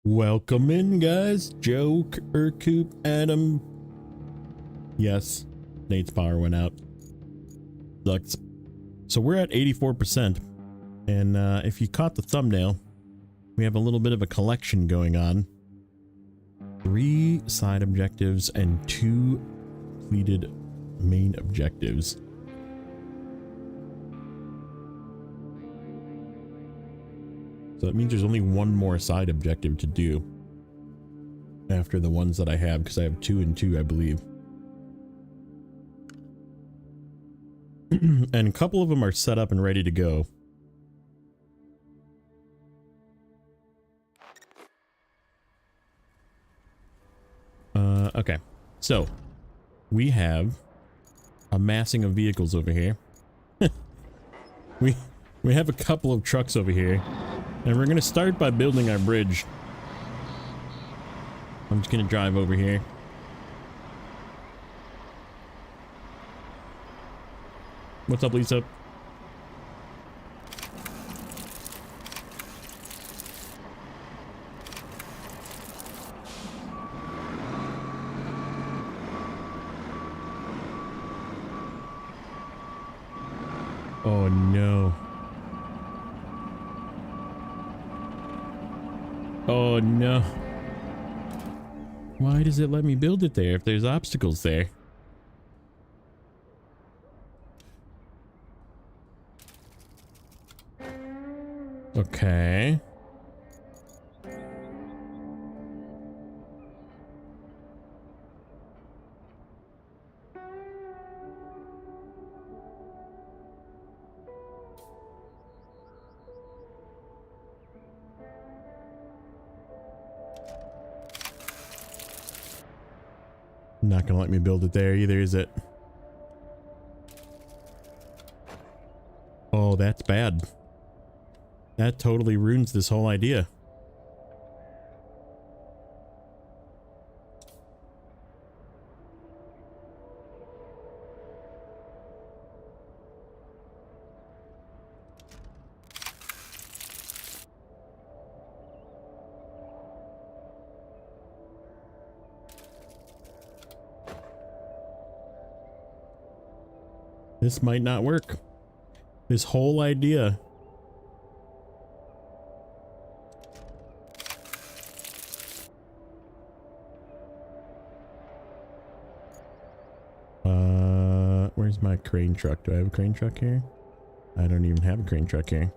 Welcome in, guys. Joe, Ercoop, Adam. Yes, Nate's power went out. Sucks. So we're at 84%. And if you caught the thumbnail, we have a little bit of a collection going on. 3 side objectives and 2 completed main objectives. So that means there's only one more side objective to do after the ones that I have, because I have 2 and 2, I believe. And a couple of them are set up and ready to go. Okay, so we have a massing of vehicles over here. we have a couple of trucks over here. And we're going to start by building our bridge. I'm just going to drive over here. What's up, Lisa? Oh no. Oh no. Why does it let me build it there if there's obstacles there? Okay. Not gonna let me build it there either, is it? Oh, that's bad. That totally ruins this whole idea. This might not work. This whole idea. Where's my crane truck? Do I have a crane truck here? I don't even have a crane truck here.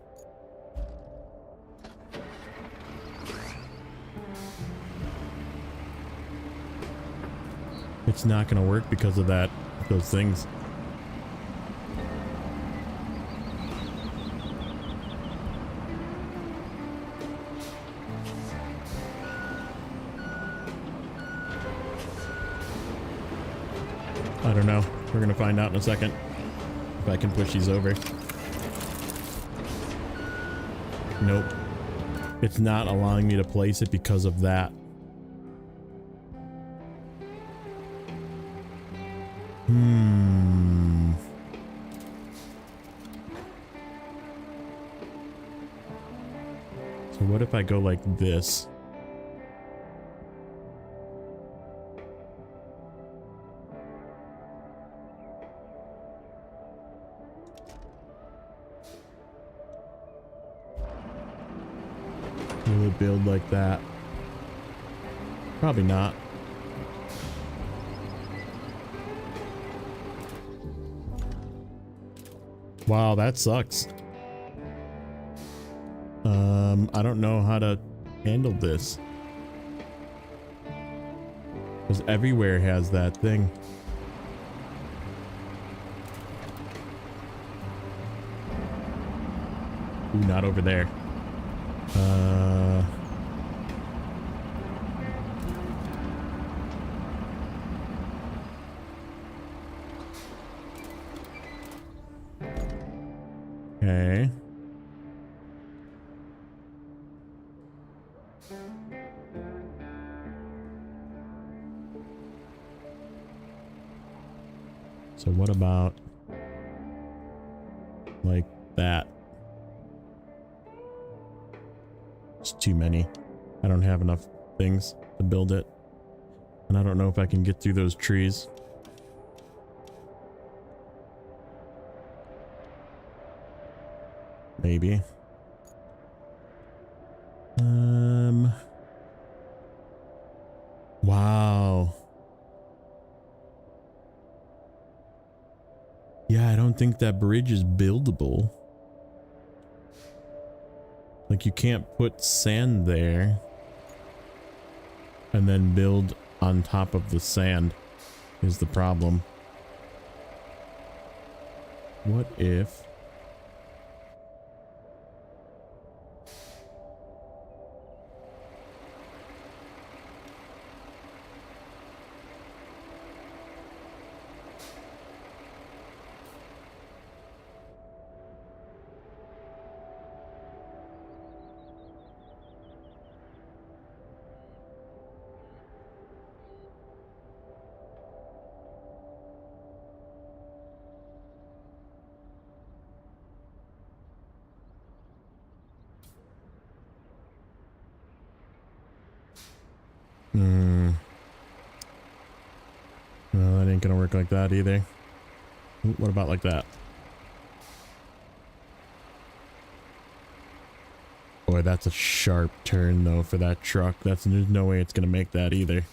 It's not gonna work because of that, those things. I don't know. We're gonna find out in a second if I can push these over. Nope. It's not allowing me to place it because of that. So what if I go like this? Will it build like that? Probably not. Wow, that sucks. I don't know how to handle this. Because everywhere has that thing. Ooh, not over there. Okay. So what about like that? It's too many. I don't have enough things to build it. And I don't know if I can get through those trees. Maybe. Wow. Yeah, I don't think that bridge is buildable. Like, you can't put sand there and then build on top of the sand is the problem. What if... Well, that ain't gonna work like that either. What about like that? Boy, that's a sharp turn though for that truck. There's no way it's gonna make that either.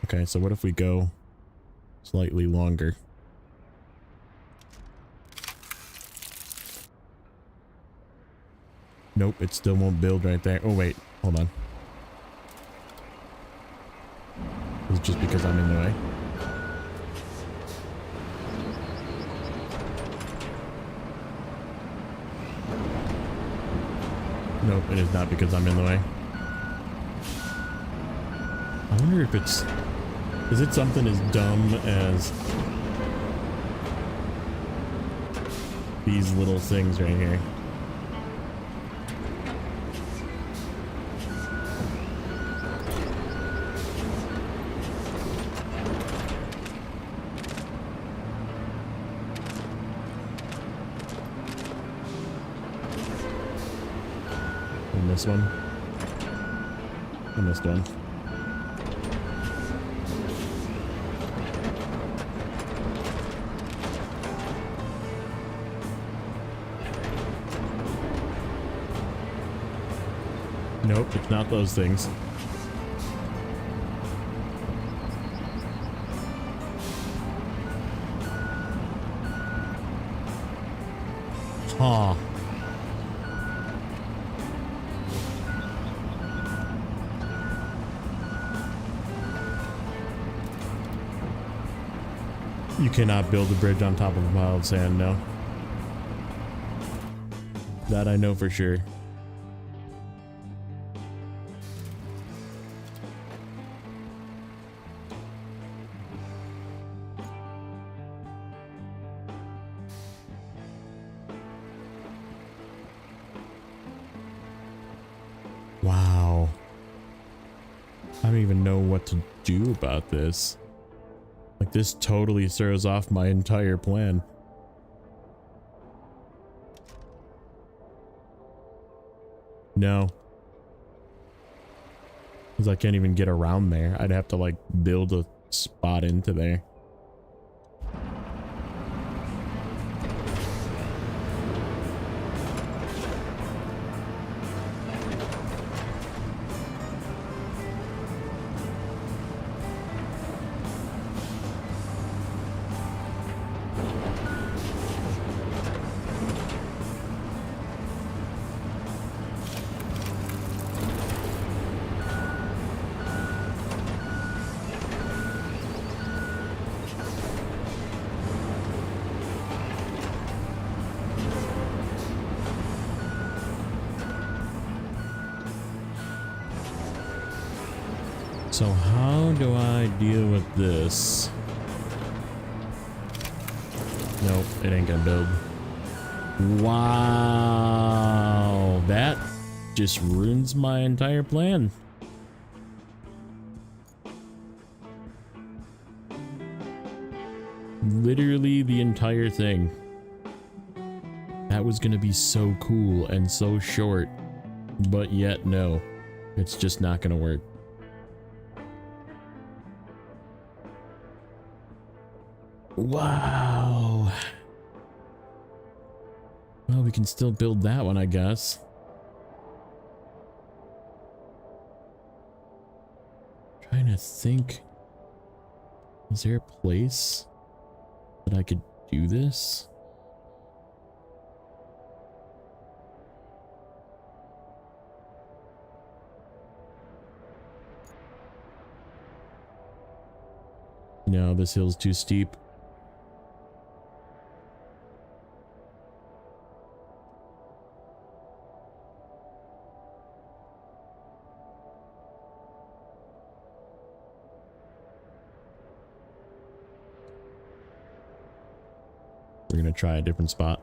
Okay, so what if we go slightly longer? Nope, it still won't build right there. Oh wait, hold on. Is it just because I'm in the way? Nope, it is not because I'm in the way. I wonder if it's... Is it something as dumb as these little things right here? And this one. And this one. Nope, it's not those things. Huh. You cannot build a bridge on top of a pile of sand, no. That I know for sure. Wow. I don't even know what to do about this. Like, this totally throws off my entire plan. No. Because I can't even get around there. I'd have to, like, build a spot into there. So how do I deal with this? Nope, it ain't gonna build. Wow, that just ruins my entire plan. Literally the entire thing. That was gonna be so cool and so short, but yet no, it's just not gonna work. Wow. Well, we can still build that one, I guess. Trying to think. Is there a place that I could do this? No, this hill's too steep. We're gonna try a different spot.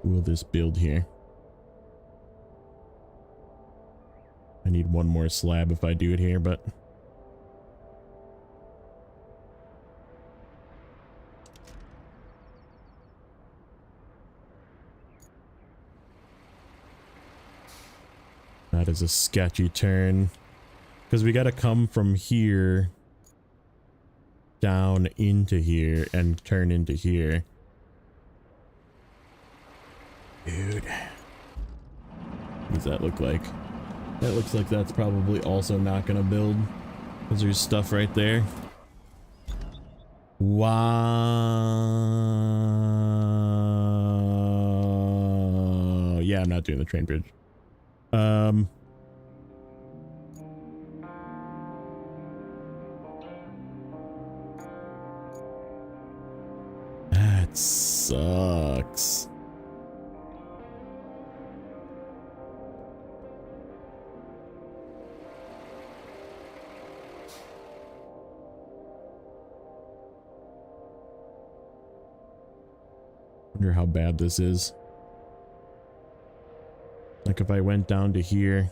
Will this build here? I need one more slab if I do it here, but that is a sketchy turn, because we got to come from here down into here and turn into here. Dude, what does that look like? That looks like that's probably also not gonna build, because there's stuff right there. Wow. Yeah, I'm not doing the train bridge. That sucks. Wonder how bad this is. Like if I went down to here,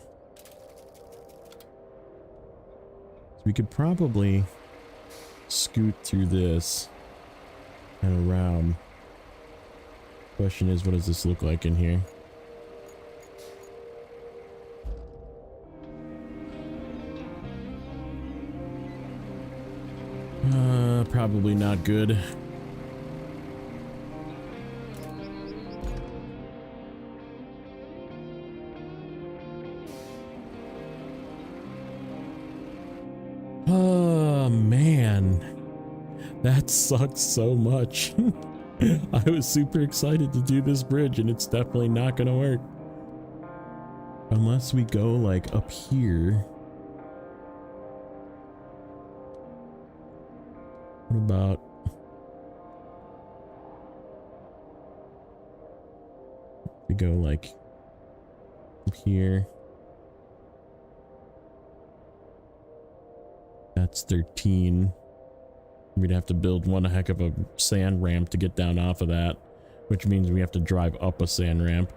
so we could probably scoot through this and around. Question is, what does this look like in here? Probably not good. Oh man, that sucks so much. I was super excited to do this bridge and it's definitely not gonna work. Unless we go like up here. What about... we go like up here. That's 13. We'd have to build one heck of a sand ramp to get down off of that, which means we have to drive up a sand ramp.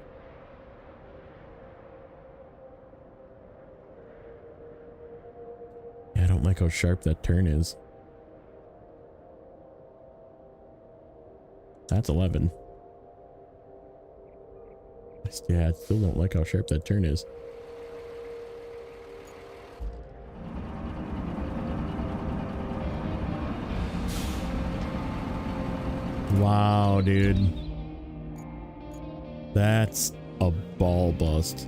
Yeah, I don't like how sharp that turn is. That's 11. Yeah, I still don't like how sharp that turn is. Wow, dude. That's a ball bust.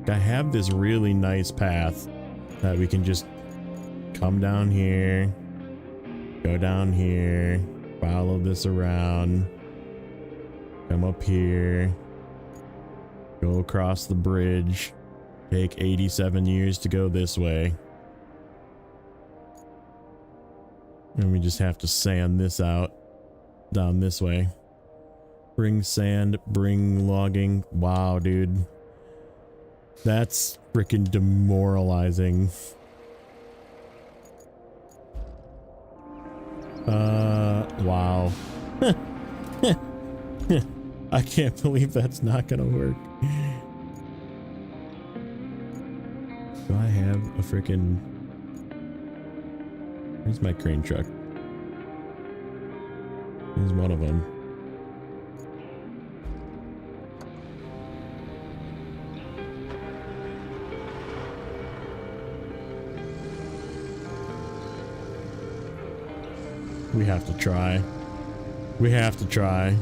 I have this really nice path that we can just come down here, go down here, follow this around, come up here, go across the bridge, take 87 years to go this way. And we just have to sand this out down this way. Bring sand, bring logging. Wow, dude. That's freaking demoralizing. Wow. I can't believe that's not gonna work. Do I have a freaking... Where's my crane truck? Here's one of them. We have to try. We have to try.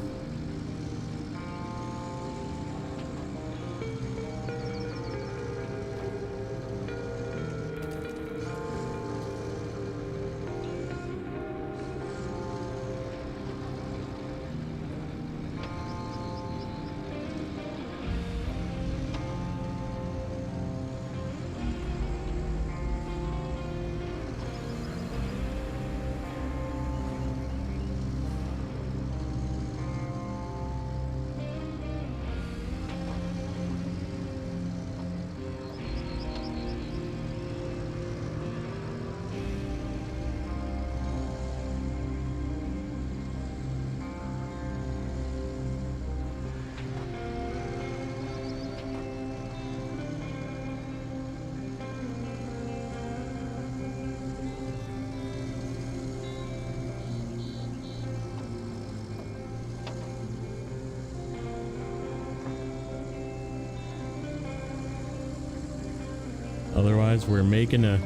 Otherwise, we're making a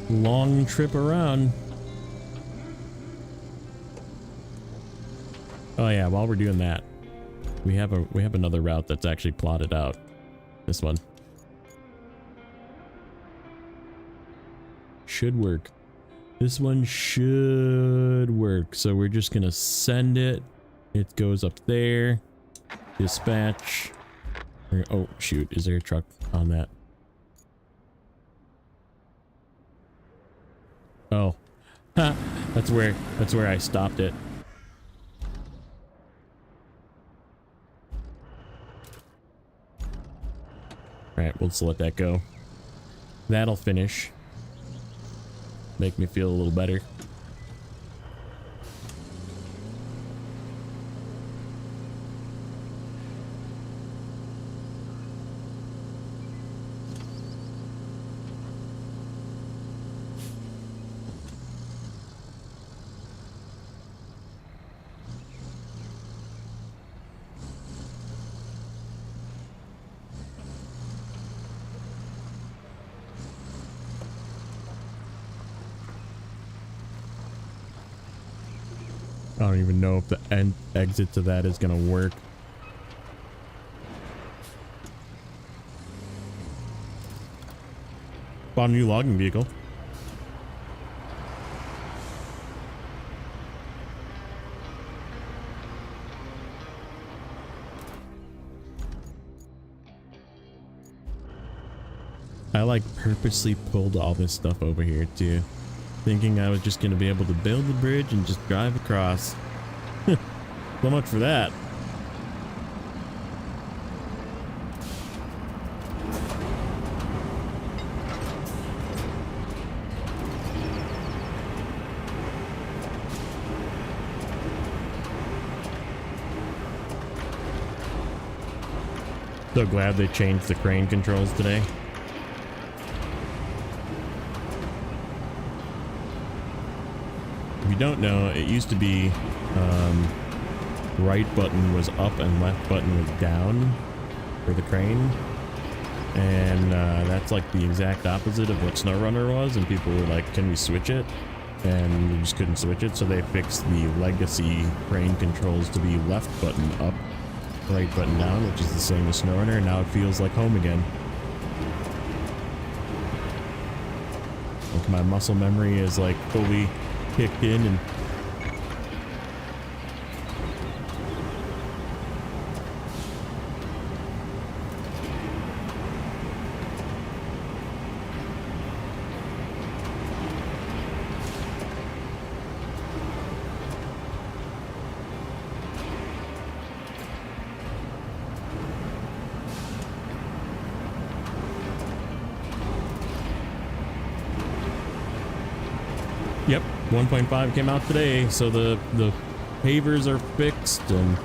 long trip around. Oh yeah, while we're doing that, we have another route that's actually plotted out. This one should work. This one should work. So we're just gonna send it. It goes up there. Dispatch. Oh shoot, is there a truck on that? Oh, that's where I stopped it. All right, we'll just let that go. That'll finish. Make me feel a little better. I don't even know if the exit to that is gonna work. Bought a new logging vehicle. I like purposely pulled all this stuff over here too, thinking I was just going to be able to build the bridge and just drive across. So much for that. So glad they changed the crane controls today. If you don't know, it used to be right button was up and left button was down for the crane, and that's like the exact opposite of what SnowRunner was, and people were like, can we switch it? And you just couldn't switch it, so they fixed the legacy crane controls to be left button up, right button down, which is the same as SnowRunner, and now it feels like home again. Like my muscle memory is like fully kicked in, and yep, 1.5 came out today, so the pavers are fixed, and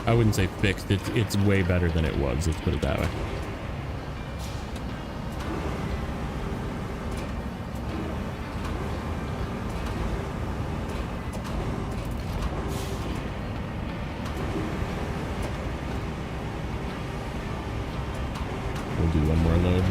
I wouldn't say fixed. It's way better than it was. Let's put it that way. We'll do one more load.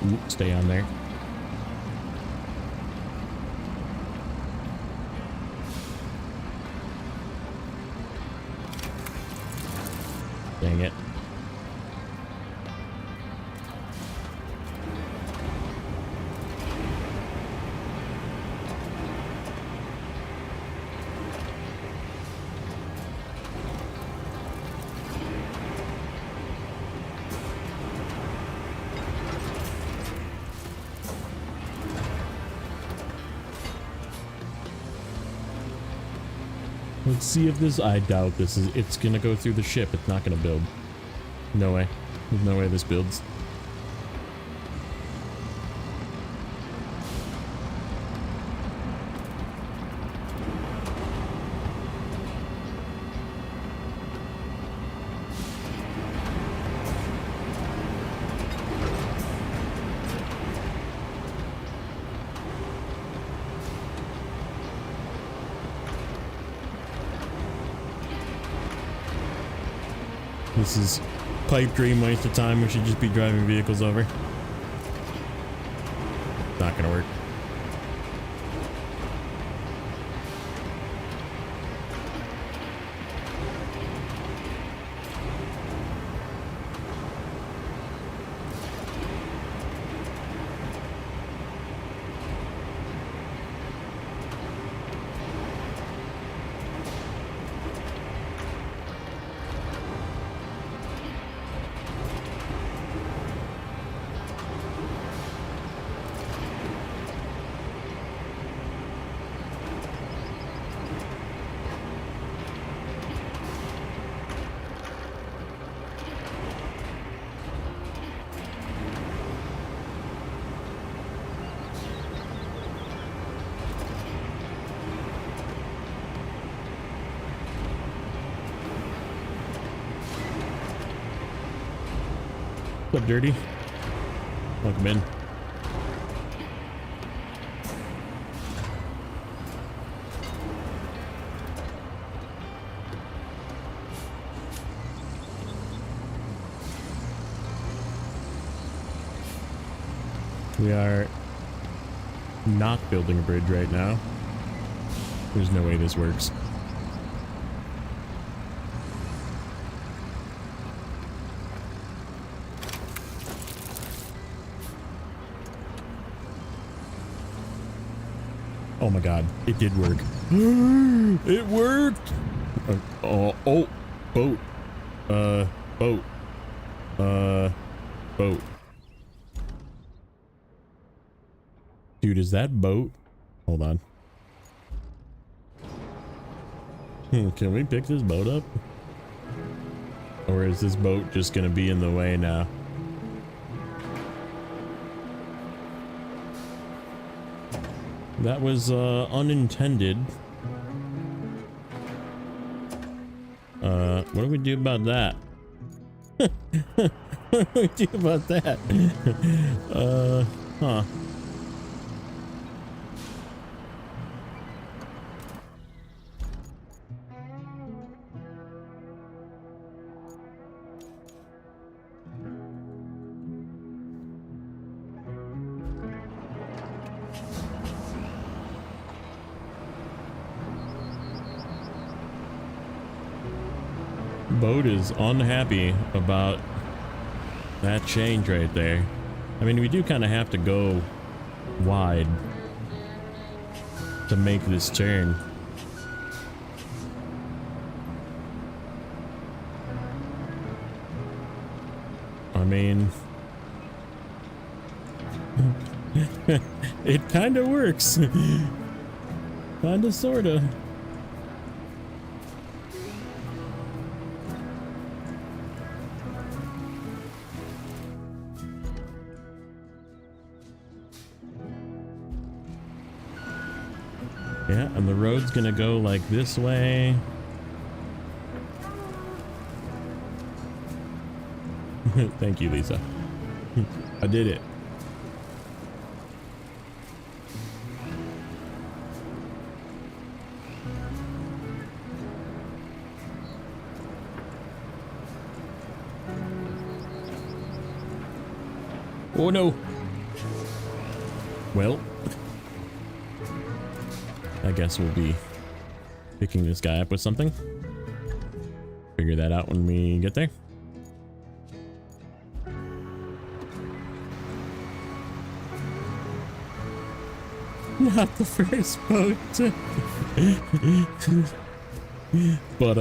Ooh, stay on there. Dang it. Let's see if this, I doubt this is, it's gonna go through the ship. It's not gonna build. No way. There's no way this builds. This is pipe dream waste of time. We should just be driving vehicles over. Not gonna work. What's up, Dirty? Welcome in. We are not building a bridge right now. There's no way this works. Oh my god, it did work. It worked! Oh, boat. Boat. Boat. Dude, is that boat? Hold on. Can we pick this boat up? Or is this boat just gonna be in the way now? That was unintended. What do we do about that? What do we do about that? Huh. Boat is unhappy about that change right there. I mean, we do kind of have to go wide to make this turn. I mean, it kind of works. Kinda, sorta. Yeah, and the road's gonna go like this way. Thank you, Lisa. I did it. Oh no. Well, I guess we'll be picking this guy up with something. Figure that out when we get there. Not the first boat. But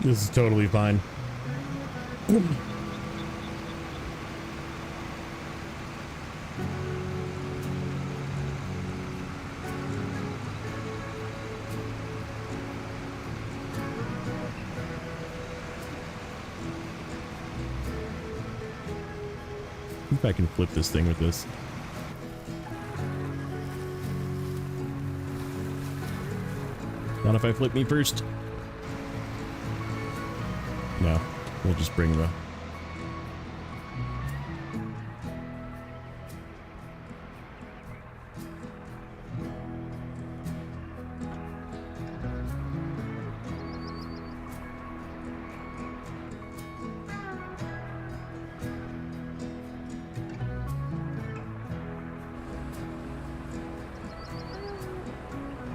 this is totally fine. If I can flip this thing with this. Not if I flip me first. No, we'll just bring the...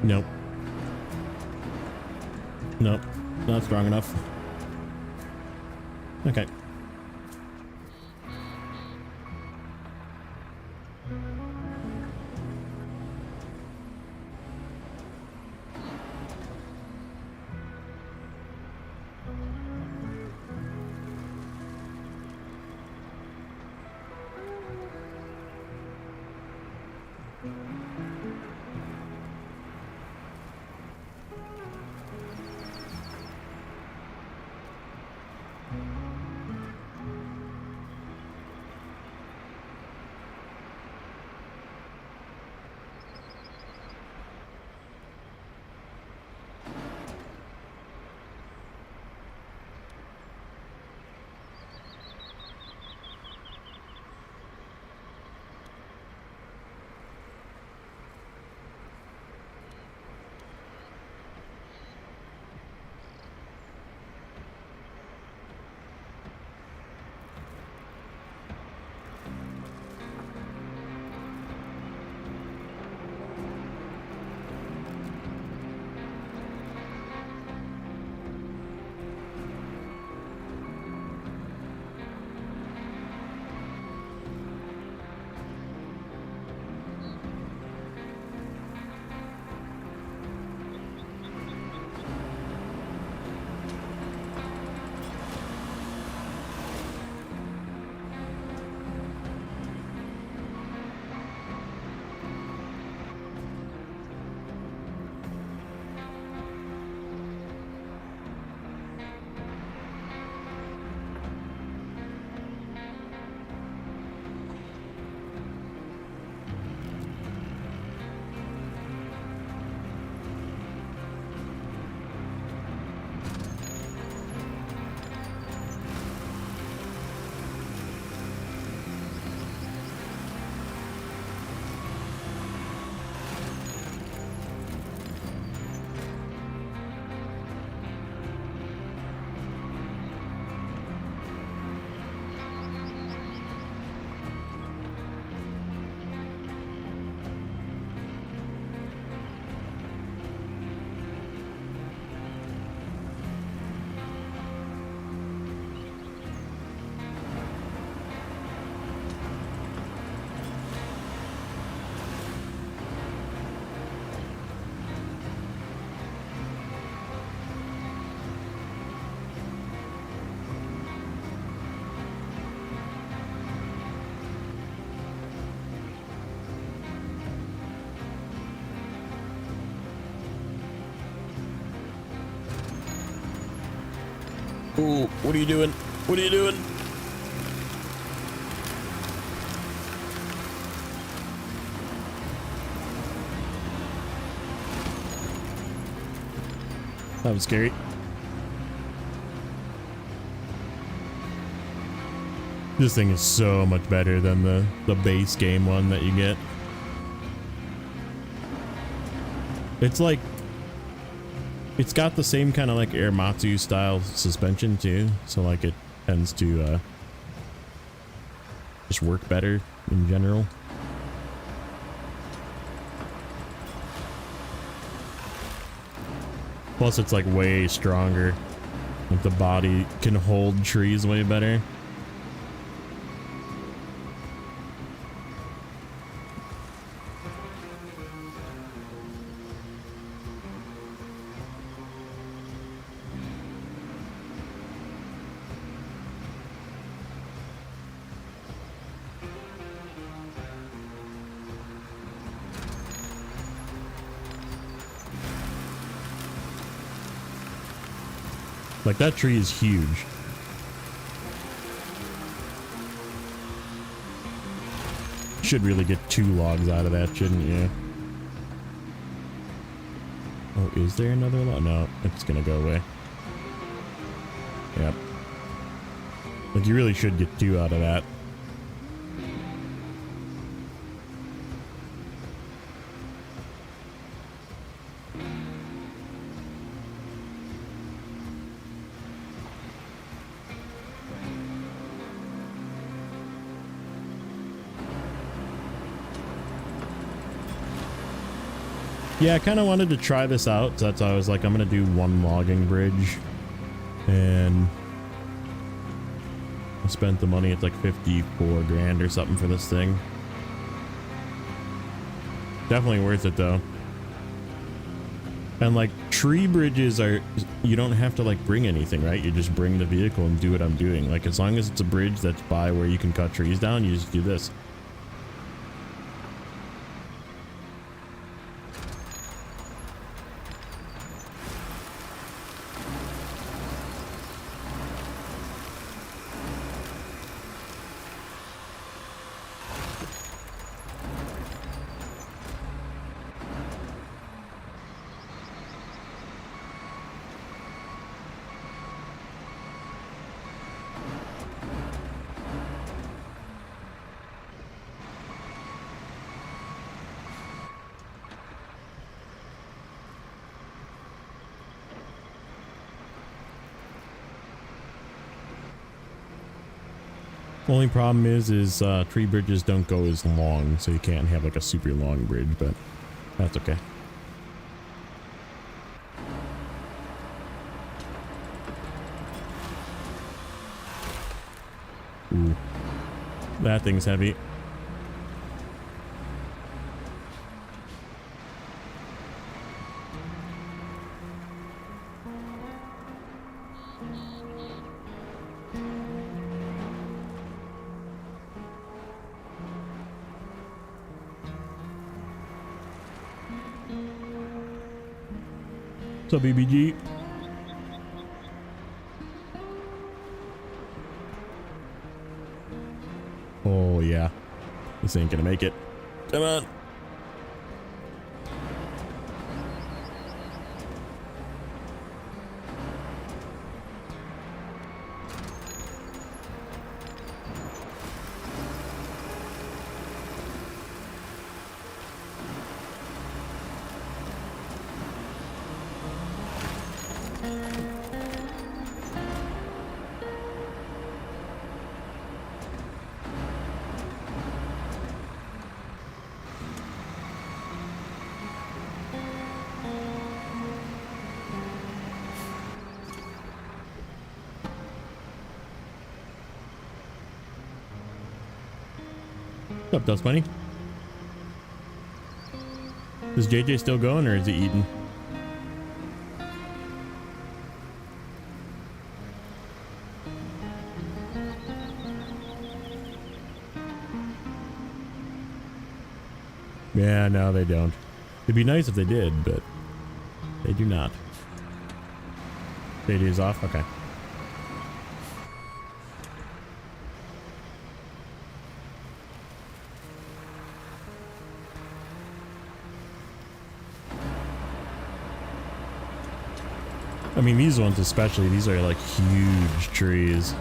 Nope. Nope. Not strong enough. Okay. Ooh, what are you doing? What are you doing? That was scary. This thing is so much better than the base game one that you get. It's like, it's got the same kind of like Airmatsu style suspension too, so like it tends to just work better in general. Plus it's like way stronger. Like the body can hold trees way better. Like that tree is huge. Should really get 2 logs out of that, shouldn't you? Oh, is there another log? No, it's gonna go away. Yep. Like you really should get 2 out of that. Yeah, I kind of wanted to try this out, so that's why I was like, I'm going to do 1 logging bridge. And I spent the money, it's like 54 grand or something for this thing. Definitely worth it though. And like tree bridges are, you don't have to like bring anything, right? You just bring the vehicle and do what I'm doing. Like as long as it's a bridge that's by where you can cut trees down, you just do this. Only problem is tree bridges don't go as long, so you can't have like a super long bridge, but that's okay. Ooh, that thing's heavy. What's up, BBG? Oh, yeah. This ain't gonna make it. Come on. What's up, Dust Bunny? Is JJ still going or is he eating? Yeah, no, they don't. It'd be nice if they did, but they do not. JJ's off? Okay. I mean, these ones especially, these are like huge trees.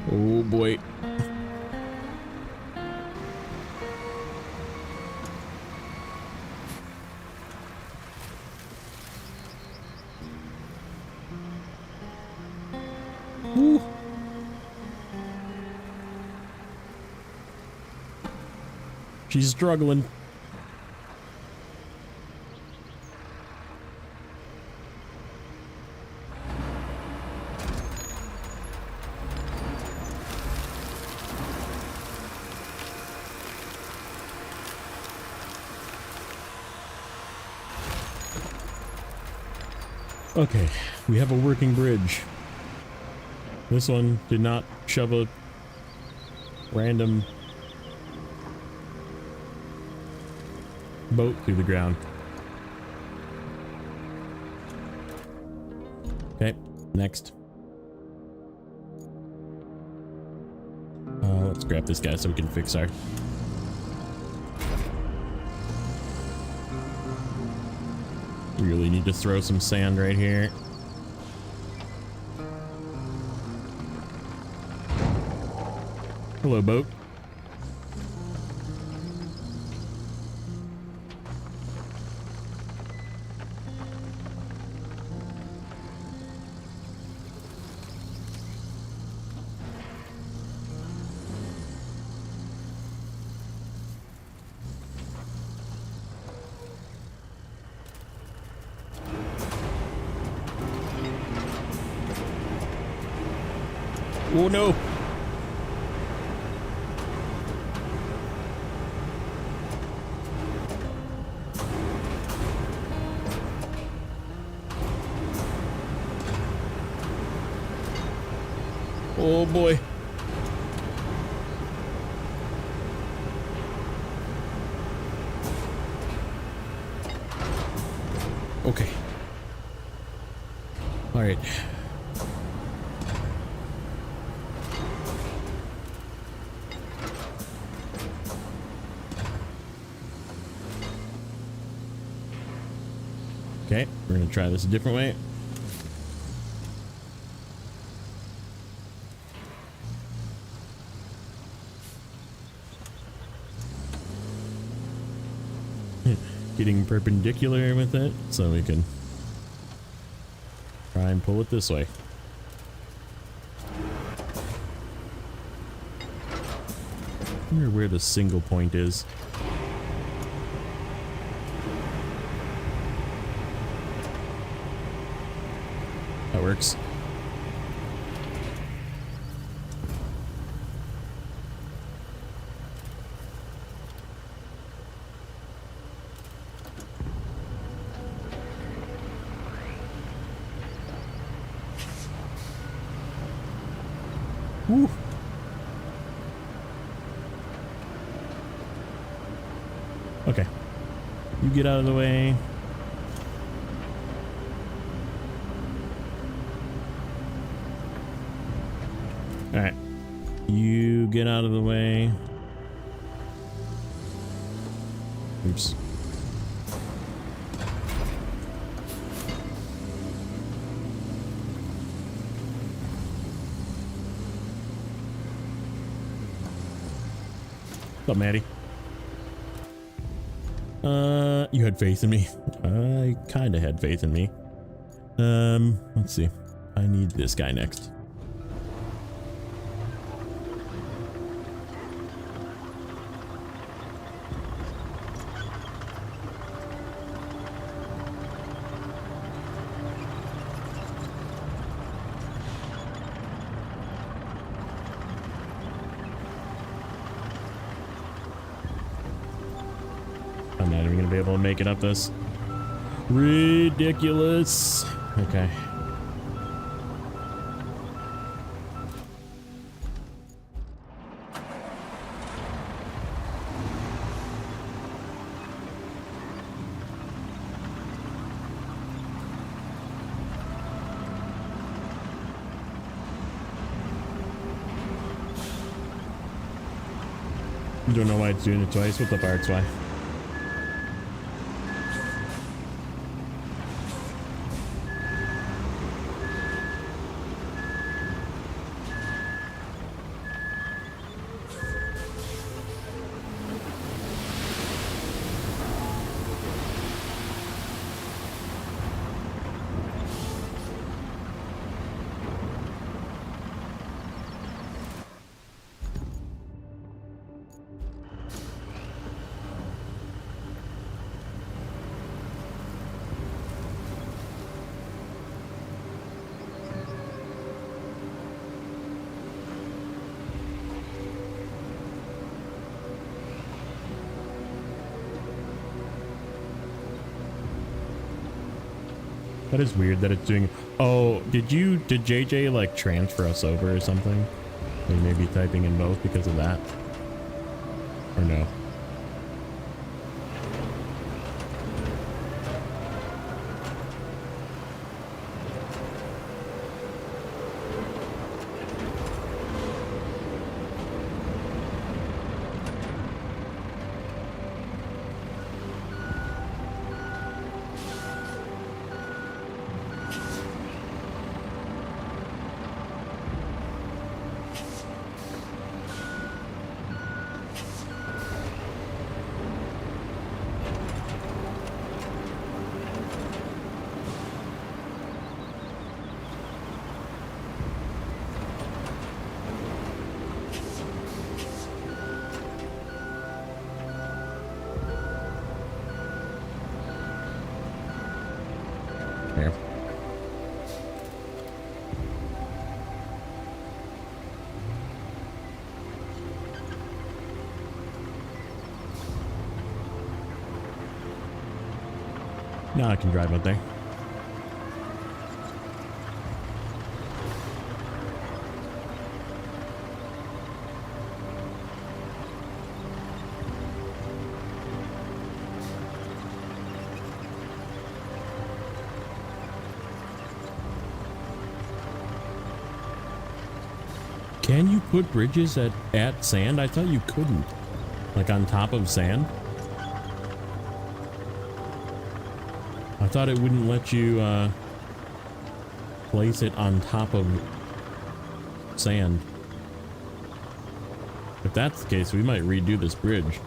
Oh boy. Woo. She's struggling. Okay, we have a working bridge. This one did not shove a random boat through the ground. Okay, next. Let's grab this guy so we can fix our... Really need to throw some sand right here. Hello, boat. Oh no! Oh boy. Okay. All right. Okay, we're gonna try this a different way. Getting perpendicular with it so we can try and pull it this way. I wonder where the single point is. That works. Woo. Okay. You get out of the way. All right. You get out of the way. Oops. What's up, Maddie? You had faith in me. I kinda had faith in me. Let's see. I need this guy next. I'm not even gonna be able to make it up this. Ridiculous. Okay. Don't know why it's doing it twice. What's up, Arts? Why? That is weird that it's doing. Oh, did JJ like transfer us over or something? Or maybe typing in both because of that? Or no? Here. Now I can drive out there. Can you put bridges at sand? I thought you couldn't. Like on top of sand? I thought it wouldn't let you place it on top of sand. If that's the case, we might redo this bridge.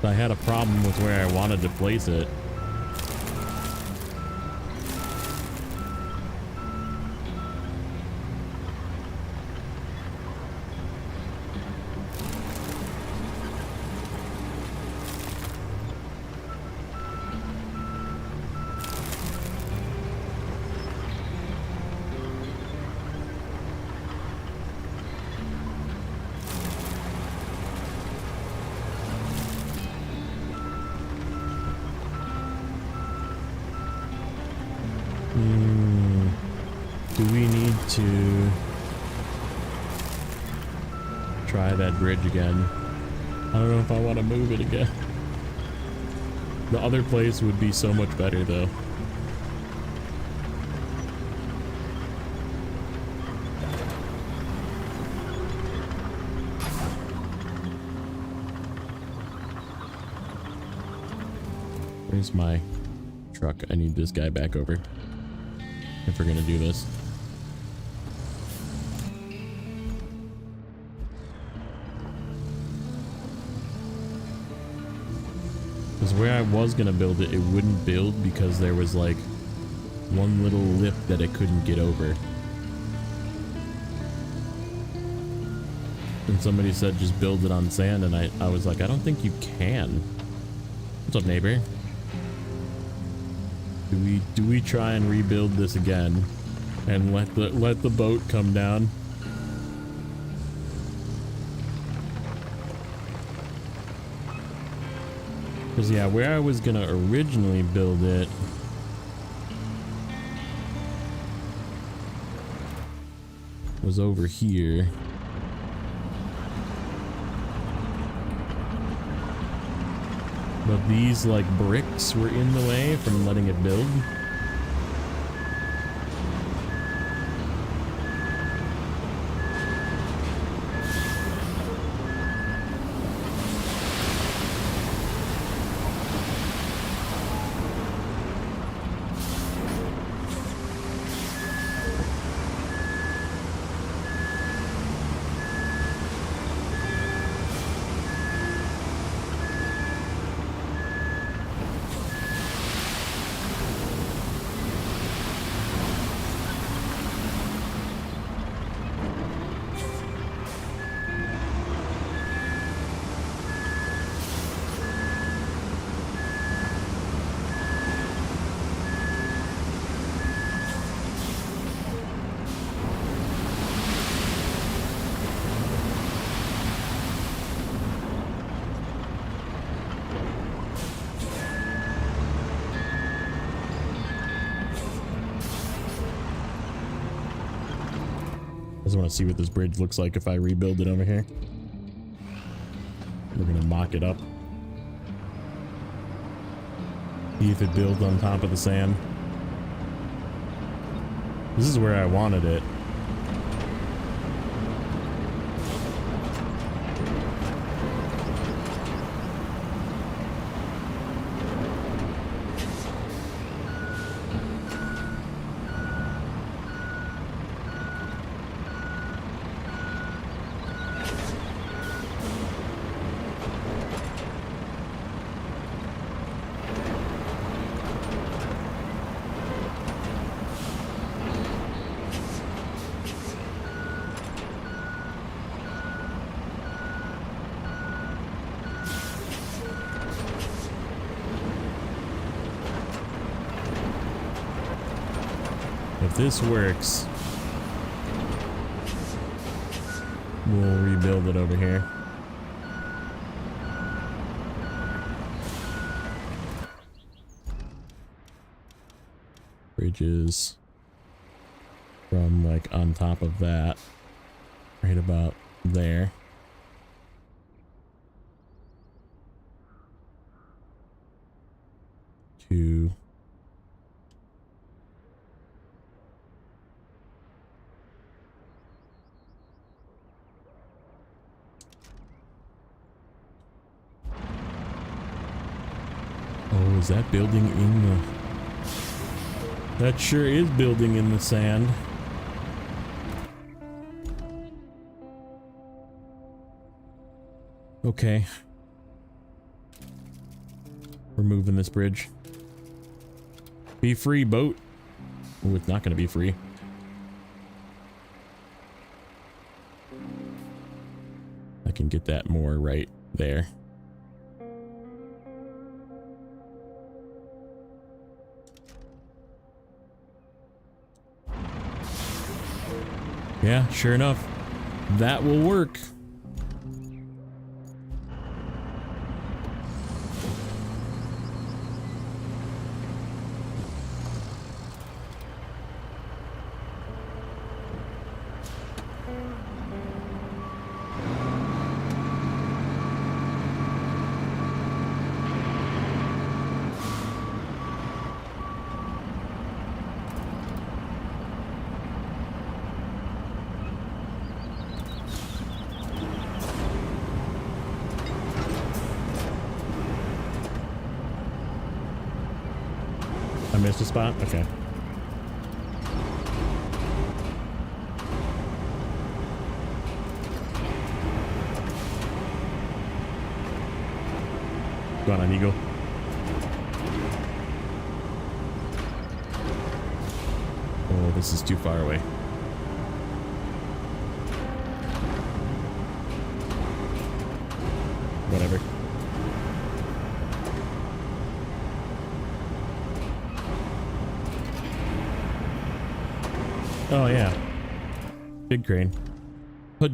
I had a problem with where I wanted to place it. Do we need to try that bridge again? I don't know if I want to move it again. The other place would be so much better though. Where's my truck? I need this guy back over if we're gonna do this. Because where I was gonna build it, it wouldn't build because there was like one little lip that it couldn't get over. And somebody said just build it on sand, and I was like, I don't think you can. What's up, neighbor? Do we try and rebuild this again and let the boat come down? Because yeah, where I was gonna originally build it was over here. But these like bricks were in the way from letting it build. I just want to see what this bridge looks like if I rebuild it over here. We're gonna mock it up. See if it builds on top of the sand. This is where I wanted it. If this works, we'll rebuild it over here. Bridges from like on top of that, right about there. To oh, is that building in the... That sure is building in the sand. Okay. We're moving this bridge. Be free, boat. Oh, it's not gonna be free. I can get that more right there. Yeah, sure enough, that will work. I missed a spot? Okay. Go on, Eagle. this is too far away. Whatever. Oh yeah. Big crane.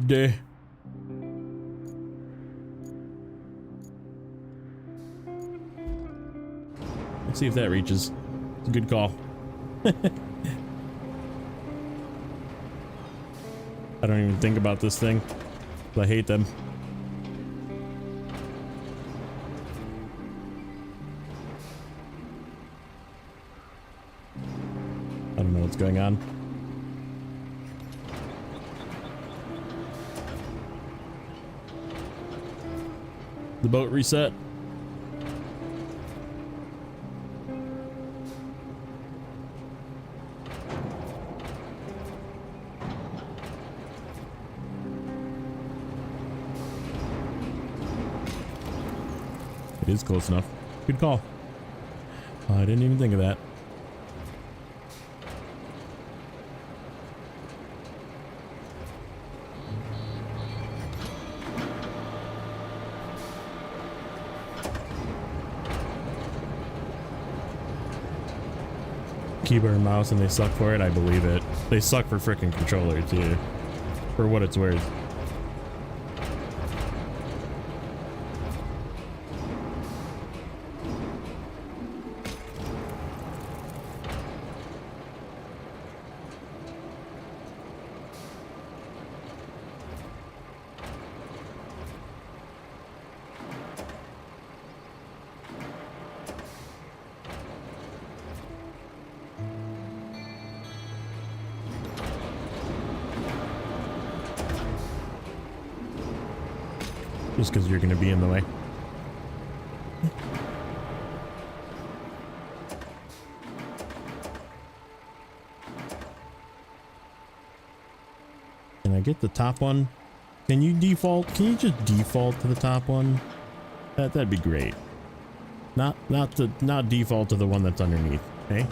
Day. Let's see if that reaches. It's a good call. I don't even think about this thing. I hate them. I don't know what's going on. The boat reset. It is close enough. Good call. I didn't even think of that. Keyboard and mouse and they suck for it, I believe it. They suck for frickin' controller too. For what it's worth. Just because you're going to be in the way. Can I get the top one? Can you default? Can you just default to the top one? That'd be great. Not default to the one that's underneath. Okay.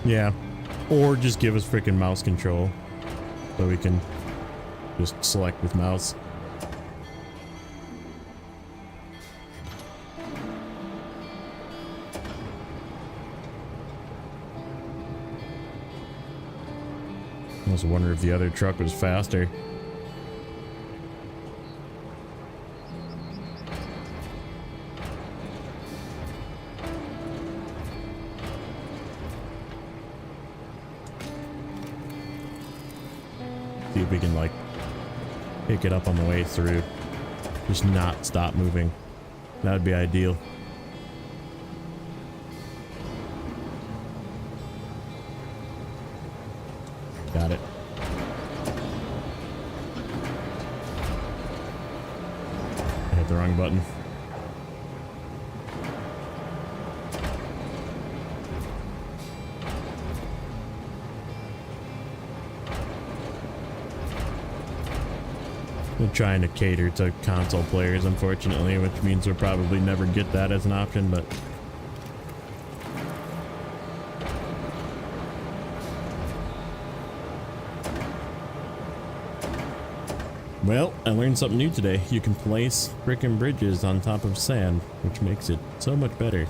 Yeah. Or just give us freaking mouse control so we can just select with mouse. I was wondering if the other truck was faster. See if we can like pick it up on the way through. Just not stop moving. That would be ideal. Got it. I hit the wrong button. I'm trying to cater to console players, unfortunately, which means we'll probably never get that as an option, but Well, I learned something new today. You can place frickin' bridges on top of sand, which makes it so much better.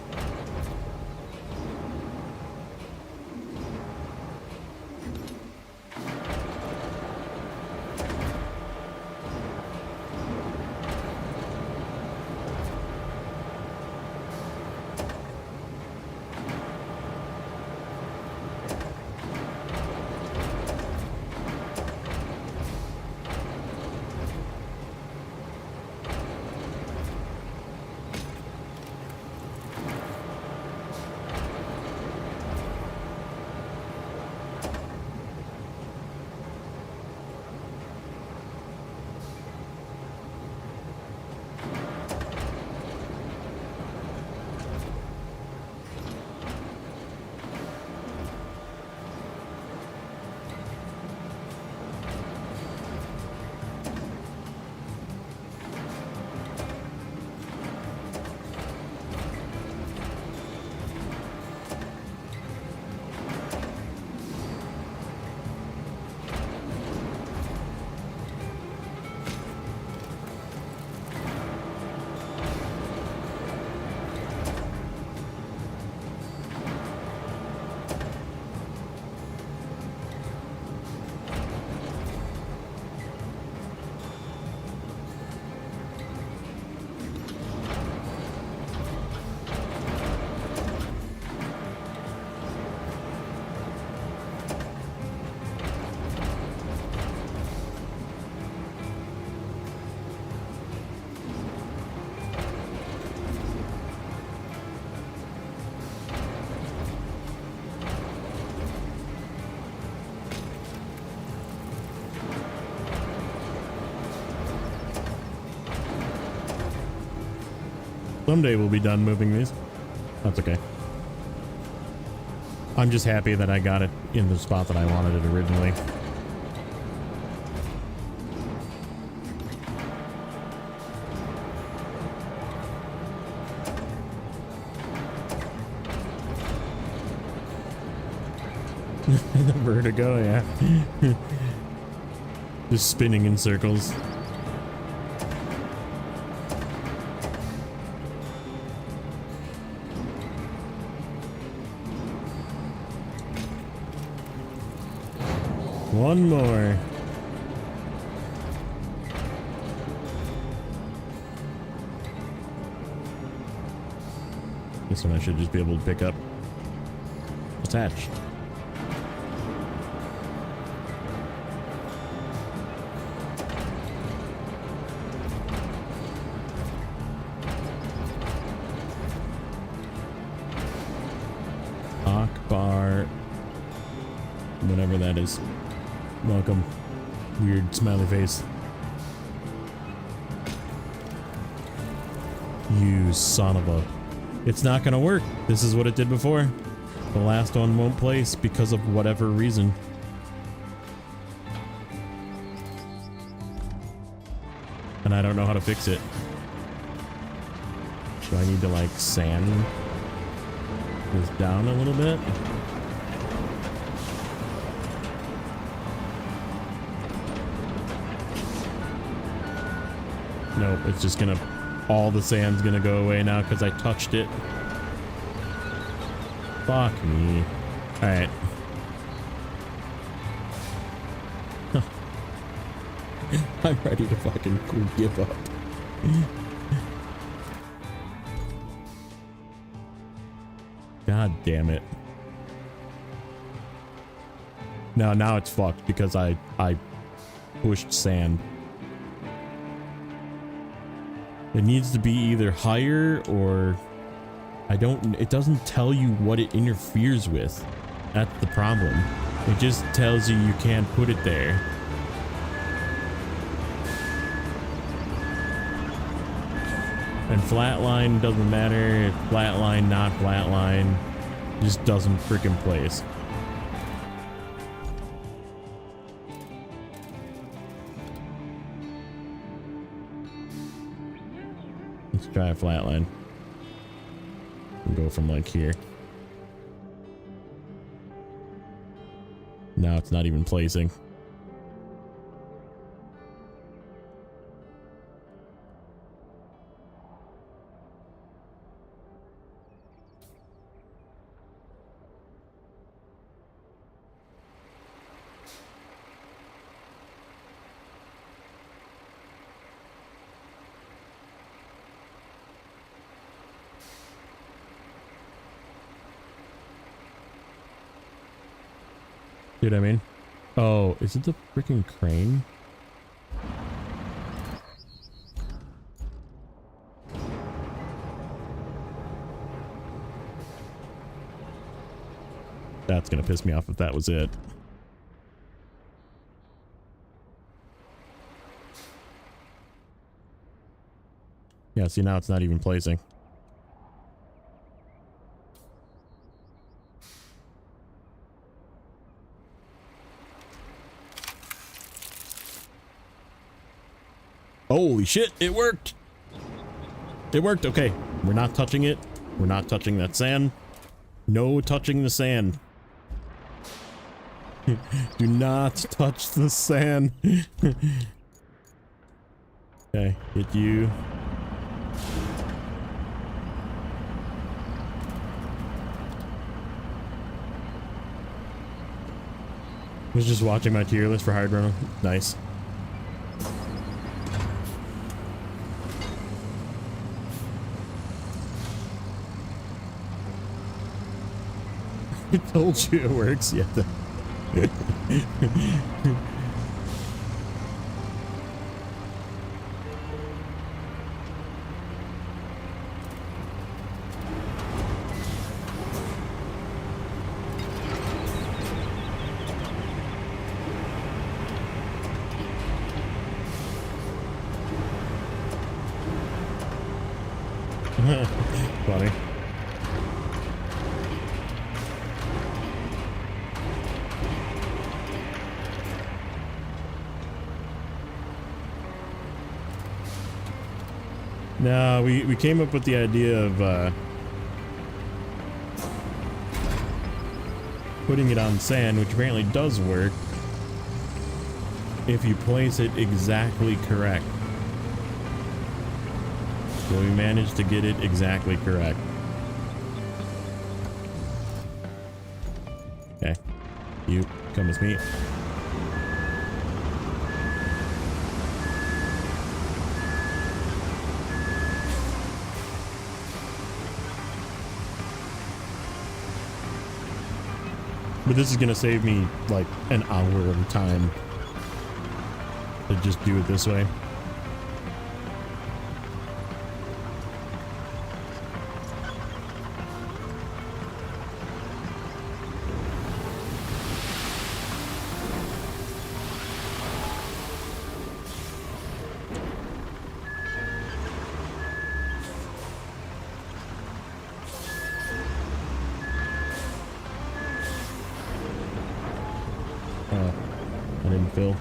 Someday we'll be done moving these. That's okay. I'm just happy that I got it in the spot that I wanted it originally. The vertigo, yeah. Just spinning in circles. One more. This one I should just be able to pick up. Attached. Akbar. Whatever that is. Welcome. Weird smiley face. You son of a... It's not gonna work. This is what it did before. The last one won't place because of whatever reason. And I don't know how to fix it. Do I need to like sand this down a little bit? Nope, it's just gonna, all the sand's gonna go away now because I touched it. Fuck me. Alright. I'm ready to fucking give up. God damn it. Now it's fucked because I pushed sand. It needs to be either higher or it doesn't tell you what it interferes with. That's the problem. It just tells you can't put it there. And flatline doesn't matter. Flatline, not flatline. Just doesn't freaking place. Let's try a flatline. And go from like here. Now it's not even placing. See what I mean? Oh, is it the freaking crane? That's gonna piss me off if that was it. Yeah, see, now it's not even placing. Holy shit, it worked! It worked, okay. We're not touching it. We're not touching that sand. No touching the sand. Do not touch the sand. Okay, get you. I was just watching my tier list for hard run. Nice. I told you it works. Yeah. Funny. No, we came up with the idea of putting it on sand, which apparently does work if you place it exactly correct. So we managed to get it exactly correct. Okay, you come with me. But this is gonna save me like an hour of time to just do it this way. I didn't fill.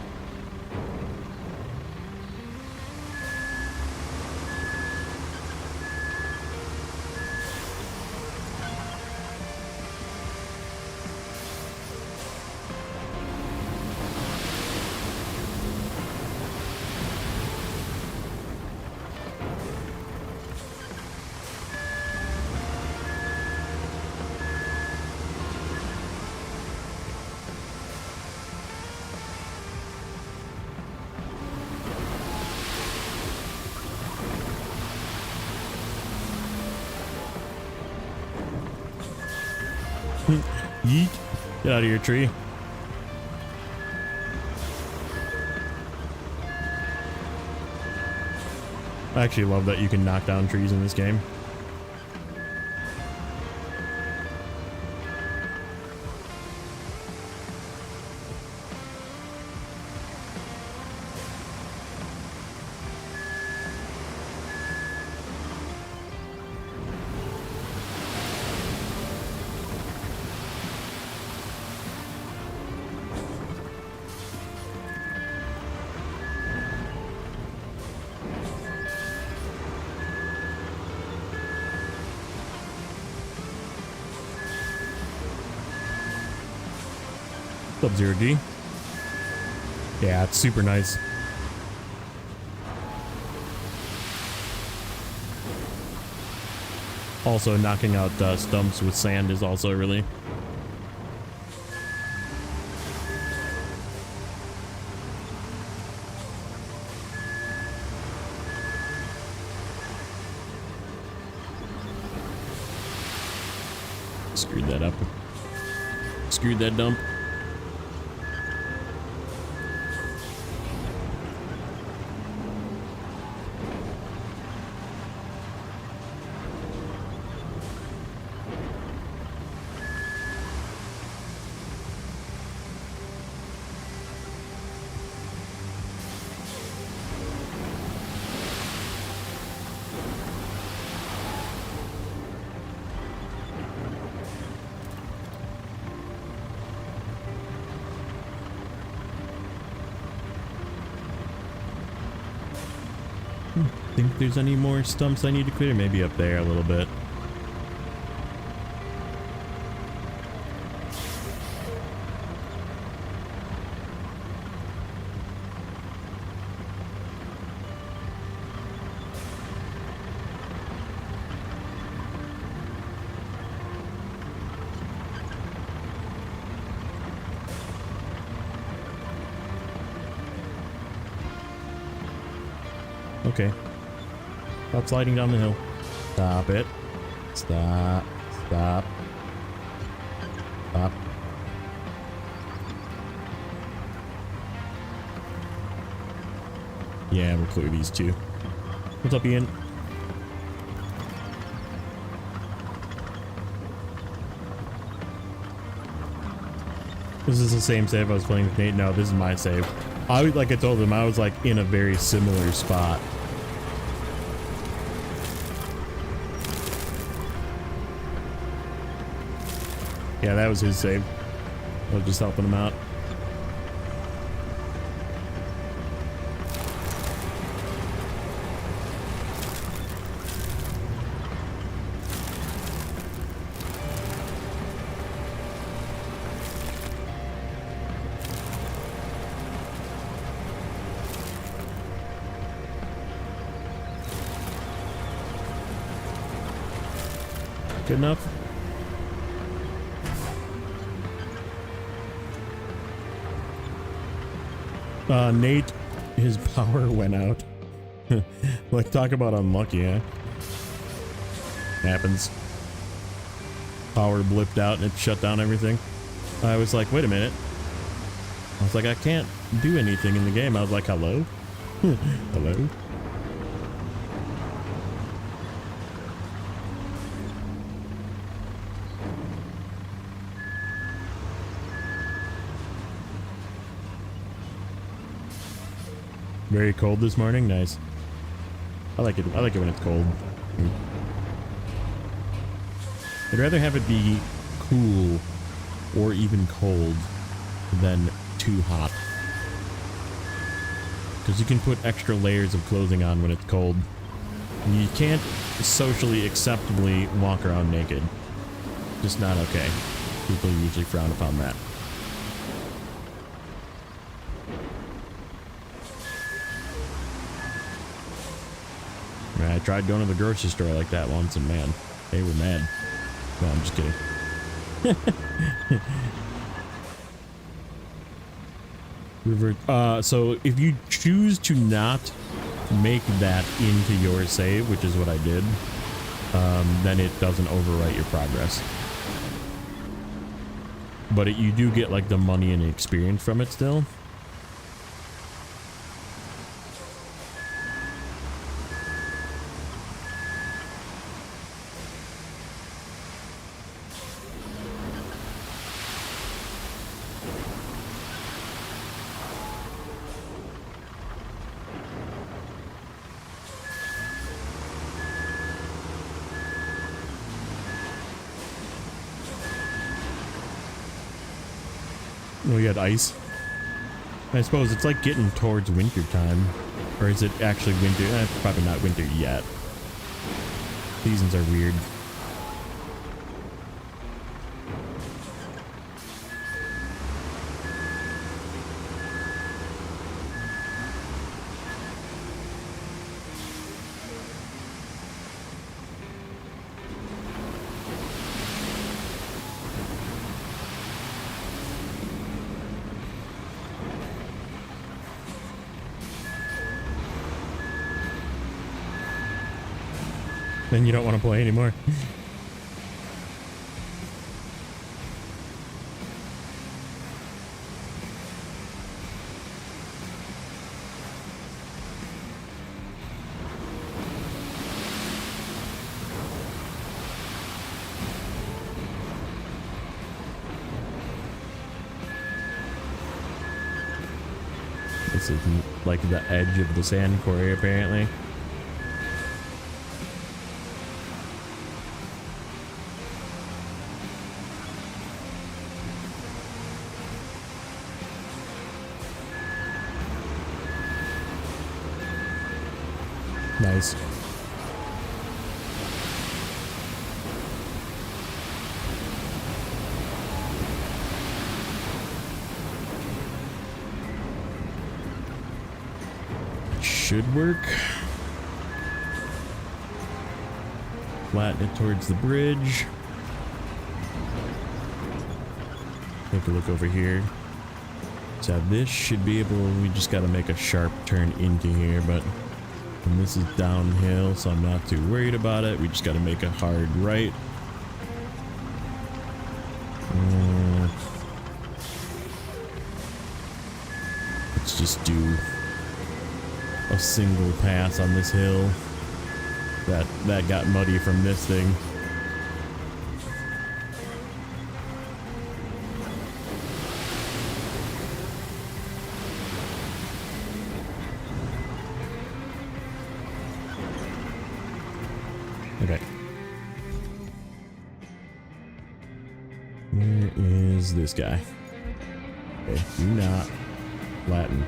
Yeet. Get out of your tree. I actually love that you can knock down trees in this game. What's up, Zero G? Yeah, it's super nice. Also, knocking out stumps with sand is also really... Screwed that up. Screwed that dump. think there's any more stumps I need to clear. Maybe up there a little bit. Okay. Stop sliding down the hill. Stop it. Stop. Stop. Stop. Yeah, we'll clear these two. What's up, Ian? This is the same save I was playing with Nate. No, this is my save. Like I told him, I was like in a very similar spot. Yeah, that was his save. I was just helping him out. Good enough? Nate, his power went out. Like, talk about unlucky, huh? Happens. Power blipped out and it shut down everything. I was like, wait a minute. I was like, I can't do anything in the game. I was like, hello? Hello? Very cold this morning. Nice. I like it. I like it when it's cold. I'd rather have it be cool or even cold than too hot. Because you can put extra layers of clothing on when it's cold. And you can't socially acceptably walk around naked. Just not okay. People usually frown upon that. I tried going to the grocery store like that once, and man, they were mad. No, I'm just kidding. So if you choose to not make that into your save, which is what I did, then it doesn't overwrite your progress. But you do get like the money and experience from it still. We got ice. I suppose it's like getting towards winter time. Or is it actually winter? It's probably not winter yet. Seasons are weird. Then you don't want to play anymore. This is like the edge of the sand quarry, apparently. Nice. Should work. Flatten it towards the bridge. Take a look over here. So this should be able, we just got to make a sharp turn into here, but and this is downhill, so I'm not too worried about it. We just got to make a hard right. Let's just do a single pass on this hill. That got muddy from this thing. Okay. Where is this guy? Okay, you not Latin.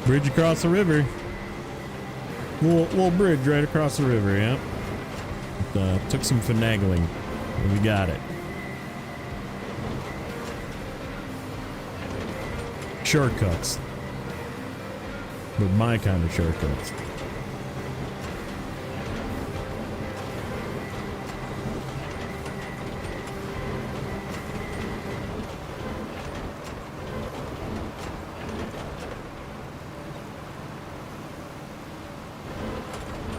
Bridge across the river. Little bridge right across the river, yeah. Took some finagling, but we got it. Shortcuts. But my kind of shortcuts.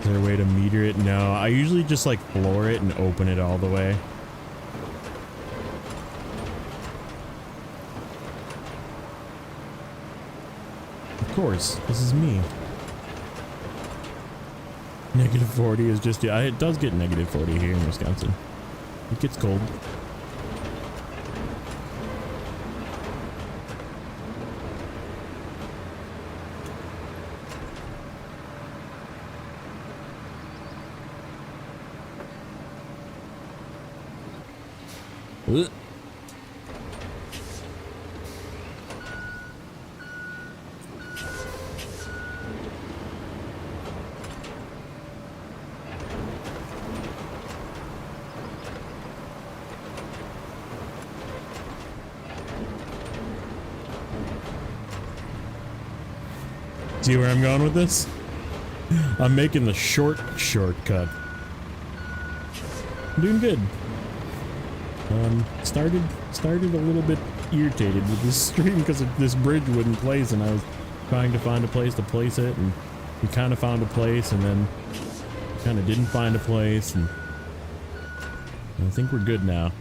Is there a way to meter it? No, I usually just like floor it and open it all the way. Of course, this is me. Negative 40 is just, yeah, it does get negative 40 here in Wisconsin. It gets cold. Ugh. See where I'm going with this? I'm making the shortcut. I'm doing good. Started a little bit irritated with this stream because this bridge wouldn't place, and I was trying to find a place to place it, and we kind of found a place, and then kind of didn't find a place, and I think we're good now.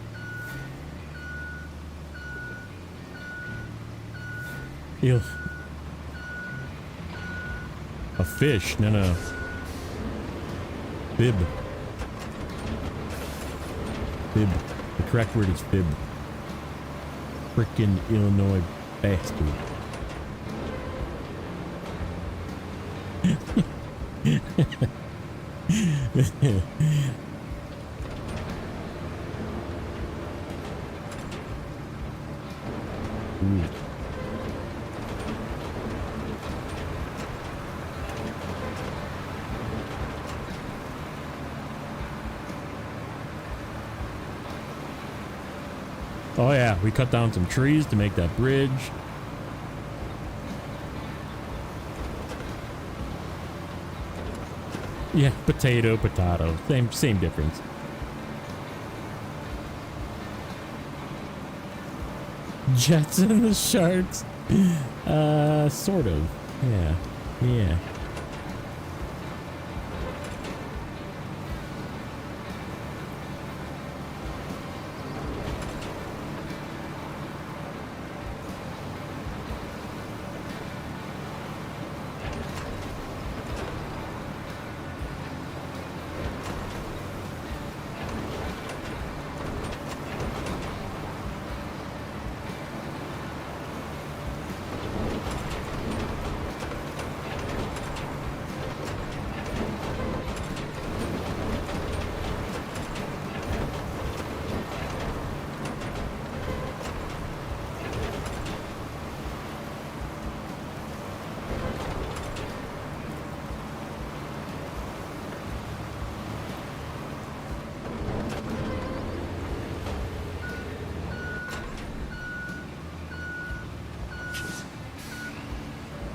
Ew. A fish? No. Bib. Bib. The correct word is fib. Frickin' Illinois bastard. Ooh. Oh yeah, we cut down some trees to make that bridge. Yeah, potato. Same difference. Jets and the Sharks. Sort of. Yeah.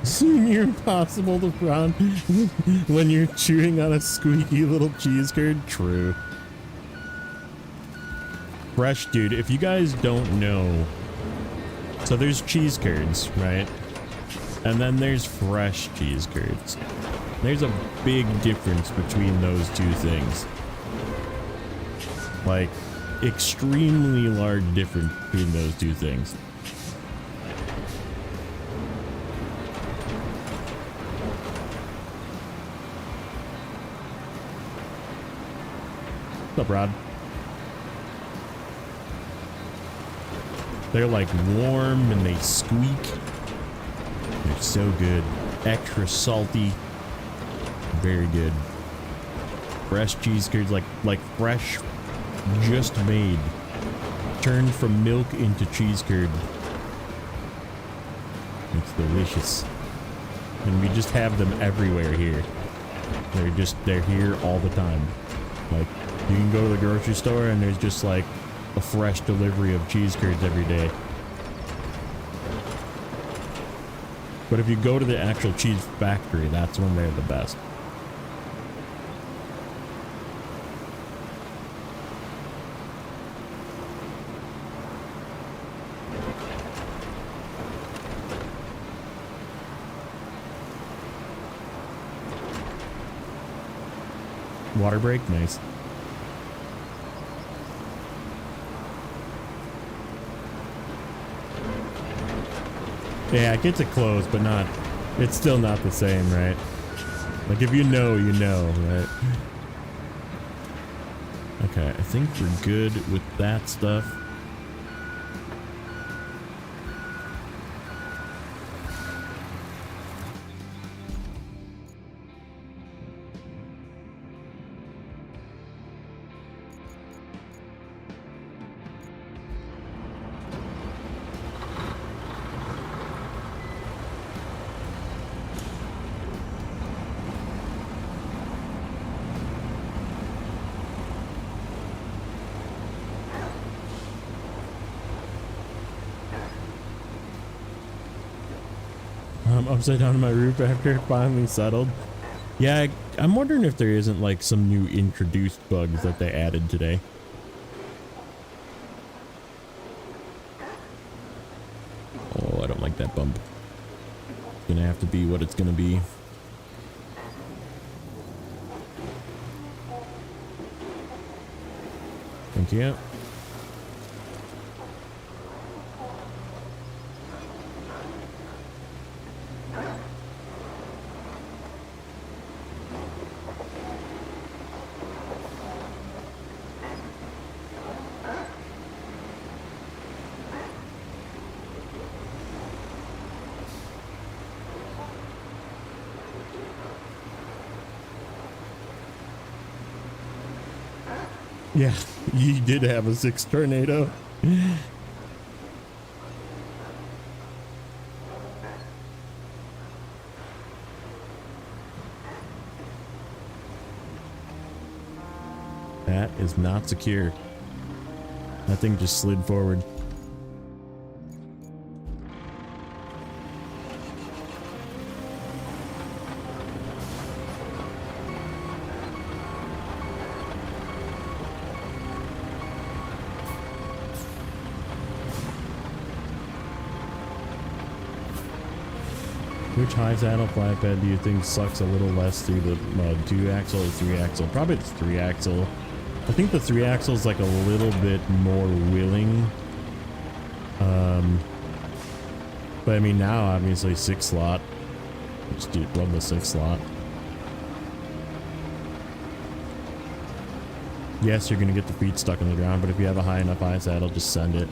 It's near impossible to run when you're chewing on a squeaky little cheese curd. True. Fresh, dude, if you guys don't know, so there's cheese curds, right? And then there's fresh cheese curds. There's a big difference between those two things. Like, extremely large difference between those two things. What's up, Rod? They're like warm and they squeak. They're so good. Extra salty. Very good. Fresh cheese curds, like fresh, just made. Turned from milk into cheese curd. It's delicious. And we just have them everywhere here. They're here all the time. Like, you can go to the grocery store and there's just like a fresh delivery of cheese curds every day. But if you go to the actual cheese factory, that's when they're the best. Water break, nice. Yeah, it gets it close, but not. It's still not the same, right? Like, if you know, right? Okay, I think we're good with that stuff. Upside down on my roof after it finally settled. Yeah, I'm wondering if there isn't like some new introduced bugs that they added today. Oh, I don't like that bump. It's gonna have to be what it's gonna be. Thank you. Yeah, you did have a 6 tornado. That is not secure. That thing just slid forward. Which high saddle flatbed do you think sucks a little less through the 2-axle or 3-axle? Probably the 3-axle. I think the 3-axle is like a little bit more willing. But I mean now obviously 6 slot. Just run the 6 slot. Yes, you're gonna get the feet stuck in the ground, but if you have a high enough high saddle, just send it.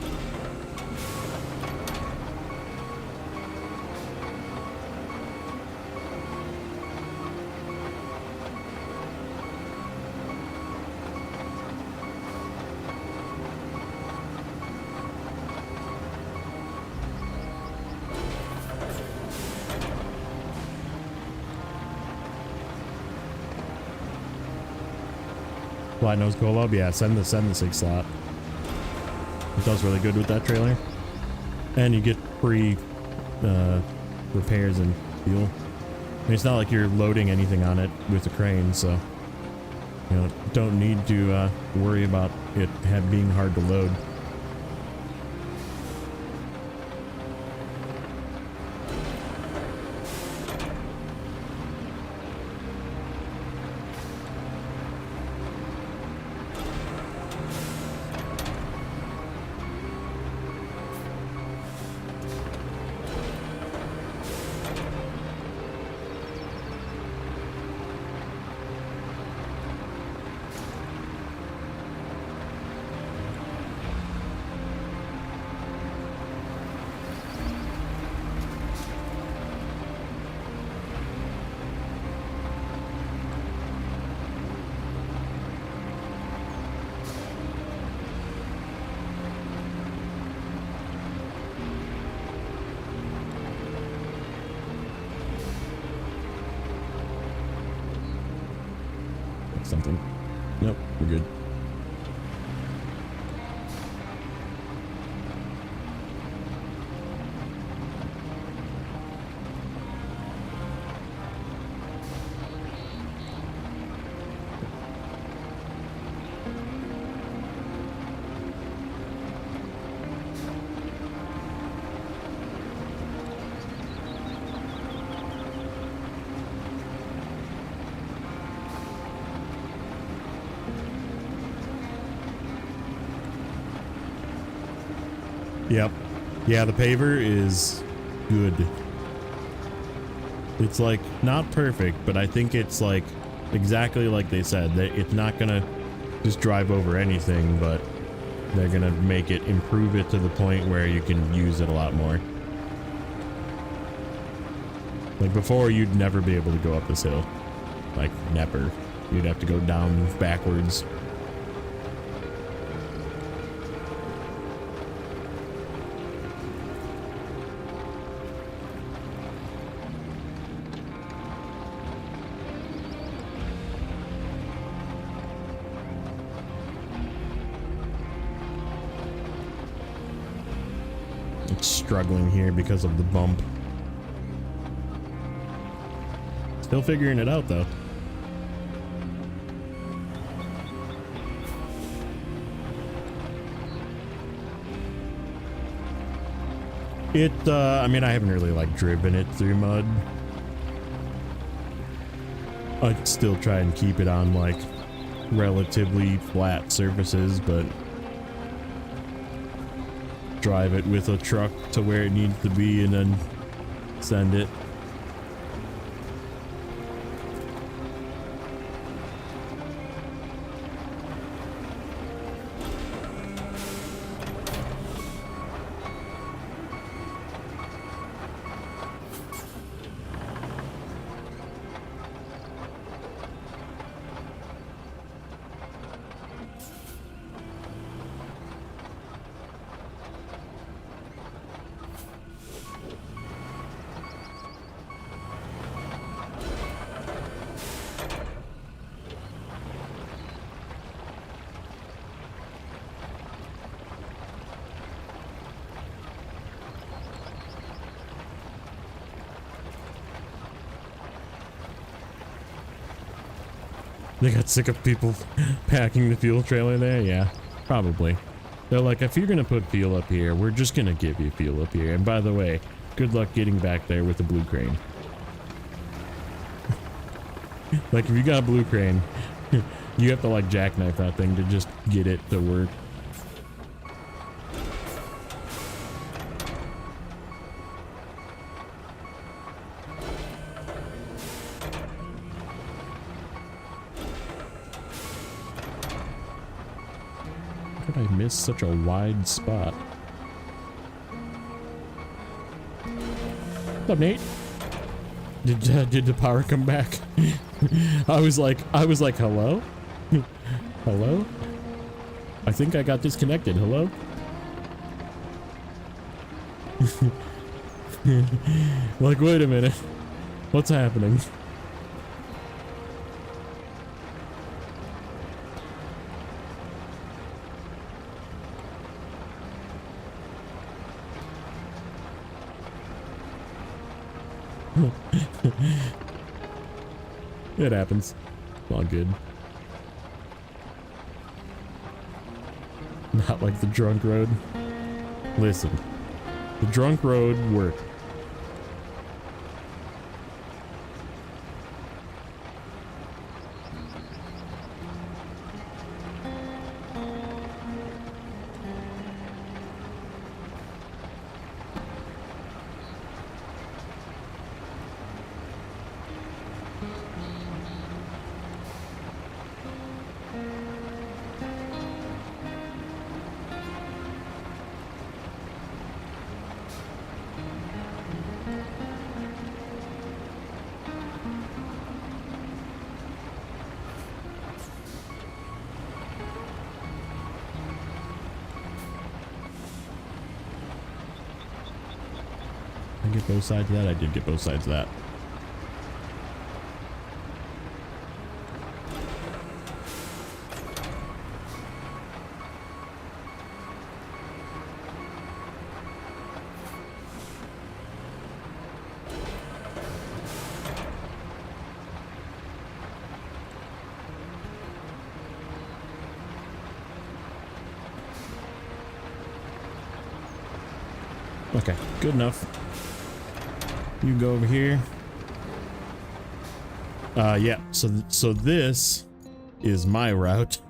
Flat nose Golub, yeah, send the 6 slot. It does really good with that trailer. And you get free repairs and fuel. I mean, it's not like you're loading anything on it with a crane, so you know, don't need to worry about it being hard to load. Something. Nope, we're good. Yep. Yeah, the paver is good. It's like not perfect, but I think it's like exactly like they said, that it's not gonna just drive over anything, but they're gonna make it, improve it to the point where you can use it a lot more. Like before, you'd never be able to go up this hill. Like never. You'd have to go down backwards. Struggling here because of the bump. Still figuring it out though. I mean, I haven't really like driven it through mud. I'd still try and keep it on like relatively flat surfaces, but drive it with a truck to where it needs to be and then send it. They got sick of people packing the fuel trailer there? Yeah, probably. They're like, if you're gonna put fuel up here, we're just gonna give you fuel up here. And by the way, good luck getting back there with the blue crane. Like, if you got a blue crane, you have to like jackknife that thing to just get it to work. How did I miss such a wide spot? What's up, Nate? Did the power come back? I was like, hello? Hello? I think I got disconnected. Hello? Like, wait a minute. What's happening? It happens. It's all good. Not like the drunk road. Listen, the drunk road worked. I get both sides of that? I did get both sides of that. Okay, good enough. You go over here. Yeah, so this is my route.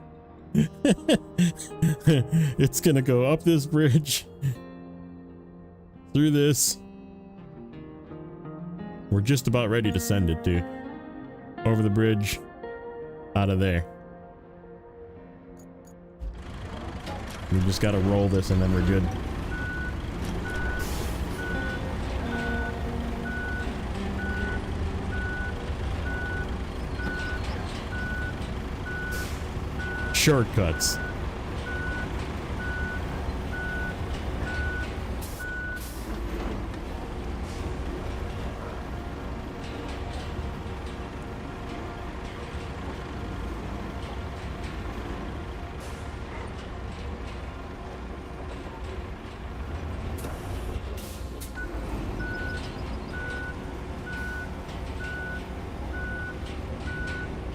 It's gonna go up this bridge, through this. We're just about ready to send it to. Over the bridge, out of there. We just gotta roll this and then we're good. Shortcuts.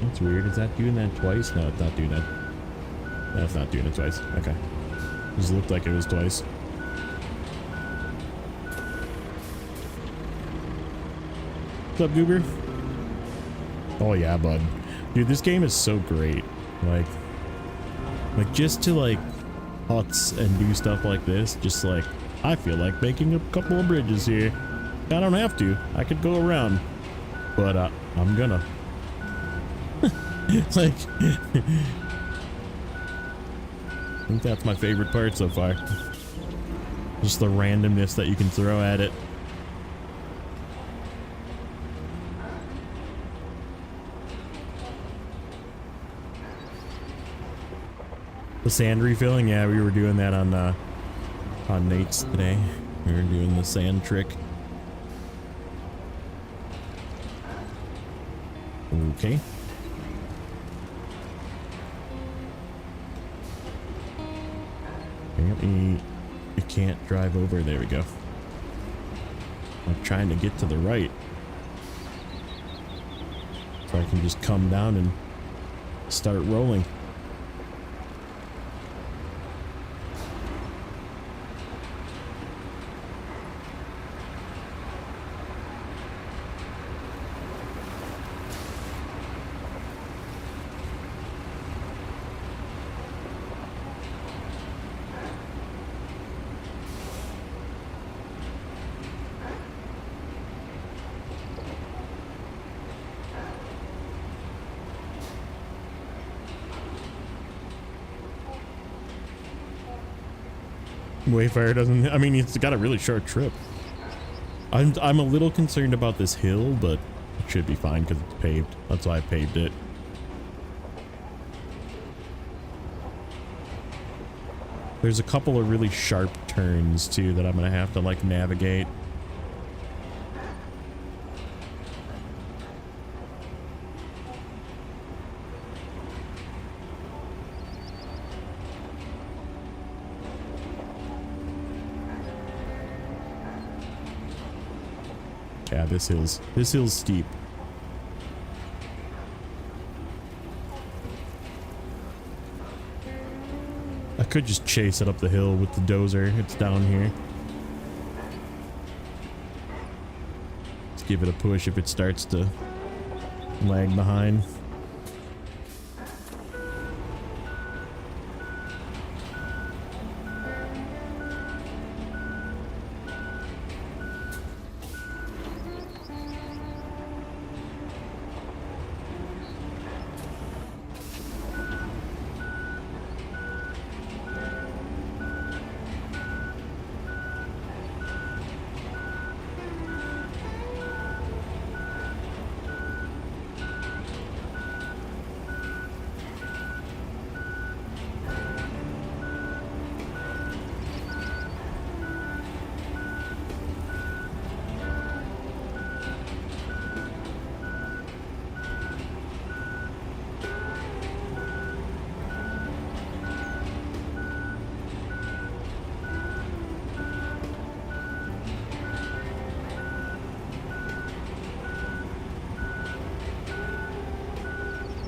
That's weird. Is that doing that twice? No, it's not doing that. That's not doing it twice. Okay. Just looked like it was twice. What's up, Goober? Oh yeah, bud. Dude, this game is so great. Like just to like huts and do stuff like this, just like, I feel like making a couple of bridges here. I don't have to. I could go around. But I'm gonna. Like I think that's my favorite part so far. Just the randomness that you can throw at it. The sand refilling, yeah, we were doing that on Nate's today. We were doing the sand trick. Okay. Apparently, you can't drive over. There we go. I'm trying to get to the right, so I can just come down and start rolling. Wayfire doesn't, I mean, it's got a really short trip. I'm a little concerned about this hill, but it should be fine because it's paved. That's why I paved it. There's a couple of really sharp turns too that I'm gonna have to like navigate. Yeah, this hill's steep. I could just chase it up the hill with the dozer. It's down here. Let's give it a push if it starts to lag behind.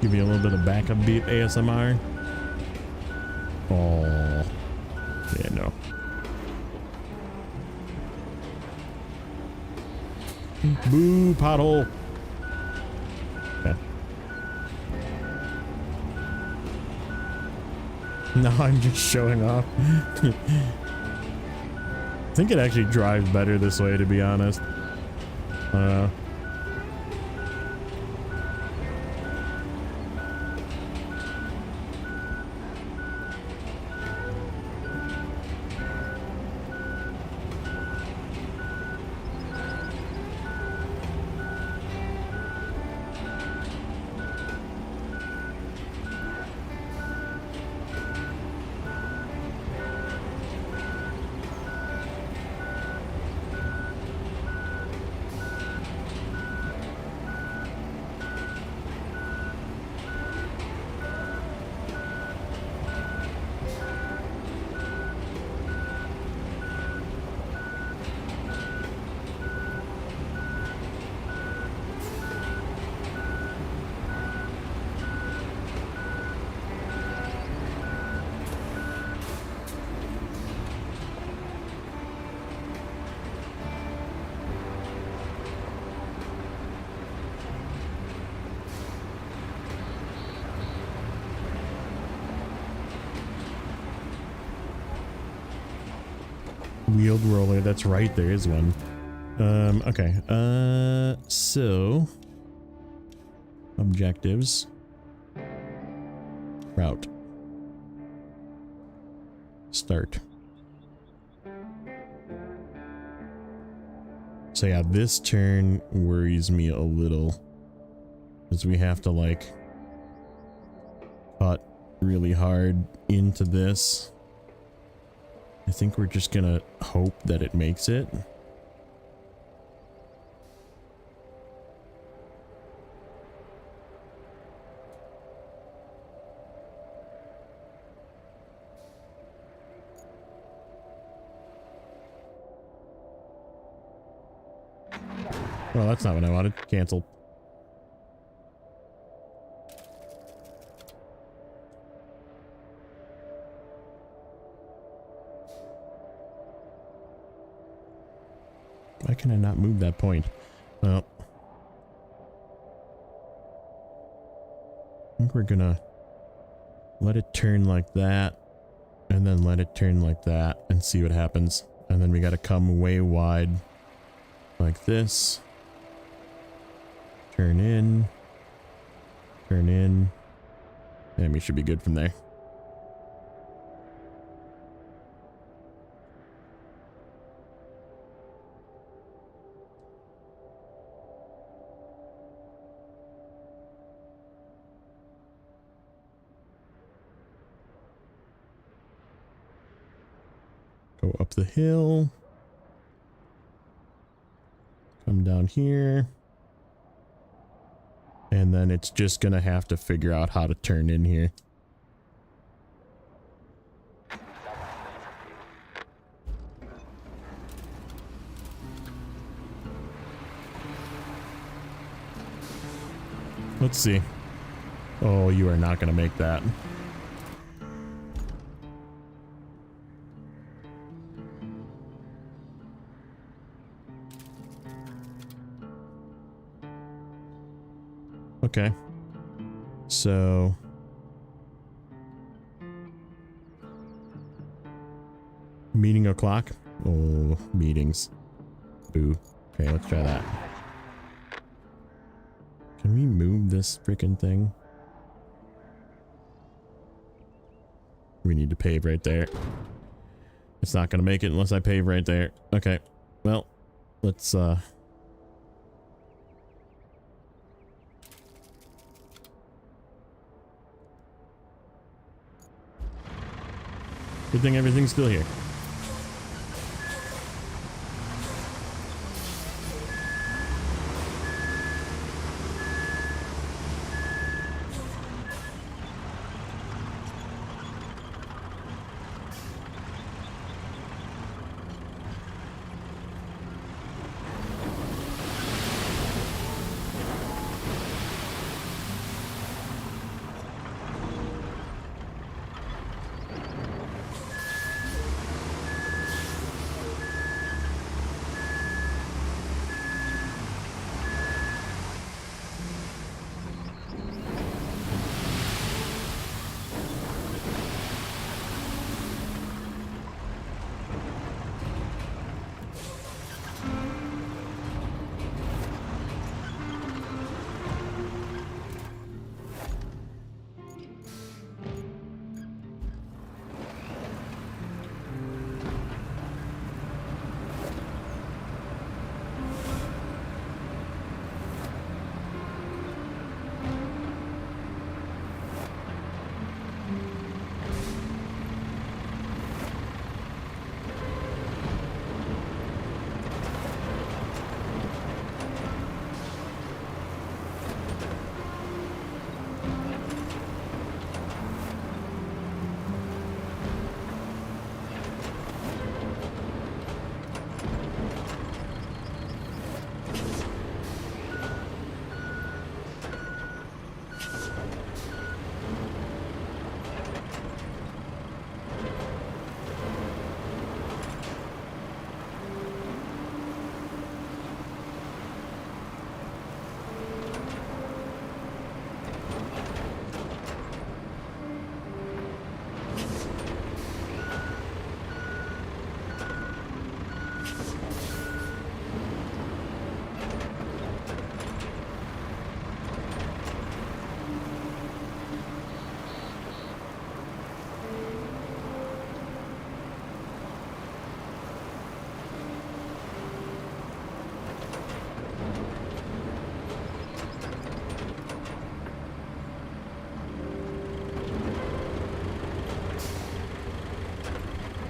Give you a little bit of backup beat ASMR. Oh, yeah, no. Boo, pothole. Okay. No, I'm just showing off. I think it actually drives better this way, to be honest. Wheeled roller, that's right, there is one. Okay. So objectives. Route. Start. So yeah, this turn worries me a little, because we have to like cut really hard into this. I think we're just gonna hope that it makes it. Well, that's not what I wanted. Cancel. Why can I not move that point? Well, I think we're gonna let it turn like that, and then let it turn like that, and see what happens. And then we gotta come way wide like this. Turn in, and we should be good from there. Go up the hill. Come down here. And then it's just gonna have to figure out how to turn in here. Let's see. Oh, you are not going to make that. Okay. So meeting o'clock. Oh, meetings. Boo. Okay, let's try that. Can we move this freaking thing? We need to pave right there. It's not gonna make it unless I pave right there. Okay. Well, let's good thing everything's still here.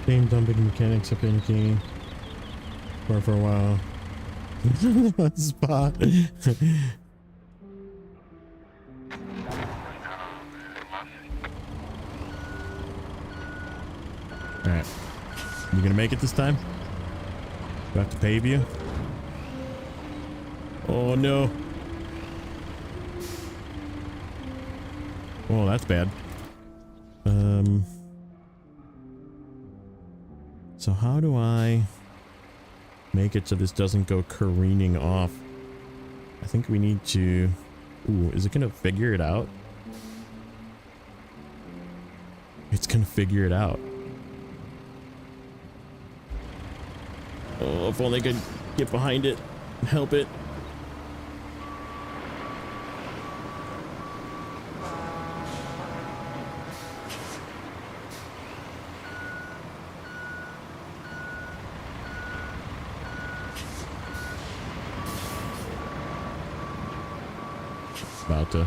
Game dumping mechanics are panicking for a while. One spot. Alright. You gonna make it this time? Do I have to pave you? Oh no. Oh, that's bad. So how do I make it so this doesn't go careening off? I think we need to... Ooh, is it gonna figure it out? It's gonna figure it out. Oh, if only I could get behind it and help it. About to.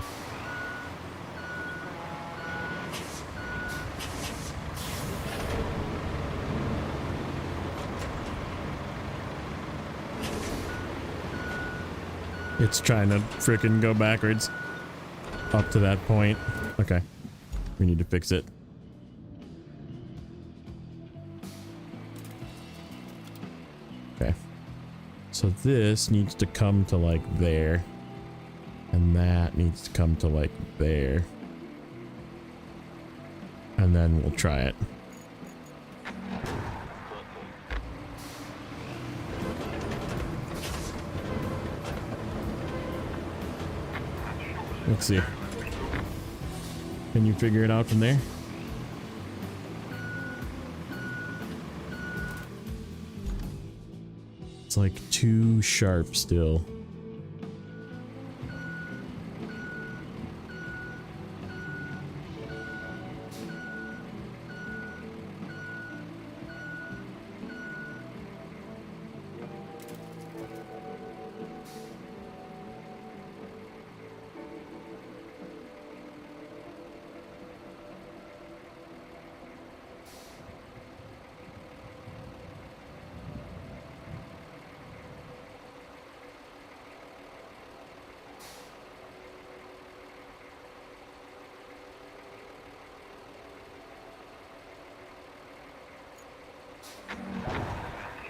It's trying to frickin' go backwards up to that point. Okay. We need to fix it. Okay. So this needs to come to like there. And that needs to come to like there. And then we'll try it. Let's see. Can you figure it out from there? It's like too sharp still.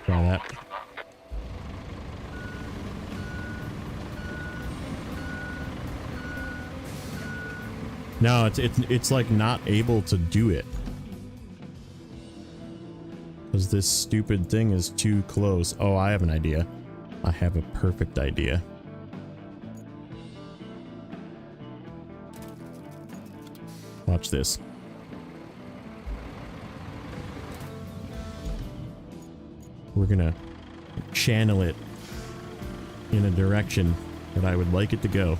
Try that. No, it's like not able to do it. Because this stupid thing is too close. Oh, I have an idea. I have a perfect idea. Watch this. We're gonna channel it in a direction that I would like it to go.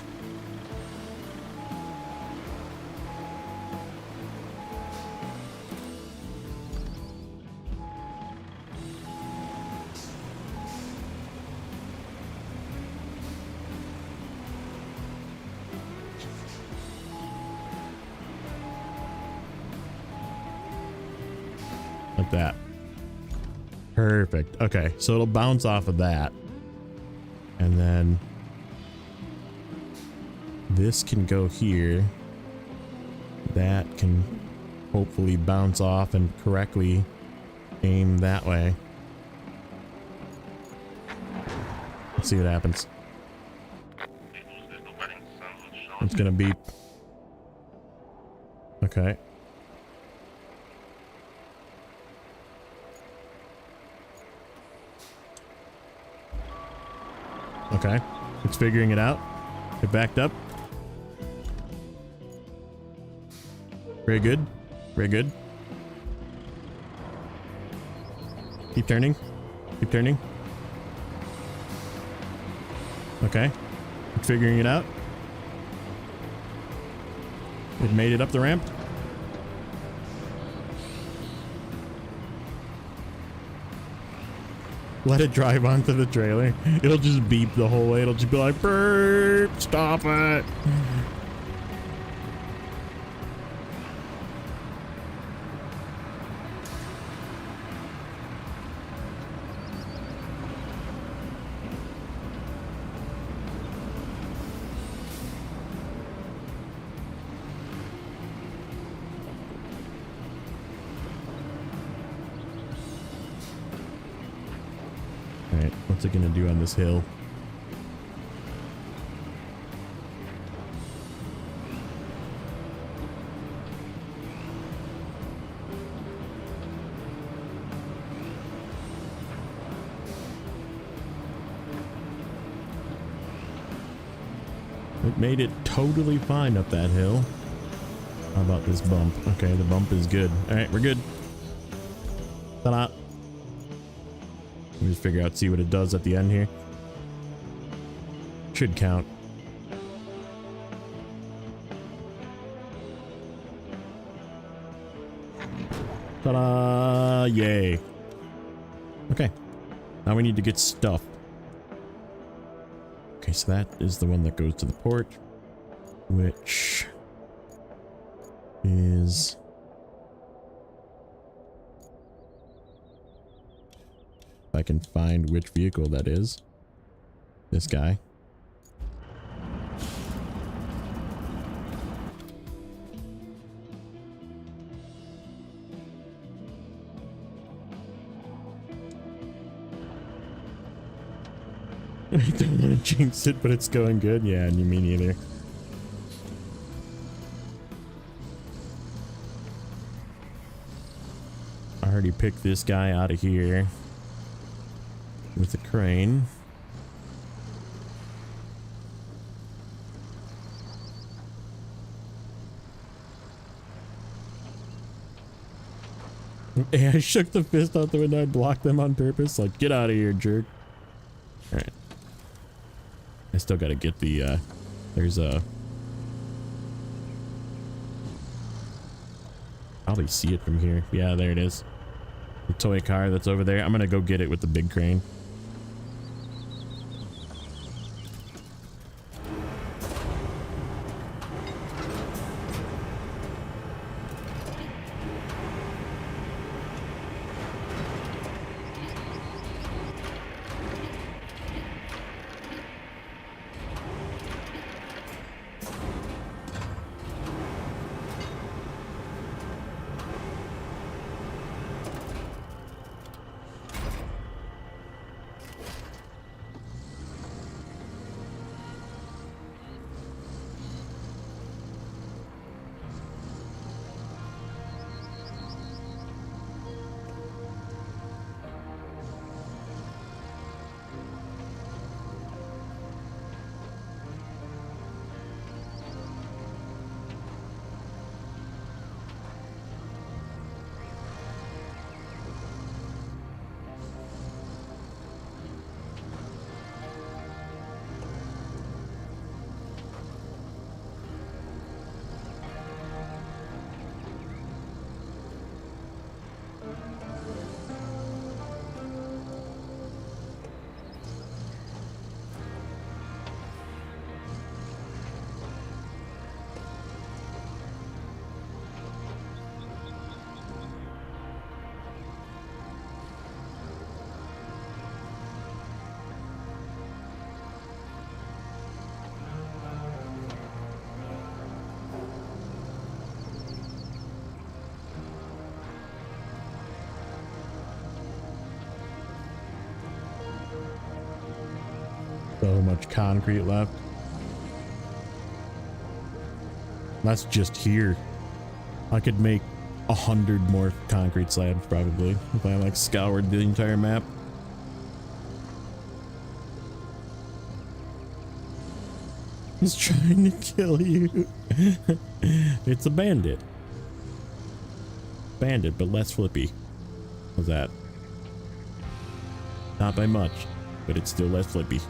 Like that. Perfect. Okay, so it'll bounce off of that. And then this can go here. That can hopefully bounce off and correctly aim that way. Let's see what happens. It's gonna beep. Okay. Okay, it's figuring it out. It backed up. Very good. Very good. Keep turning. Keep turning. Okay. It's figuring it out. It made it up the ramp. Let it drive onto the trailer. It'll just beep the whole way. It'll just be like, burp, stop it. Alright, what's it gonna do on this hill? It made it totally fine up that hill. How about this bump? Okay, the bump is good. Alright, we're good. Ta-da! Let me just figure out, see what it does at the end here. Should count. Ta-da! Yay. Okay. Now we need to get stuff. Okay, so that is the one that goes to the port, which is... if I can find which vehicle that is. This guy. don't want to jinx it, but it's going good. Yeah, me neither. I already picked this guy out of here with the crane. Hey, I shook the fist out the window. I blocked them on purpose. Like, get out of here, jerk. Alright. I still gotta get the, there's a... Probably see it from here. Yeah, there it is. The toy car that's over there. I'm gonna go get it with the big crane. So much concrete left. That's just here. I could make 100 more concrete slabs probably if I like scoured the entire map. He's trying to kill you. It's a bandit. Bandit, but less flippy. How's that? Not by much, but it's still less flippy.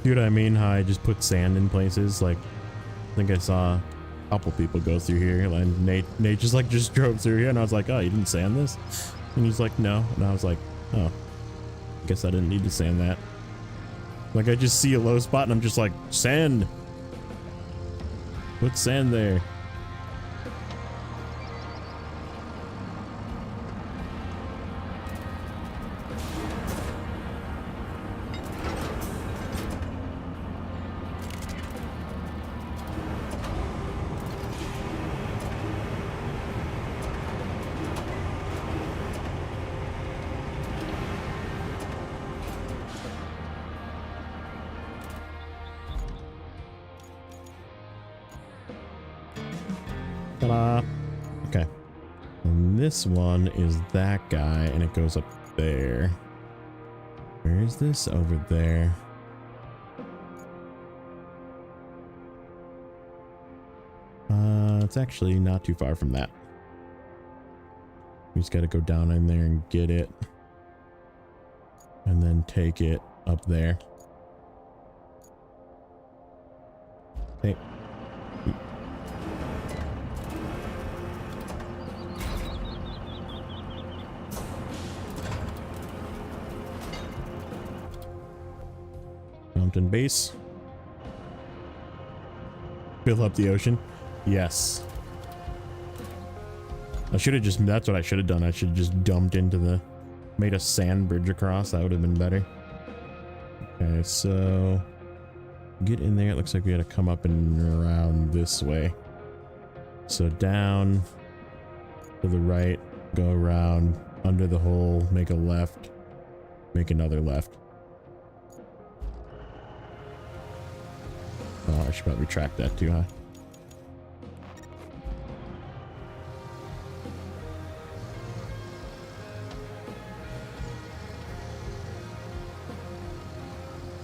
Dude, I mean how I just put sand in places. Like, I think I saw a couple people go through here, and Nate just drove through here, and I was like, oh, you didn't sand this? And he's like, no. And I was like, oh, I guess I didn't need to sand that. Like, I just see a low spot, and I'm just like, sand. Put sand there. Ta-da. Okay. And this one is that guy, and it goes up there. Where is this? Over there. It's actually not too far from that. We just gotta go down in there and get it. And then take it up there. Hey. Mountain base. Fill up the ocean. Yes. I should have just, that's what I should have done. I should have just dumped into the, made a sand bridge across. That would have been better. Okay, so get in there. It looks like we got to come up and around this way. So down to the right, go around under the hole, make a left, make another left. Oh, I should probably track that too, huh?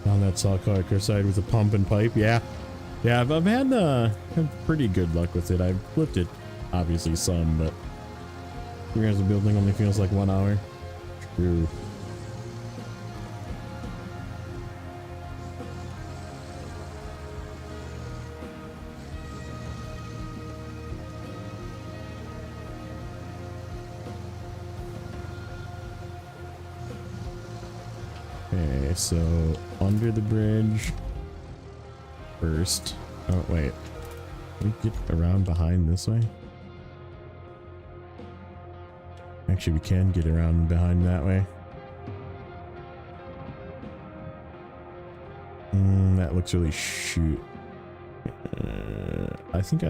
On that saw car side with a pump and pipe, yeah. Yeah, I've had pretty good luck with it. I've flipped it, obviously some, but 3 hours of building only feels like 1 hour. True. Okay, so under the bridge first. Oh, wait. Can we get around behind this way? Actually, we can get around behind that way. That looks really shoot. I think I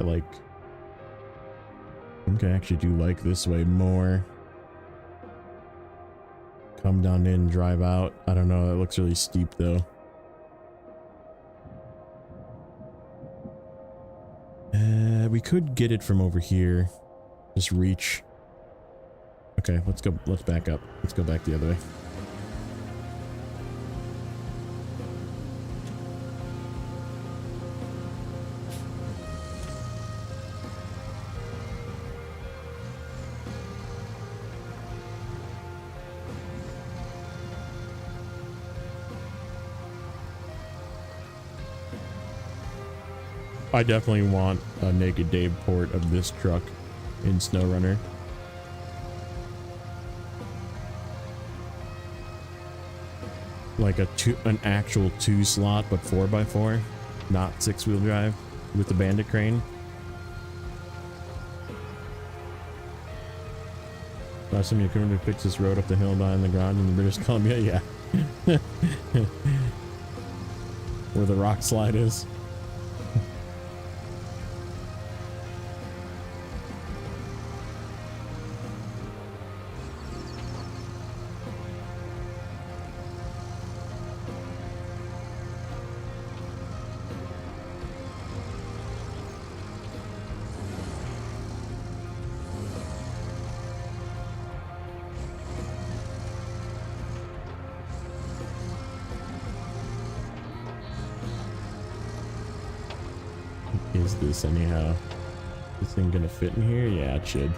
actually do like this way more. Come down in, drive out. I don't know, that looks really steep though. We could get it from over here. Just reach. Okay, let's go, let's back up. Let's go back the other way. I definitely want a Naked Dave port of this truck in SnowRunner. Like an actual 2-slot, but 4x4, not 6-wheel drive with the Bandit crane. Last time you came to fix this road up the hill behind the garage in the British Columbia, yeah. Where the rock slide is. Is this anyhow? This thing gonna fit in here? Yeah, it should.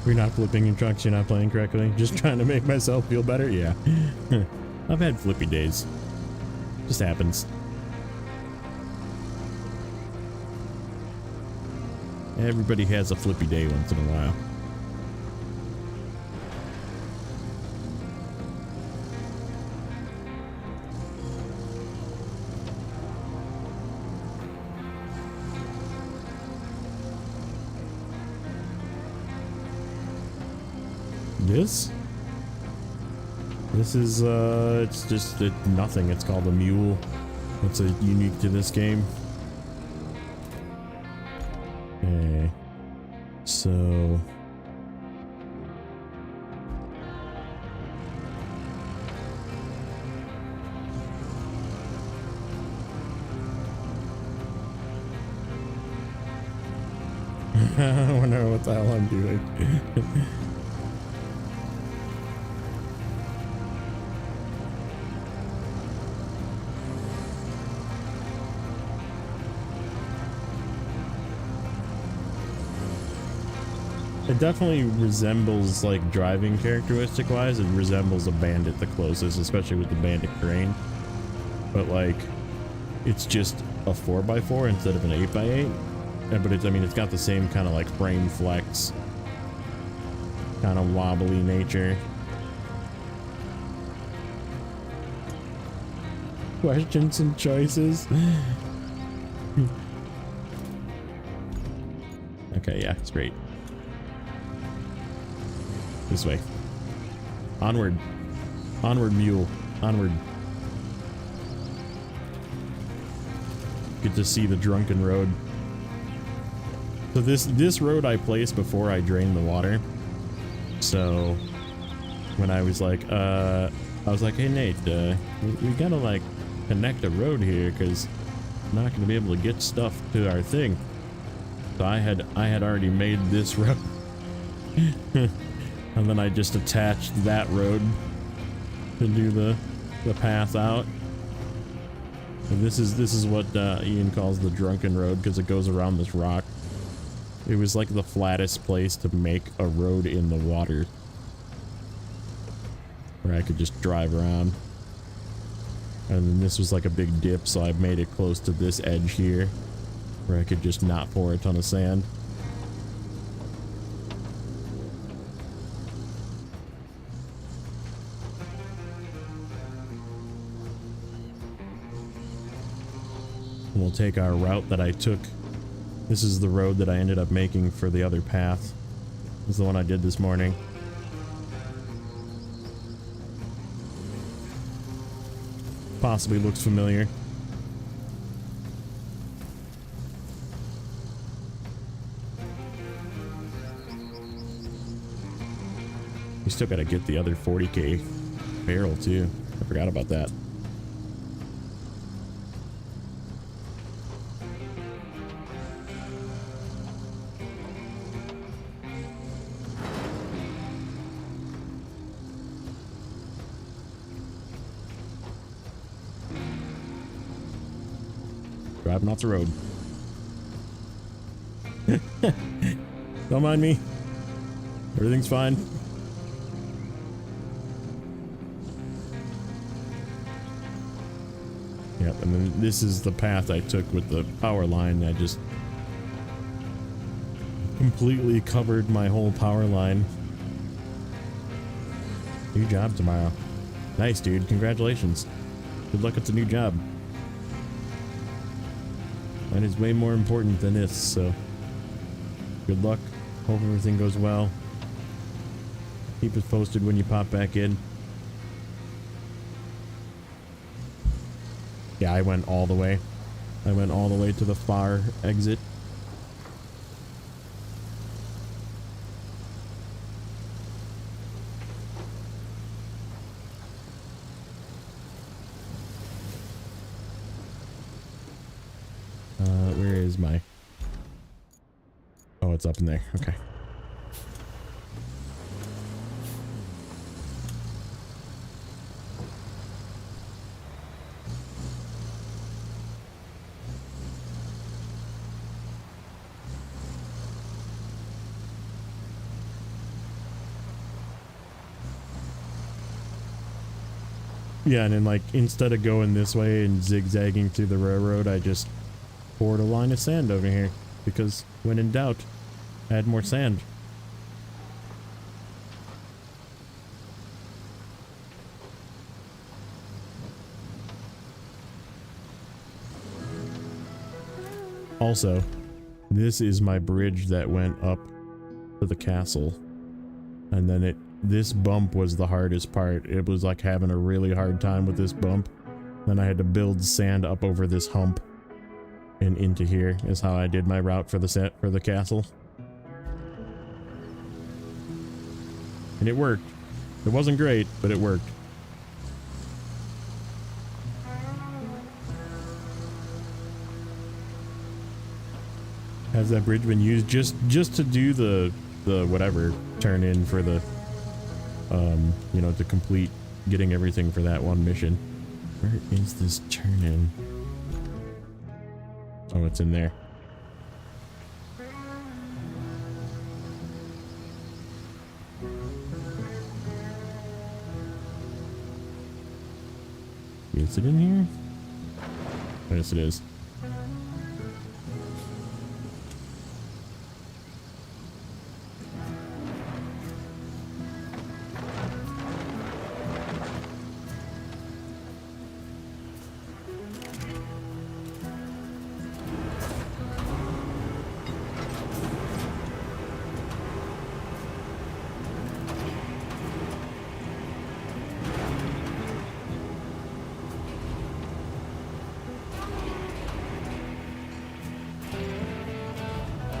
You're not flipping your trucks, you're not playing correctly. Just trying to make myself feel better? Yeah. I've had flippy days. Just happens. Everybody has a flippy day once in a while. This is it's just nothing. It's called a mule. It's unique to this game. Okay, so I wonder what the hell I'm doing. It definitely resembles, like, driving characteristic wise, it resembles a Bandit the closest, especially with the Bandit crane. But, like, it's just a 4x4 instead of an 8x8. But it's, I mean, it's got the same kind of like frame flex, kind of wobbly nature. Questions and choices. Okay, yeah, it's great. This way. Onward. Onward, mule. Onward. Good to see the drunken road. So this road I placed before I drained the water. So when I was like, hey Nate, we gotta like connect a road here because I'm not gonna be able to get stuff to our thing. So I had already made this road. And then I just attached that road to do the path out. And this is what Ian calls the drunken road because it goes around this rock. It was like the flattest place to make a road in the water where I could just drive around. And then this was like a big dip, so I made it close to this edge here where I could just not pour a ton of sand. And we'll take our route that I took. This is the road that I ended up making for the other path. This is the one I did this morning. Possibly looks familiar. We still gotta get the other 40k barrel too. I forgot about that. Driving off the road. Don't mind me. Everything's fine. Yep, and then this is the path I took with the power line. I just completely covered my whole power line. New job tomorrow. Nice, dude. Congratulations. Good luck at the new job. Mine is way more important than this, so good luck. Hope everything goes well. Keep us posted when you pop back in. Yeah, I went all the way. I went all the way to the far exit. Where is my... Oh, it's up in there. Okay. Yeah, and then like instead of going this way and zigzagging through the railroad, I just poured a line of sand over here because when in doubt, add more sand. Also, this is my bridge that went up to the castle, and then this bump was the hardest part. It was like having a really hard time with this bump. Then I had to build sand up over this hump and into here is how I did my route for the castle. And it worked. It wasn't great, but it worked. Has that bridge been used just to do the whatever turn in for the you know, to complete getting everything for that one mission? Where is this turn in? Oh, it's in there. Is it in here? Yes, it is.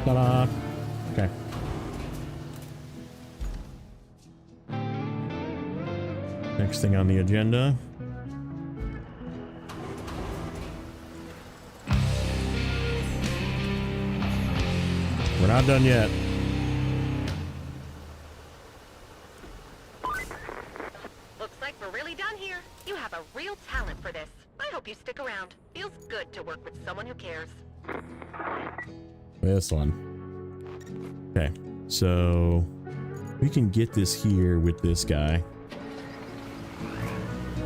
Ta-da! Okay. Next thing on the agenda. We're not done yet. Looks like we're really done here. You have a real talent for this. I hope you stick around. Feels good to work with someone who cares. This one. Okay, so we can get this here with this guy.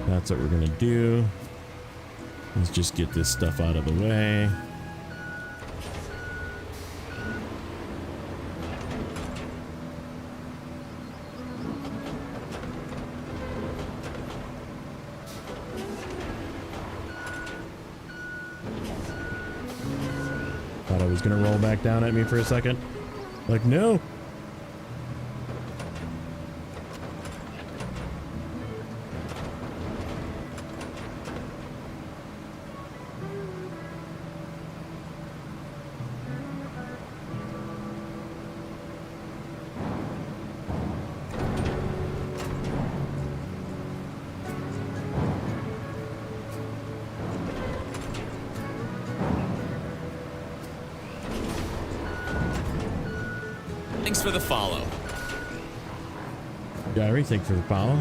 That's what we're gonna do. Let's just get this stuff out of the way. Thought I was gonna roll back down at me for a second. Like, no. Thanks for the follow. Diary, thanks for the follow.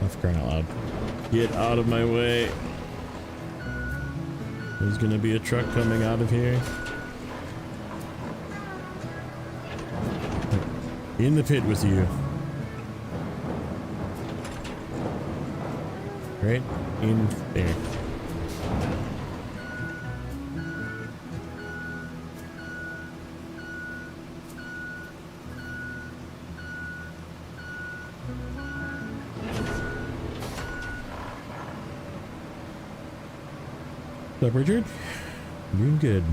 That's crying out loud. Get out of my way. There's gonna be a truck coming out of here. In the pit with you. Right in there. What's up, Richard? Doing good.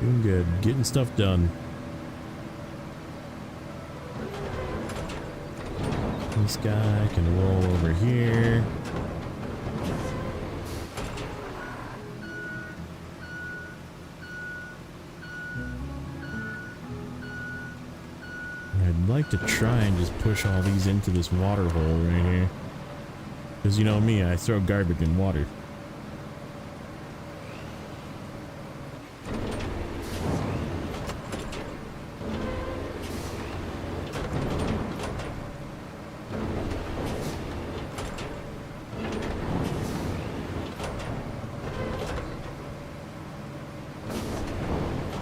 Doing good. Getting stuff done. This guy can roll over here. I'd like to try and just push all these into this water hole right here. Because you know me, I throw garbage in water.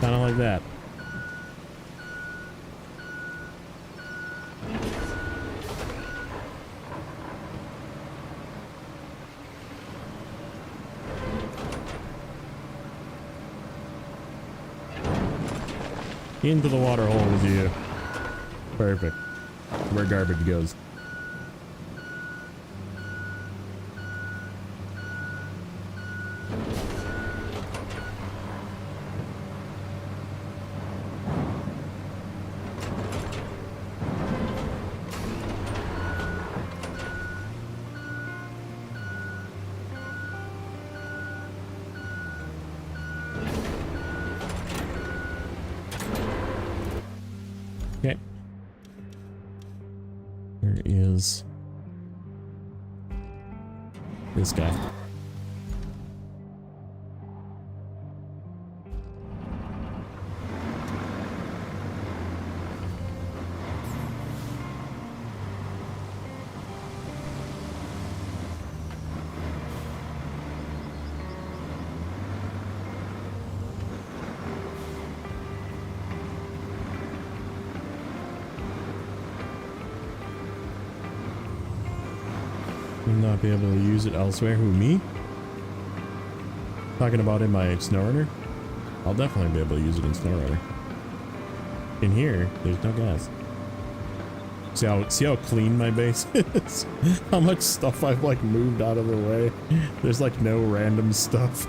Kind of like that. Into the water hole with you. Perfect. Where garbage goes. Okay. Where is this guy? Not be able to use it elsewhere. Who, me? Talking about in my SnowRunner? I'll definitely be able to use it in SnowRunner. In here, there's no gas. See how clean my base is? How much stuff I've like moved out of the way. There's like no random stuff.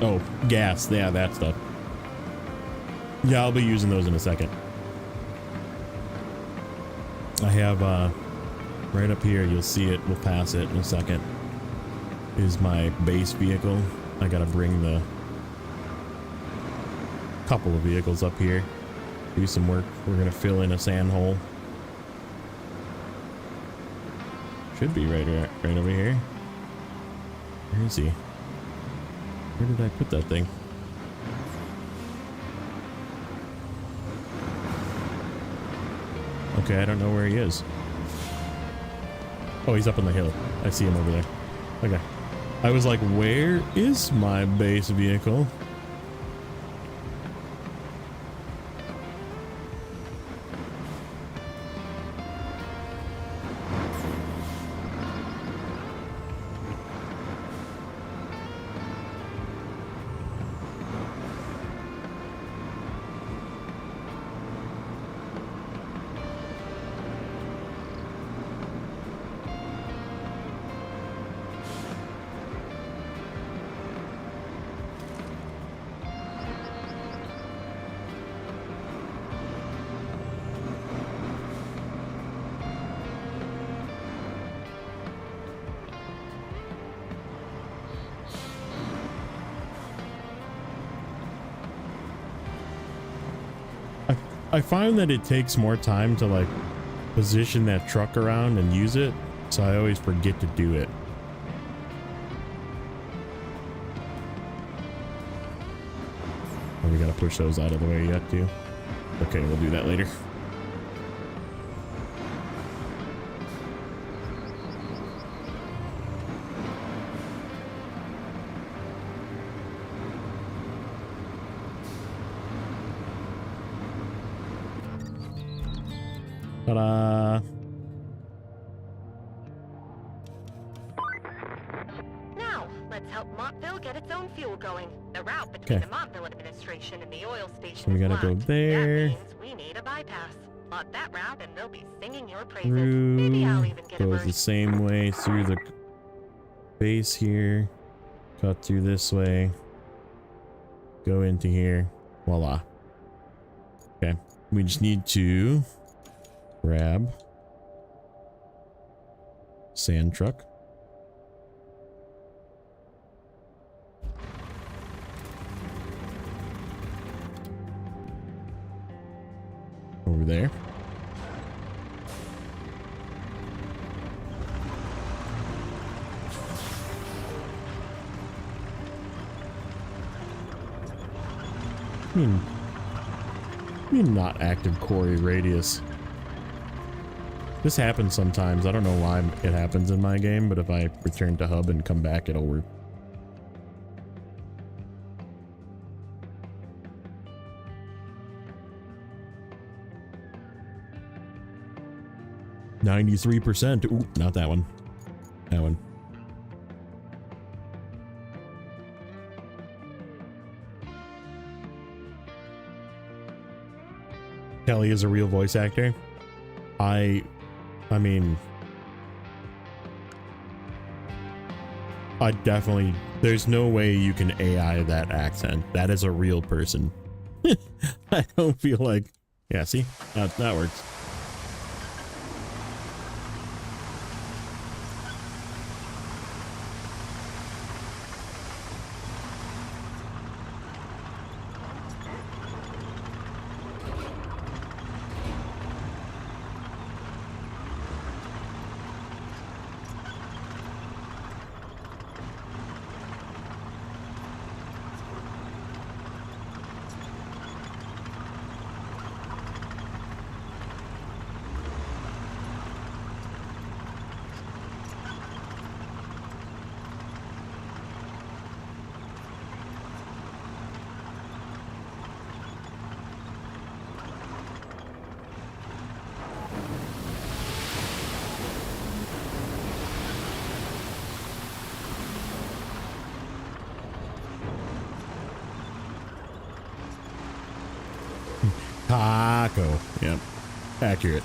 Oh, gas. Yeah, that stuff. Yeah, I'll be using those in a second. I have, right up here, you'll see it. We'll pass it in a second. Is my base vehicle. I gotta bring the couple of vehicles up here. Do some work. We're gonna fill in a sand hole. Should be right over here. Where is he? Where did I put that thing? Okay, I don't know where he is. Oh, he's up on the hill. I see him over there. Okay. I was like, where is my base vehicle? I find that it takes more time to like position that truck around and use it, so I always forget to do it. Oh, we gotta push those out of the way yet too. Okay, we'll do that later. Ta-da! Now, let's help Montville get its own fuel going. The route between the Montville administration and the oil station so we gotta go there. That means we need a bypass. Lot that route and they'll be singing your praises. Maybe I'll even get goes the same way through the base here. Cut through this way. Go into here. Voila. Okay. We just need to grab sand truck. Over there. Not active quarry radius. This happens sometimes. I don't know why it happens in my game, but if I return to hub and come back, it'll work. %. Ooh, not that one. That one. Kelly is a real voice actor. I mean, I definitely, there's no way you can AI that accent. That is a real person. I don't feel like, yeah, see, that works. taco. Yep. Accurate.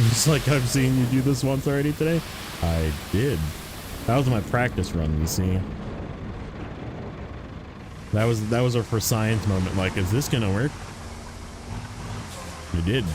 Just like I've seen you do this once already today. I did. That was my practice run, you see. That was our first science moment. Like, is this gonna work? It did.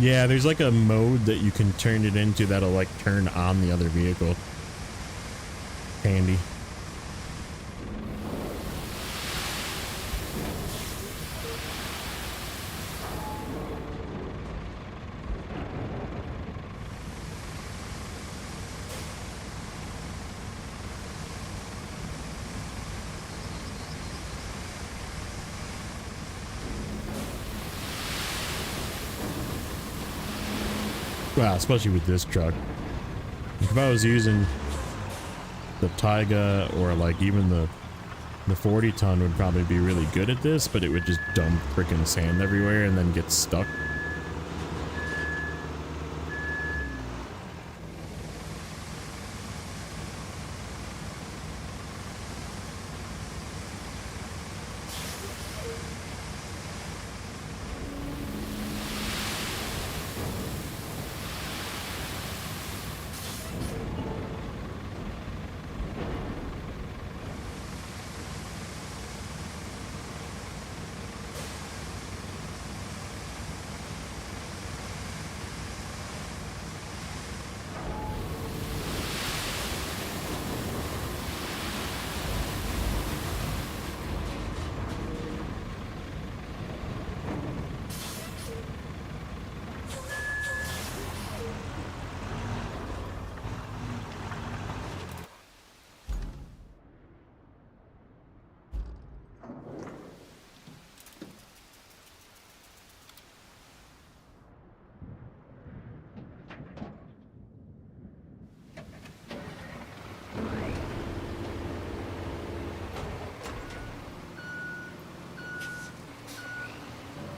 Yeah, there's like a mode that you can turn it into that'll like turn on the other vehicle. Handy. Well, especially with this truck. If I was using the Taiga or like even the 40 ton would probably be really good at this, but it would just dump freaking sand everywhere and then get stuck.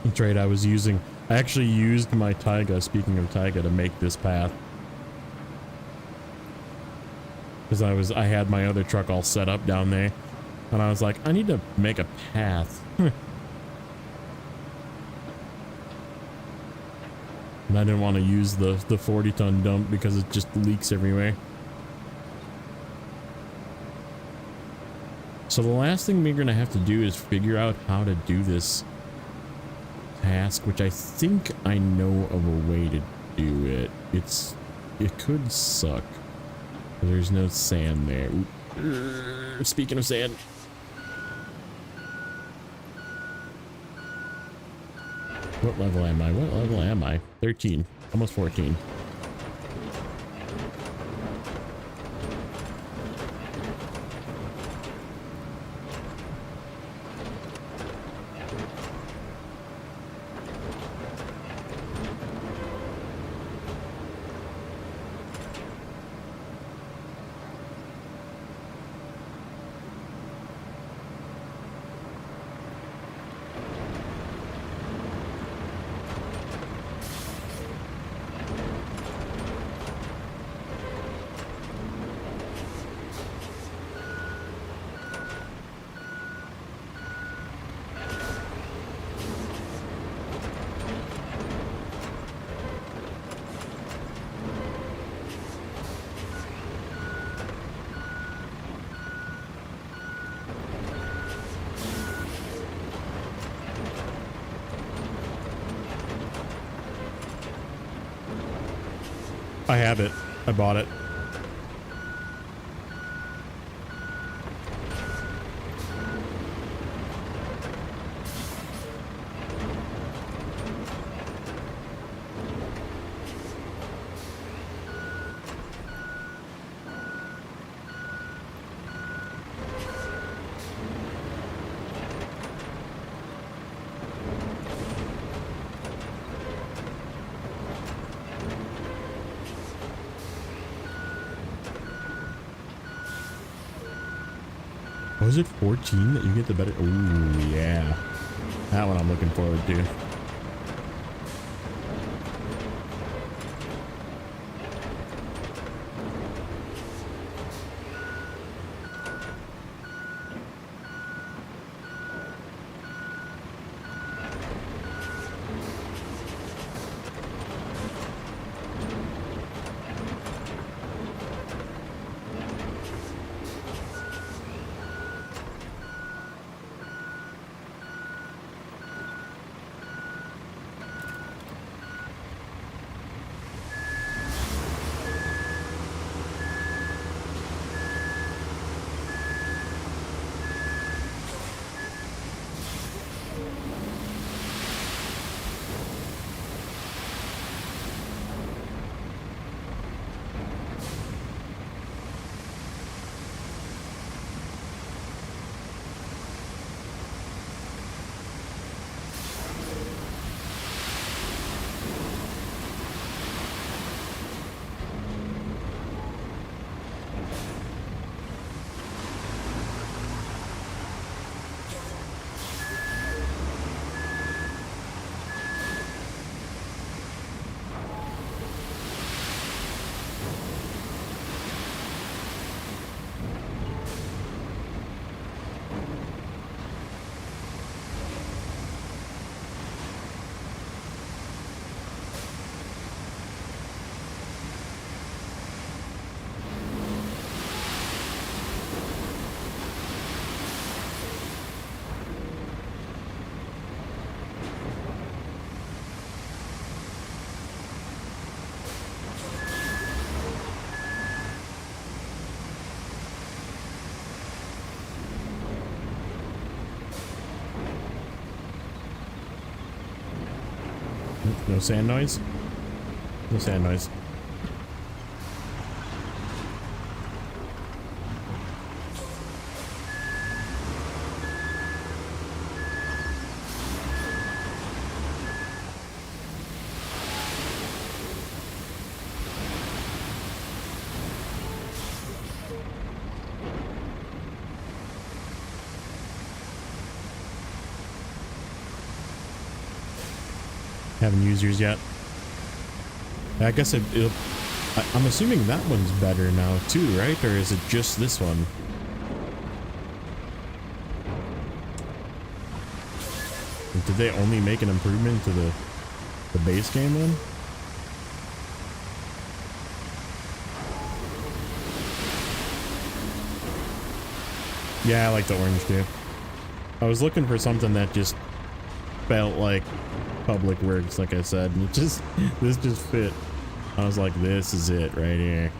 That's right, I actually used my Taiga, speaking of Taiga, to make this path. Because I had my other truck all set up down there. And I was like, I need to make a path. And I didn't want to use the 40 ton dump because it just leaks everywhere. So the last thing we're going to have to do is figure out how to do this task, which I think I know of a way to do it. It's it could suck. There's no sand there. Speaking of sand. What level am I? What level am I? 13. Almost 14. I have it. I bought it. Was it 14 that you get the better? Ooh, yeah. That one I'm looking forward to. No sand noise? No sand noise. Haven't used yours yet. I guess I'm assuming that one's better now too, right? Or is it just this one? Did they only make an improvement to the base game then? Yeah, I like the orange too. I was looking for something that just felt like public works, like I said, and this just fit. I was like, this is it right here.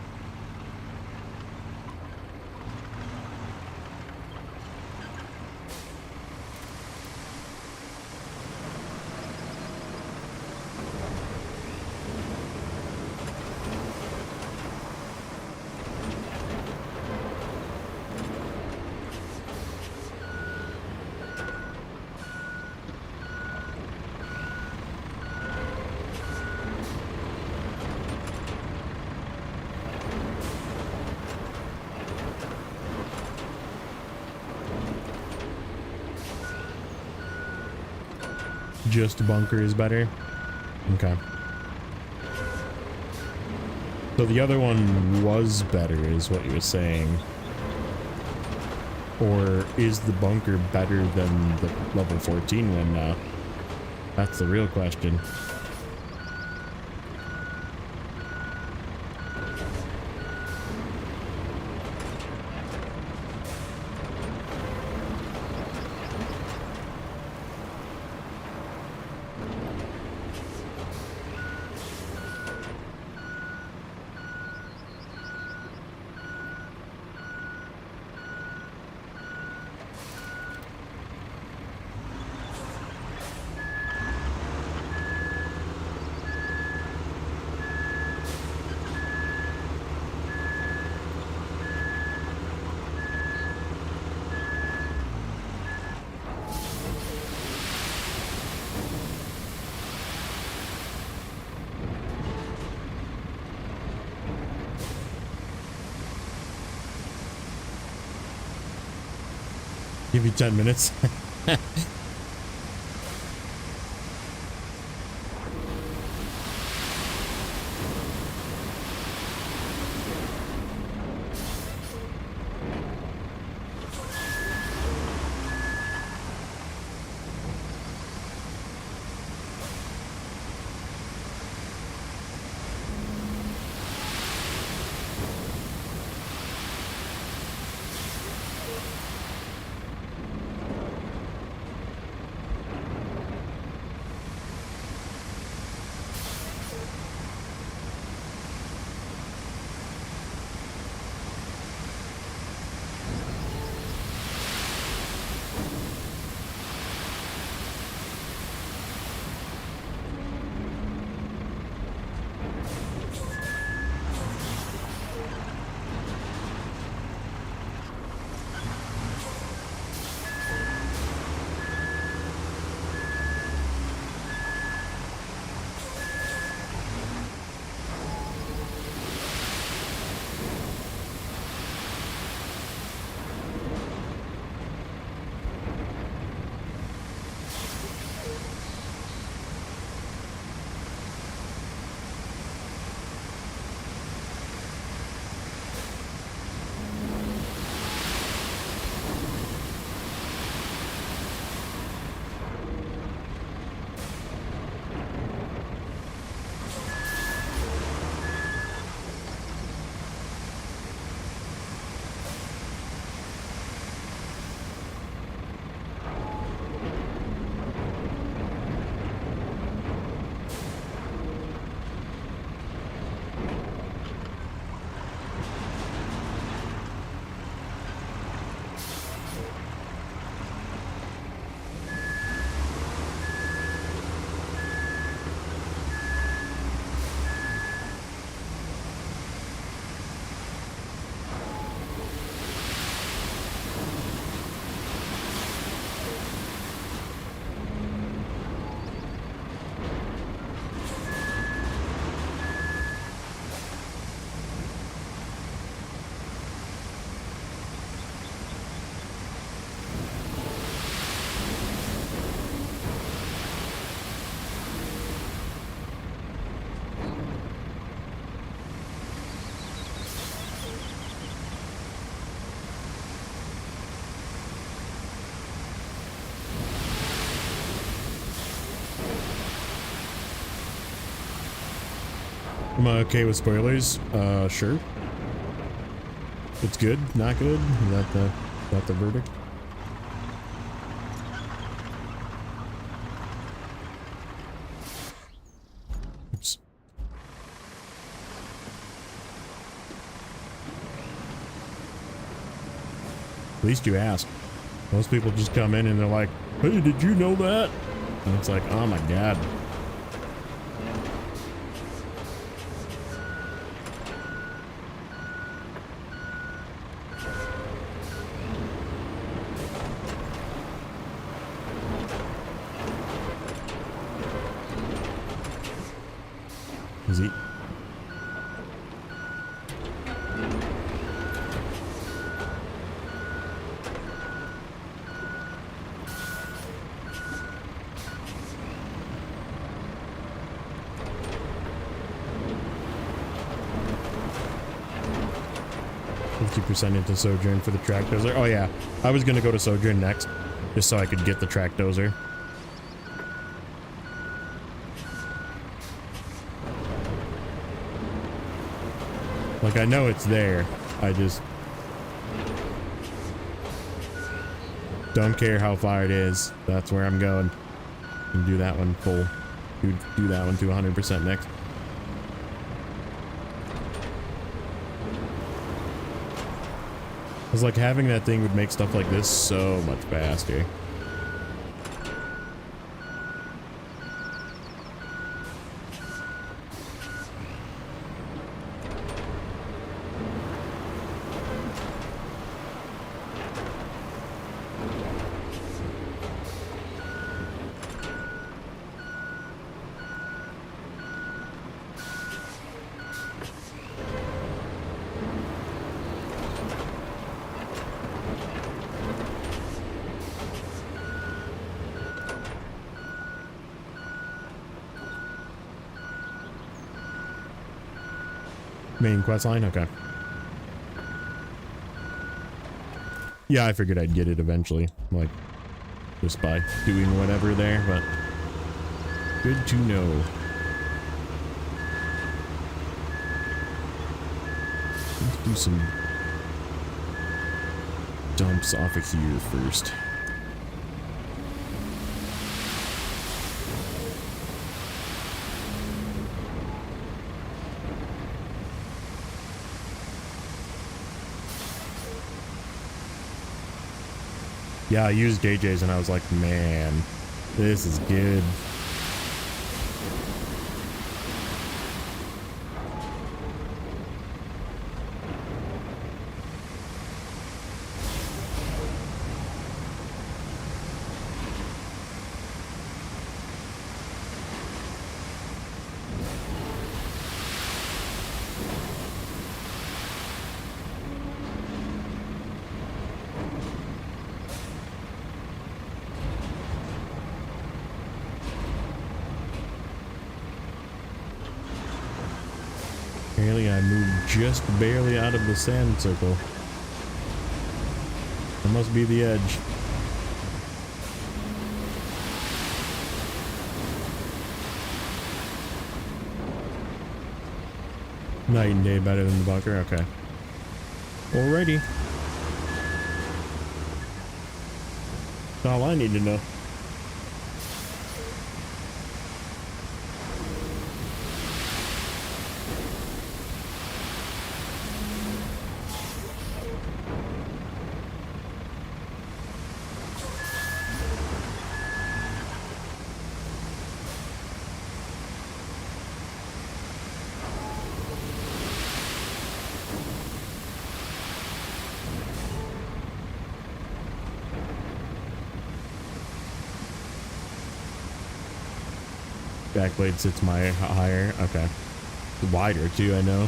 Just bunker is better. Okay. So the other one was better is what you were saying. Or is the bunker better than the level 14 one now? That's the real question. Give you 10 minutes. Am I okay with spoilers? Sure. It's good, not good? Is that the verdict? Oops. At least you ask. Most people just come in and they're like, hey, did you know that? And it's like, oh my god. Is he? %, into Sojourn for the track dozer. Oh yeah, I was gonna go to Sojourn next, just so I could get the track dozer. Like, I know it's there. I just don't care how far it is. That's where I'm going. And do that one full. Do that one to 100% next. It's like having that thing would make stuff like this so much faster. Main quest line? Okay. Yeah, I figured I'd get it eventually. Like, just by doing whatever there, but good to know. Let's do some dumps off of here first. Yeah, I used JJ's and I was like, man, this is good. Apparently I moved just barely out of the sand circle. That must be the edge. Night and day better than the bunker? Okay. Alrighty. That's all I need to know. Backblade sits my higher. Okay. Wider too, I know.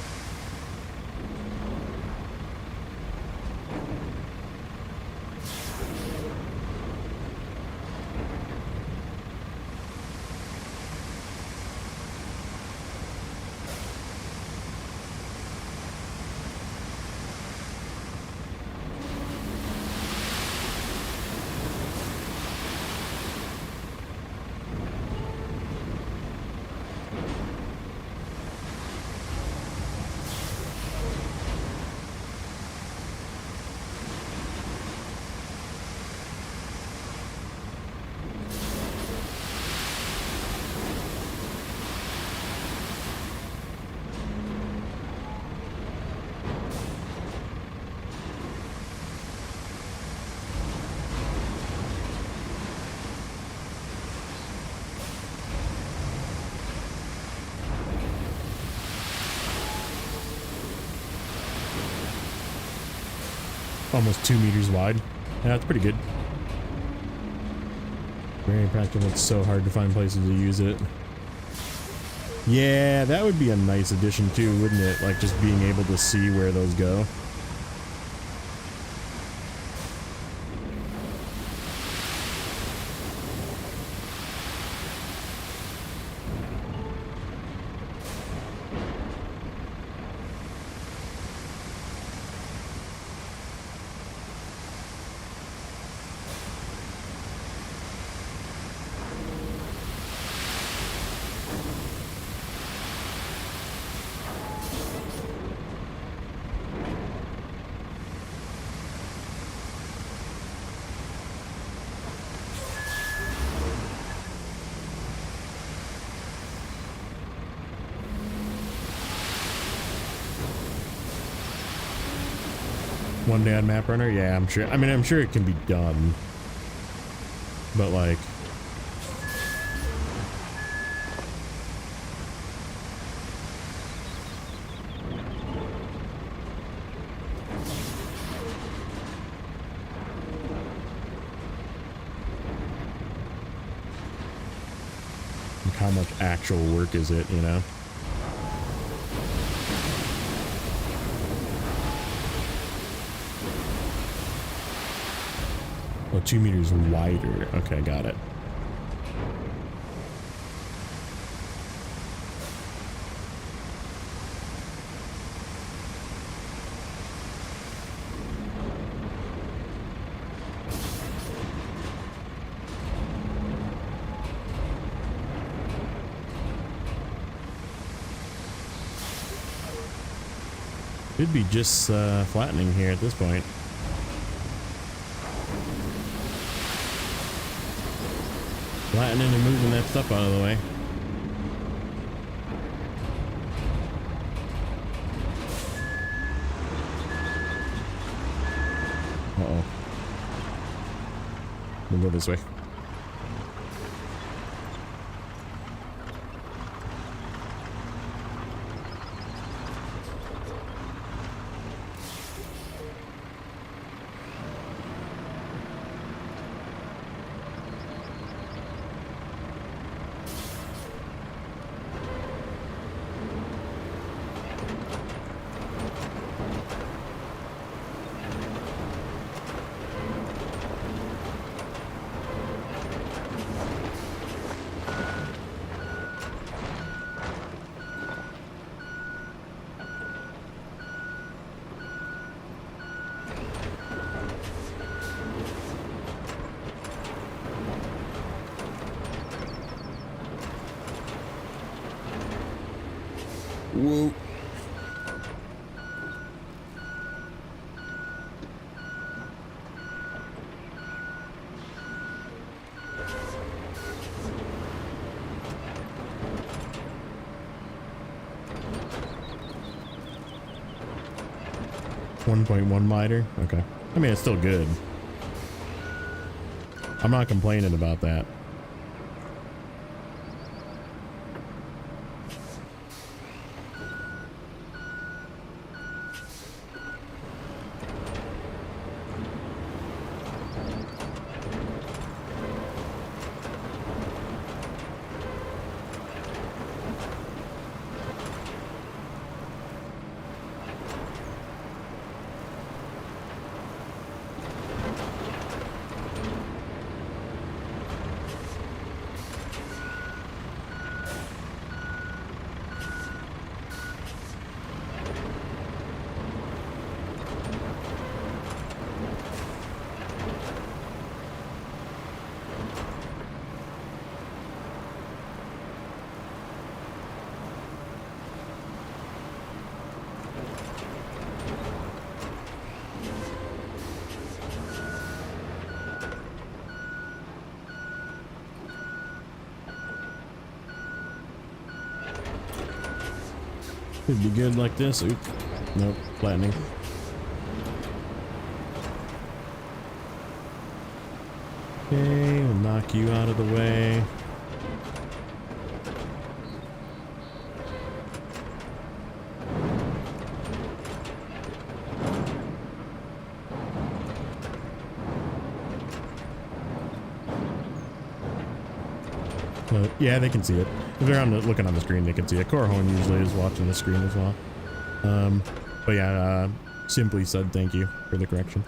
Almost 2 meters wide. Yeah, that's pretty good. Very practical. It's so hard to find places to use it. Yeah, that would be a nice addition too, wouldn't it? Like just being able to see where those go. One day on Map Runner? Yeah, I'm sure. I mean, I'm sure it can be done. But like... like how much actual work is it, you know? Oh, 2 meters wider. Okay, got it. Could be just flattening here at this point. Flattening and moving that stuff out of the way. Uh-oh. We'll go this way. Whoa. .1 miter. Okay. I mean, it's still good. I'm not complaining about that. Could be good like this. Oop. Nope. Flattening. Okay, we'll knock you out of the way. Yeah, they can see it. If they're looking on the screen, they can see it. Corhone usually is watching the screen as well. But yeah, simply said thank you for the correction.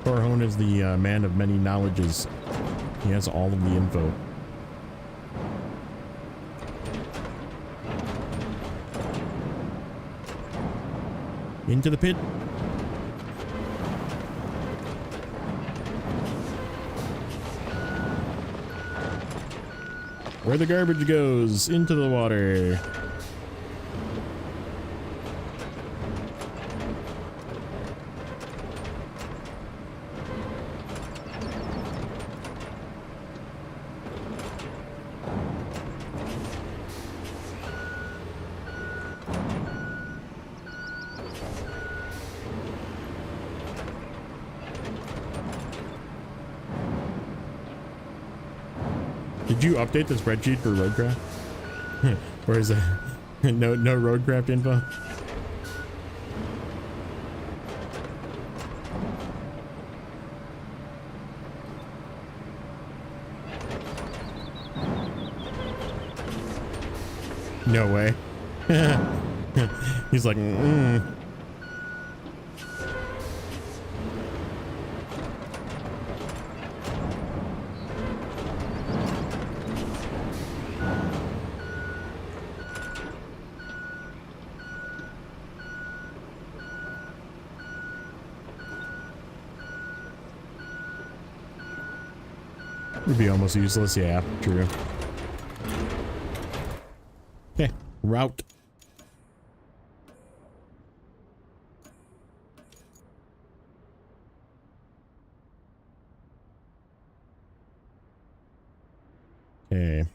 Corhone is the man of many knowledges. He has all of the info. Into the pit. Where the garbage goes, into the water. Did you update the spreadsheet for Roadcraft? Or is it no Roadcraft info? No way. He's like, would be almost useless. Yeah, true. Okay, route. Okay.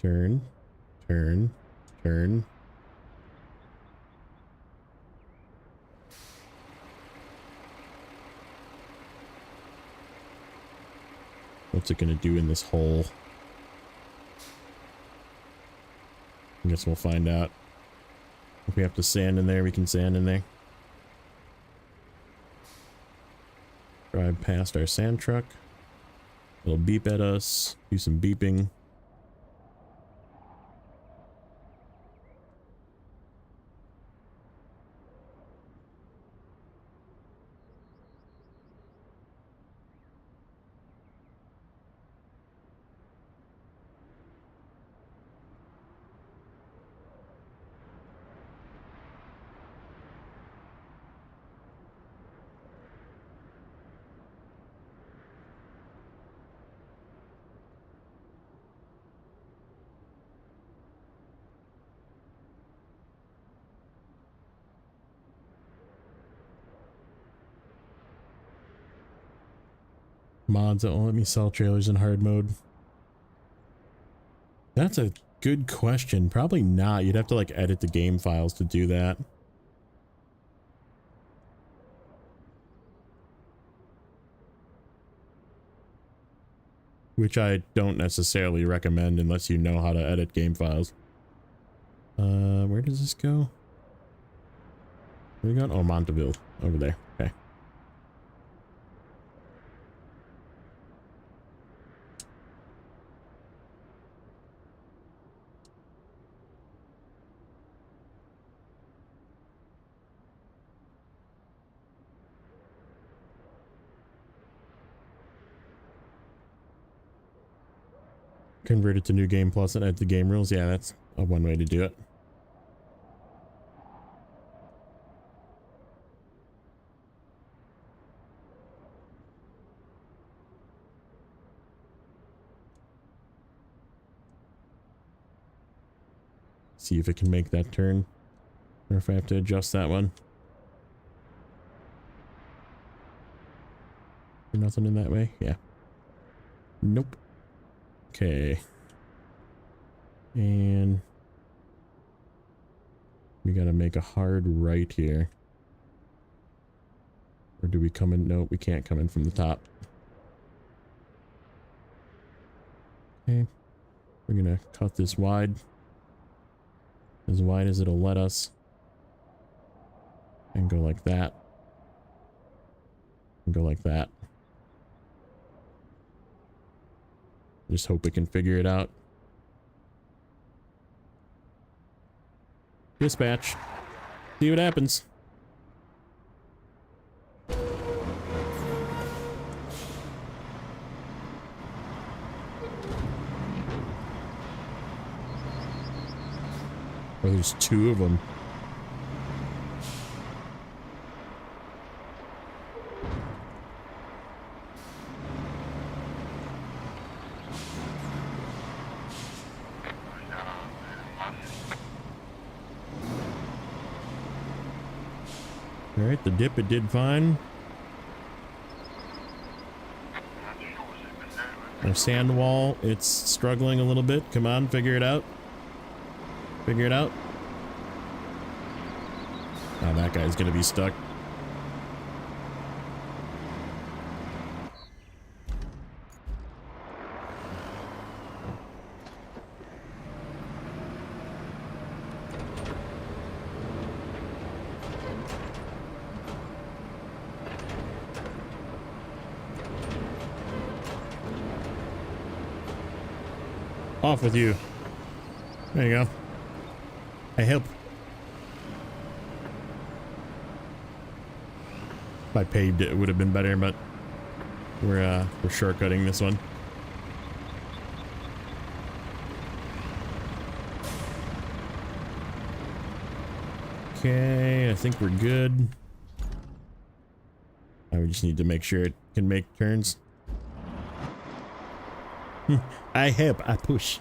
Turn, turn, turn. What's it gonna do in this hole? I guess we'll find out. If we have to sand in there, we can sand in there. Drive past our sand truck. It'll beep at us. Do some beeping. Mods that won't let me sell trailers in hard mode. That's a good question. Probably not. You'd have to like edit the game files to do that. Which I don't necessarily recommend unless you know how to edit game files. Where does this go? Where we go? Oh, Monteville. Over there. Okay. Convert it to New Game Plus and add the game rules. Yeah, that's a one way to do it. See if it can make that turn, or if I have to adjust that one. Nothing in that way? Yeah. Nope. Okay. And we gotta make a hard right here. Or do we come in? Nope, we can't come in from the top. Okay. We're gonna cut this wide as it'll let us. And go like that. And go like that. Just hope we can figure it out. Dispatch. See what happens. Oh, there's two of them. All right, the dip, it did fine. Our sand wall, it's struggling a little bit. Come on, figure it out. Figure it out. Oh, that guy's gonna be stuck. Off with you. There you go. I help. If I paved it, it would have been better, but we're shortcutting this one. Okay, I think we're good. Now we just need to make sure it can make turns. I help, I push.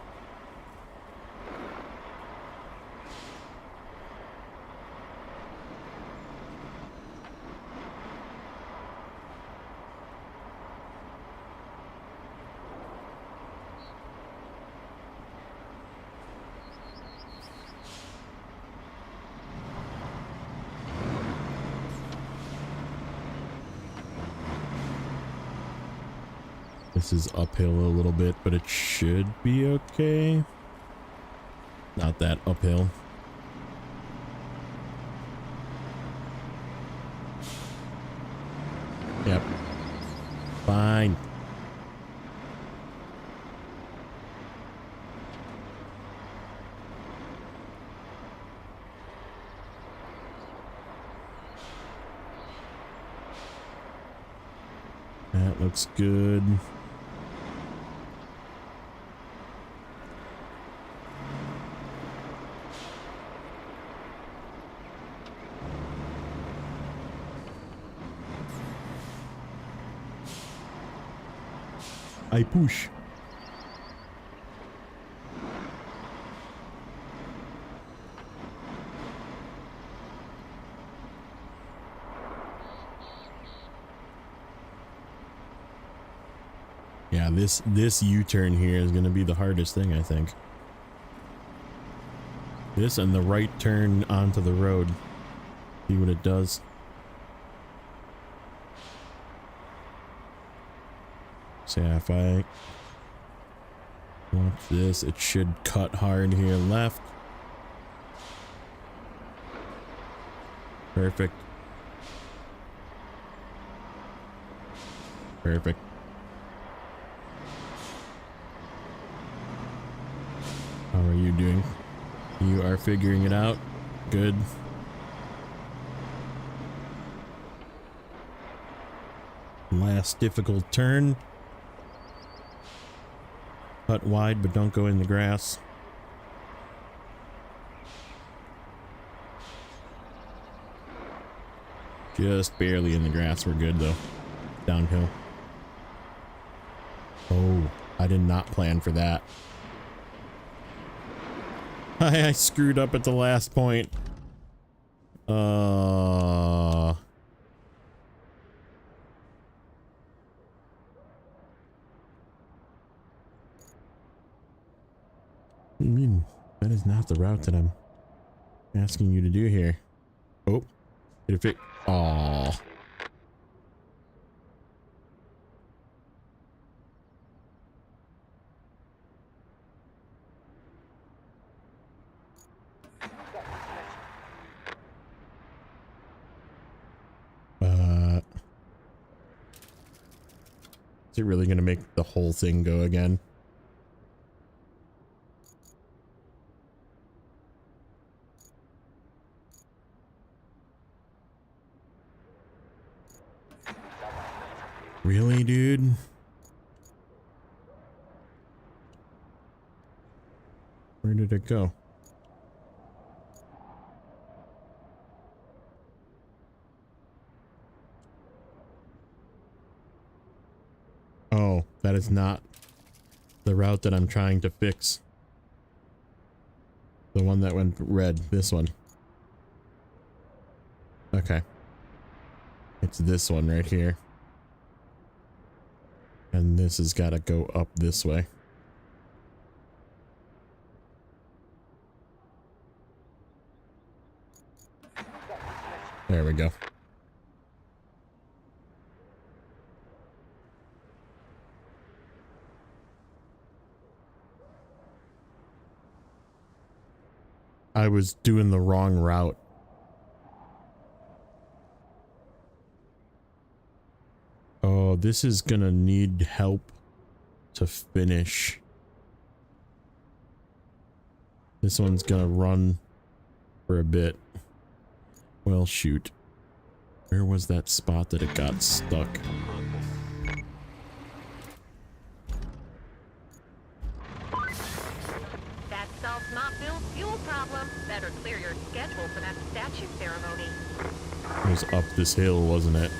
This is uphill a little bit, but it should be okay. Not that uphill. Yep. Fine. That looks good. I push. Yeah, this U-turn here is going to be the hardest thing, I think. This and the right turn onto the road. See what it does. So yeah, if I watch this, it should cut hard here left. Perfect. Perfect. How are you doing? You are figuring it out. Good. Last difficult turn. Cut wide, but don't go in the grass. Just barely in the grass. We're good though. Downhill. Oh, I did not plan for that. I screwed up at the last point. What do you mean? That is not the route that I'm asking you to do here. Oh, did it fit? Aww. Is it really gonna make the whole thing go again? Really, dude? Where did it go? Oh, that is not the route that I'm trying to fix. The one that went red, this one. Okay. It's this one right here. And this has got to go up this way. There we go. I was doing the wrong route. Oh, this is gonna need help to finish. This one's gonna run for a bit. Well, shoot. Where was that spot that it got stuck? That solves not Bill's fuel problem. Better clear your schedule for that statue ceremony. It was up this hill, wasn't it?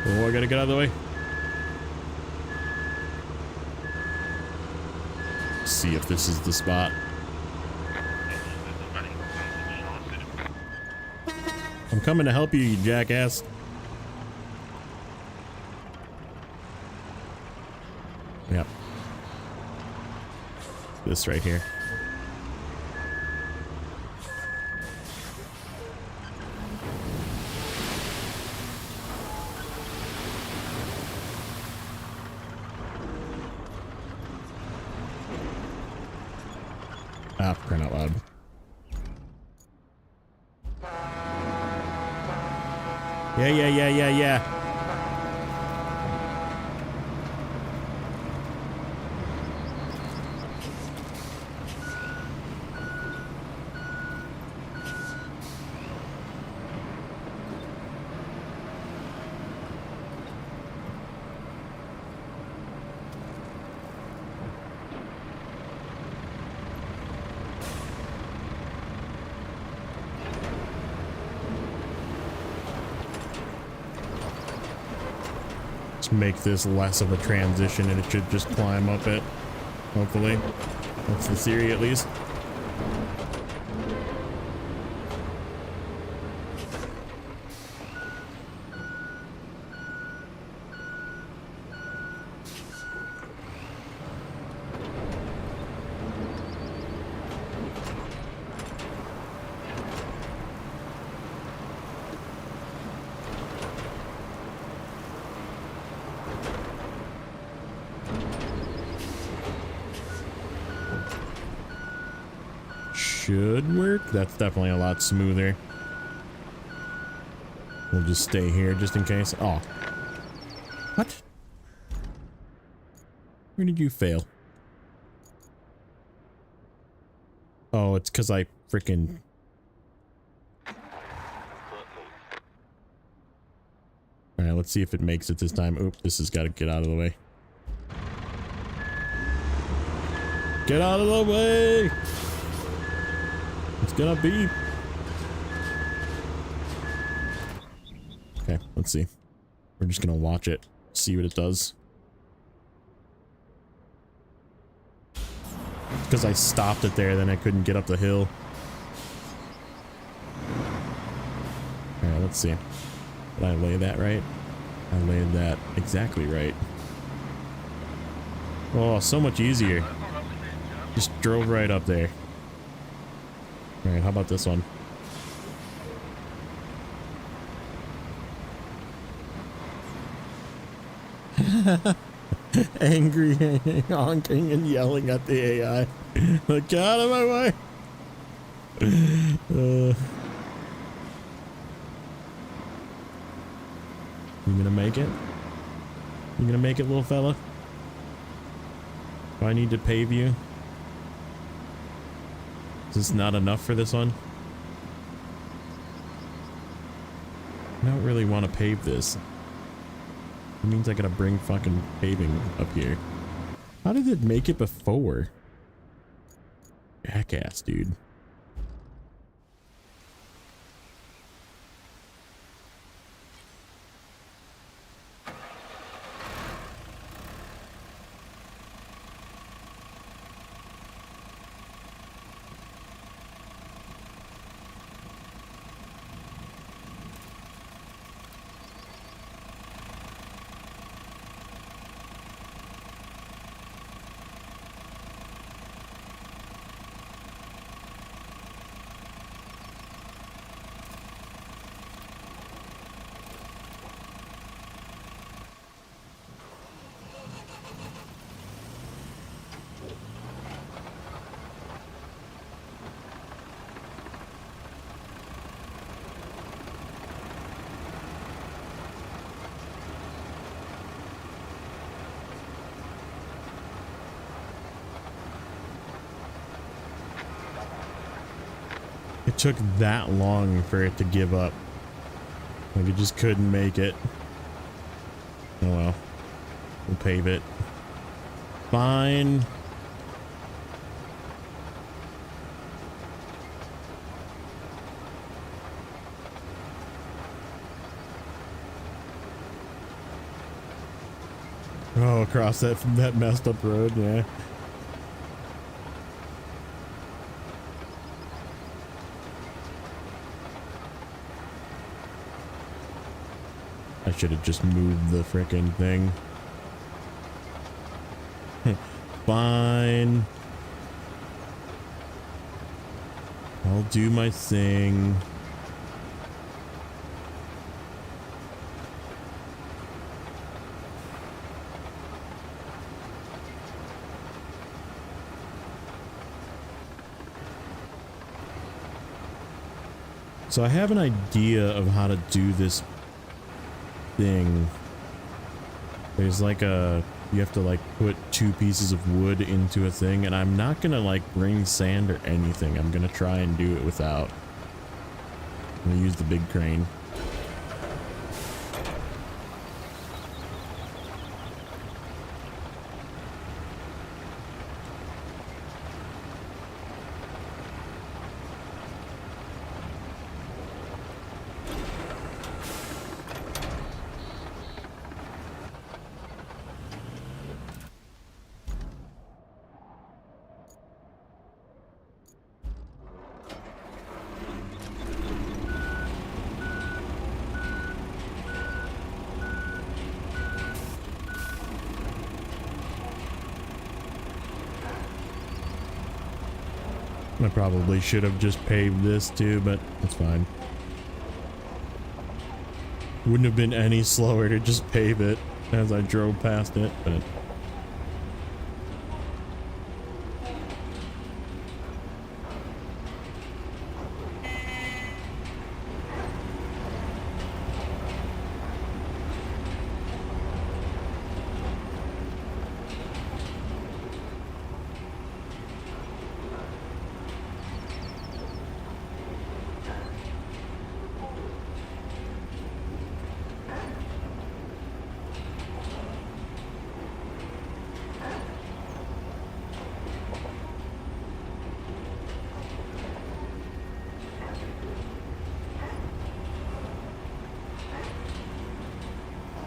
Oh, I gotta get out of the way. See if this is the spot. I'm coming to help you, you jackass. Yep. This right here. Ah, for crying out loud. Yeah. Make this less of a transition and it should just climb up it. Hopefully. That's the theory at least. Should work. That's definitely a lot smoother. We'll just stay here just in case. Oh. What? Where did you fail? Oh, it's because I freaking... Alright, let's see if it makes it this time. Oop, this has got to get out of the way. Get out of the way! It's gonna be. Okay, let's see. We're just gonna watch it, see what it does. Because I stopped it there, then I couldn't get up the hill. Alright, let's see. Did I lay that right? I laid that exactly right. Oh, so much easier. Just drove right up there. Alright, how about this one? Angry, honking, and yelling at the AI. Like, get out of my way! You gonna make it? You gonna make it, little fella? Do I need to pave you? Is this not enough for this one? I don't really want to pave this. It means I gotta bring fucking paving up here. How did it make it before? Jackass, dude. It took that long for it to give up. Like it just couldn't make it. Oh well. We'll pave it. Fine. Oh, across that messed up road, yeah. I should have just moved the frickin' thing. Fine. I'll do my thing. So I have an idea of how to do this thing. There's like you have to like put 2 pieces of wood into a thing, and I'm not gonna like bring sand or anything. I'm gonna try and do it without. I'm gonna use the big crane. I probably should have just paved this too, but it's fine. Wouldn't have been any slower to just pave it as I drove past it, but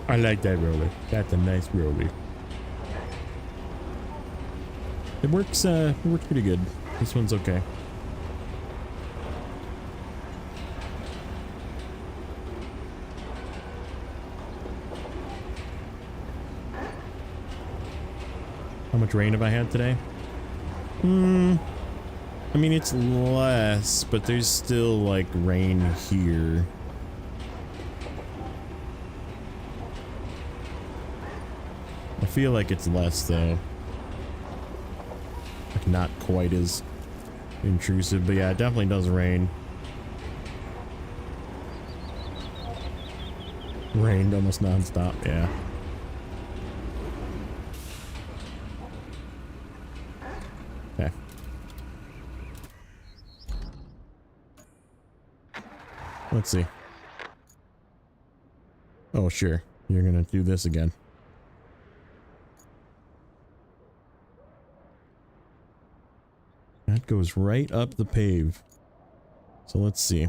I like that roller. That's a nice roller. It works pretty good. This one's okay. How much rain have I had today? I mean, it's less, but there's still like rain here. I feel like it's less though. Like not quite as intrusive, but yeah, it definitely does rain. Rained almost non-stop, yeah. Okay. Let's see. Oh, sure. You're gonna do this again. That goes right up the pave. So let's see.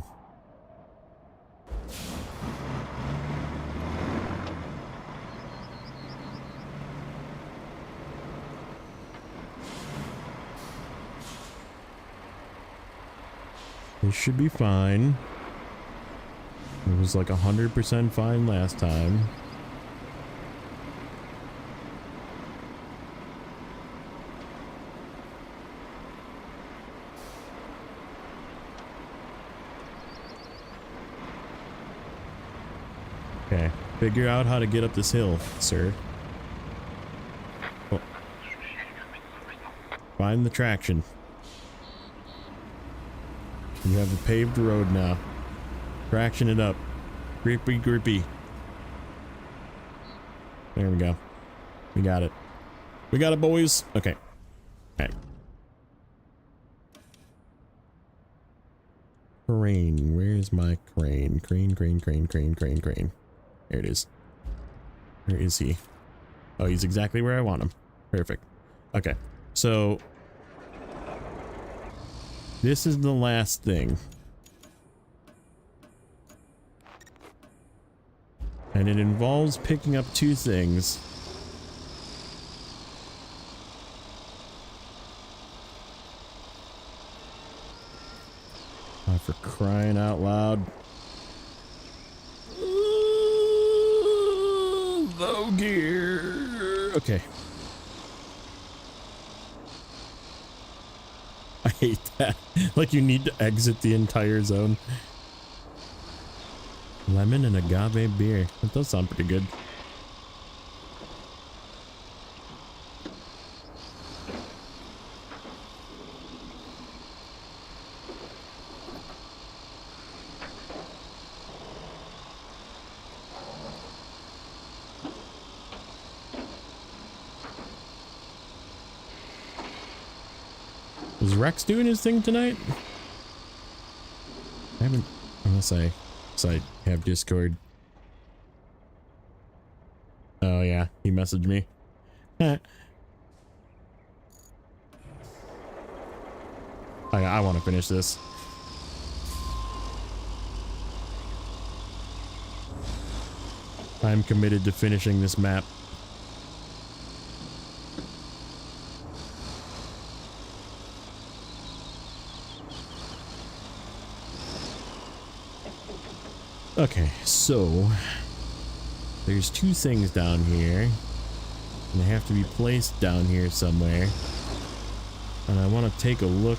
This should be fine. It was like 100% fine last time. Okay, figure out how to get up this hill, sir. Oh. Find the traction. You have a paved road now. Traction it up. Grippy, grippy. There we go. We got it. We got it, boys. Okay. Okay. Crane. Where's my crane? Crane. There it is. Where is he? Oh, he's exactly where I want him. Perfect. Okay. So this is the last thing. And it involves picking up two things. Oh, for crying out loud. Low gear. Okay. I hate that. Like you need to exit the entire zone. Lemon and agave beer. That does sound pretty good. Is Rex doing his thing tonight? I haven't, unless I have Discord. Oh yeah, he messaged me. I want to finish this. I'm committed to finishing this map. Okay, so there's two things down here, and they have to be placed down here somewhere. And I want to take a look.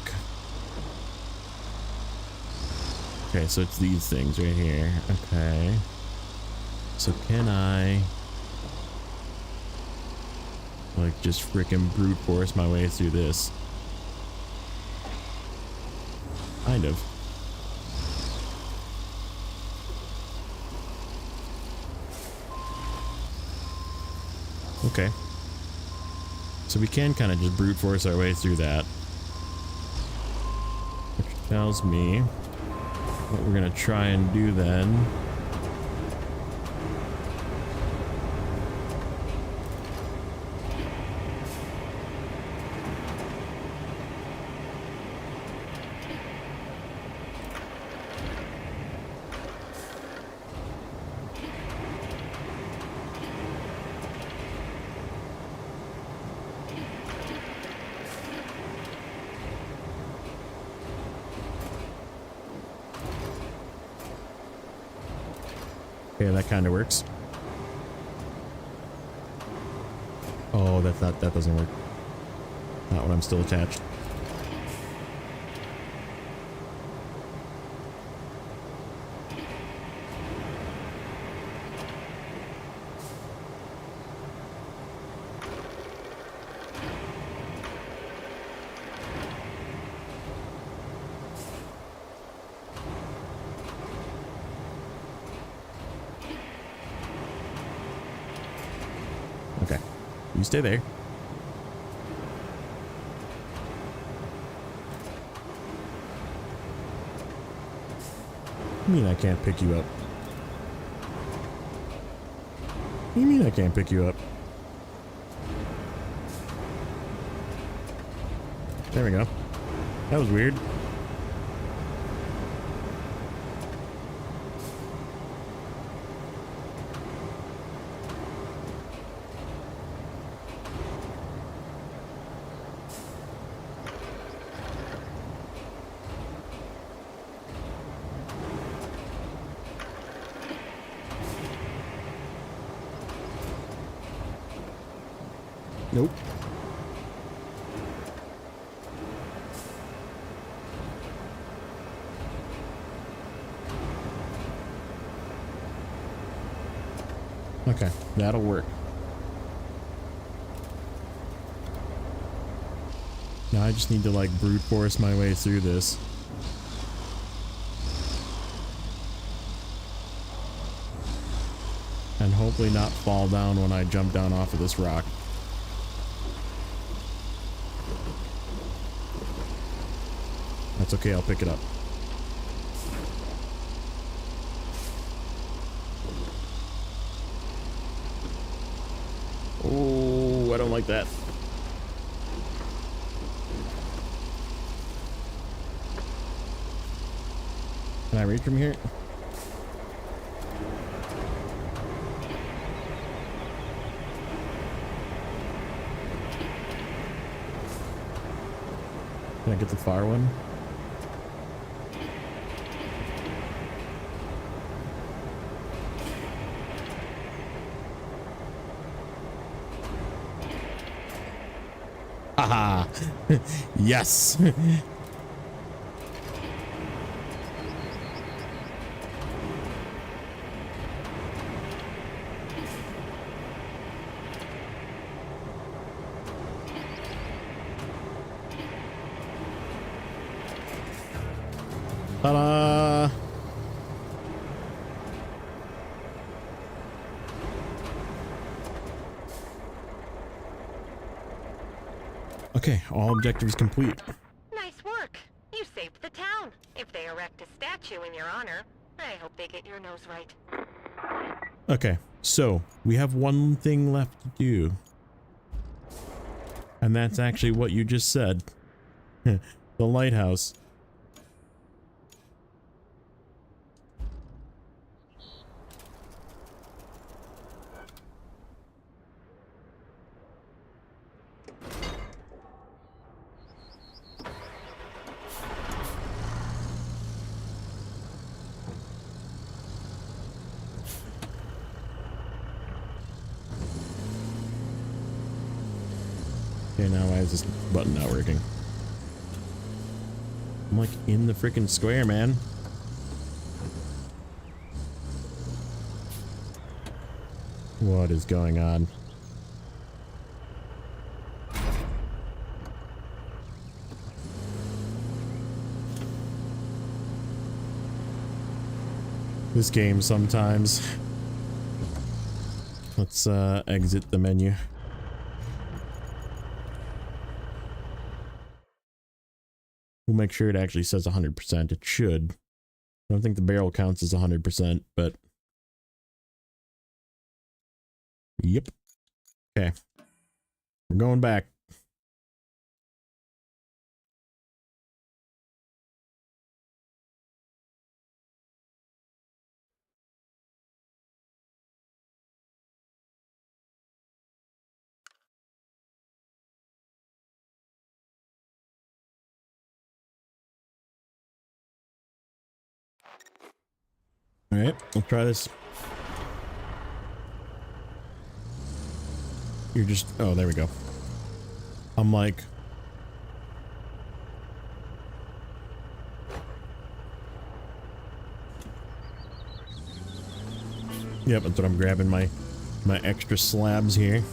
Okay, so it's these things right here. Okay. So can I like just frickin' brute force my way through this? Kind of. Okay. So we can kind of just brute force our way through that. Which tells me what we're going to try and do then. Okay, that kind of works. Oh, that doesn't work. Not when I'm still attached. Okay, you stay there. You mean I can't pick you up? What do you mean I can't pick you up? There we go. That was weird. Nope. Okay, that'll work. Now I just need to like brute force my way through this. And hopefully not fall down when I jump down off of this rock. That's okay, I'll pick it up. Oh, I don't like that. Can I reach from here? Can I get the far one? Haha. Yes. Ta-da! Okay, all objectives complete. Nice work. You saved the town. If they erect a statue in your honor, I hope they get your nose right. Okay, so we have one thing left to do. And that's actually what you just said. The lighthouse. Okay, now why is this button not working? I'm like in the freaking square, man. What is going on? This game sometimes. Let's exit the menu. We'll make sure it actually says 100%. It should. I don't think the barrel counts as 100%, but... Yep. Okay. We're going back. Alright, we'll try this. You're just... Oh, there we go. I'm like... Yep, that's what I'm grabbing, my extra slabs here.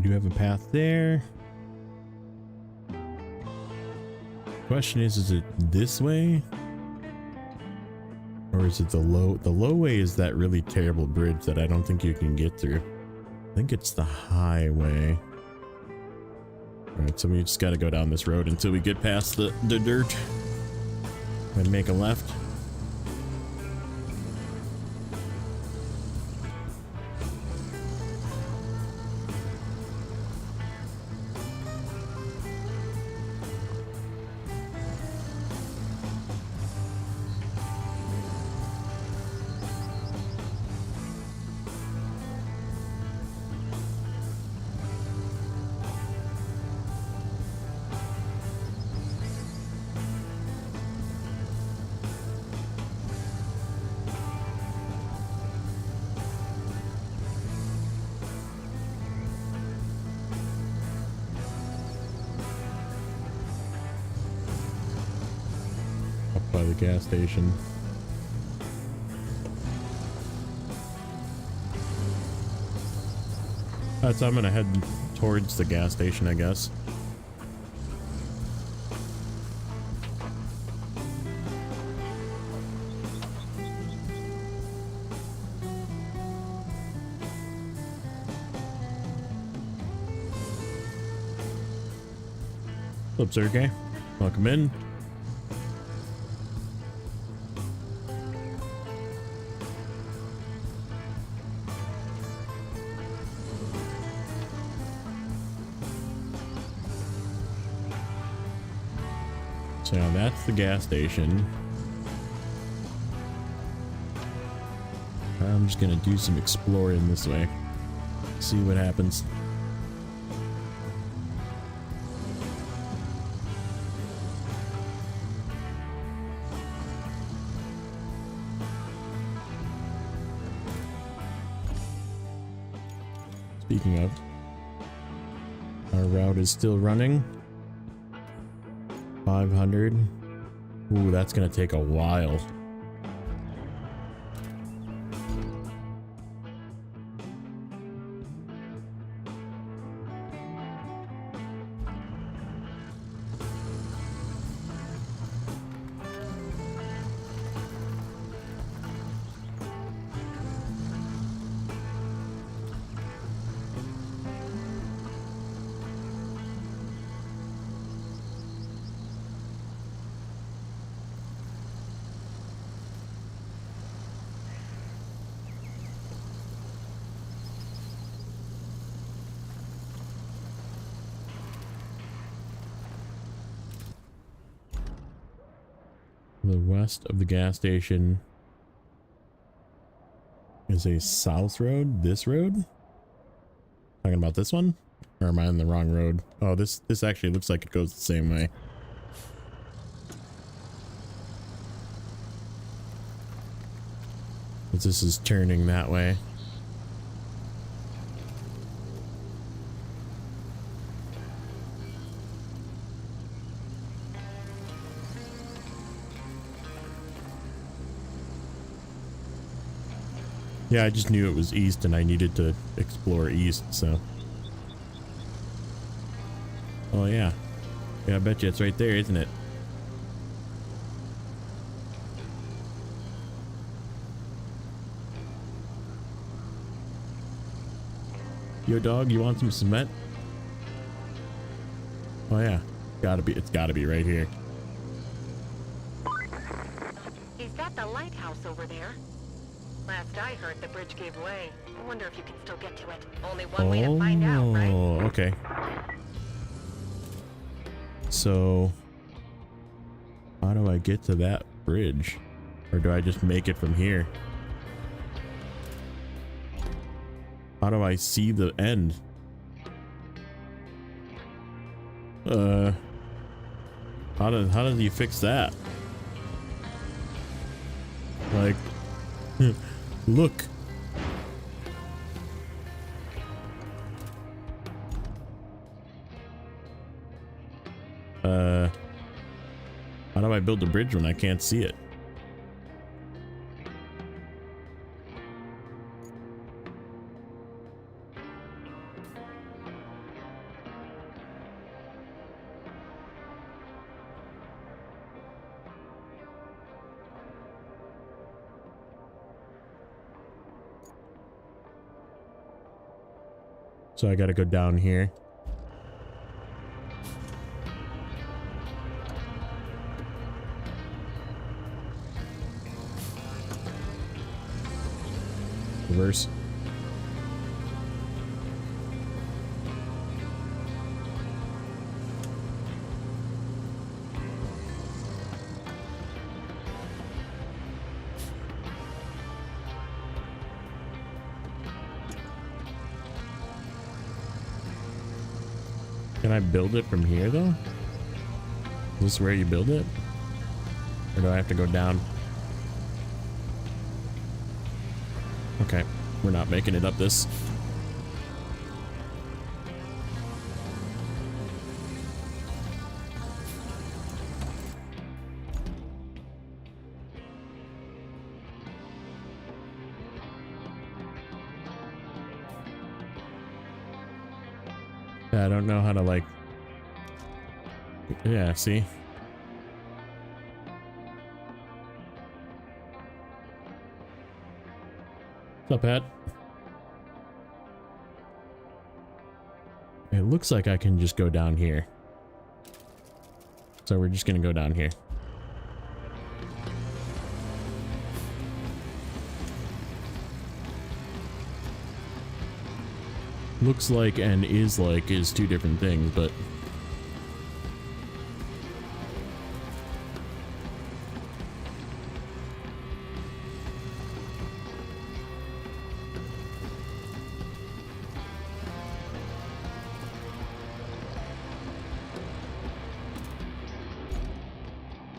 We do have a path there. Question is it this way? Or is it the low way is that really terrible bridge that I don't think you can get through. I think it's the highway. Alright, so we just gotta go down this road until we get past the dirt and make a left. By the gas station. So I'm gonna head towards the gas station, I guess. What's up, Sergey? Welcome in. So that's the gas station. I'm just gonna do some exploring this way. See what happens. Speaking of, our route is still running. 500. Ooh, that's gonna take a while. The west of the gas station is a south road. This road? Talking about this one? Or am I on the wrong road? Oh, this actually looks like it goes the same way. But this is turning that way. Yeah, I just knew it was east and I needed to explore east, so. Oh yeah. Yeah, I bet you it's right there, isn't it? Yo dog, you want some cement? Oh yeah. It's gotta be right here. He's got the lighthouse over there. Last I heard, the bridge gave way. I wonder if you can still get to it. Only one way to find out, right? Oh, okay. So, how do I get to that bridge? Or do I just make it from here? How do I see the end? How does he fix that? Like, look. How do I build a bridge when I can't see it? So I gotta go down here. Reverse. Can I build it from here though? Is this where you build it? Or do I have to go down? Okay, we're not making it up this. Yeah, I don't know how to like... Yeah, see? What's up, Pat? It looks like I can just go down here. So we're just gonna go down here. Looks like and is like is two different things, but...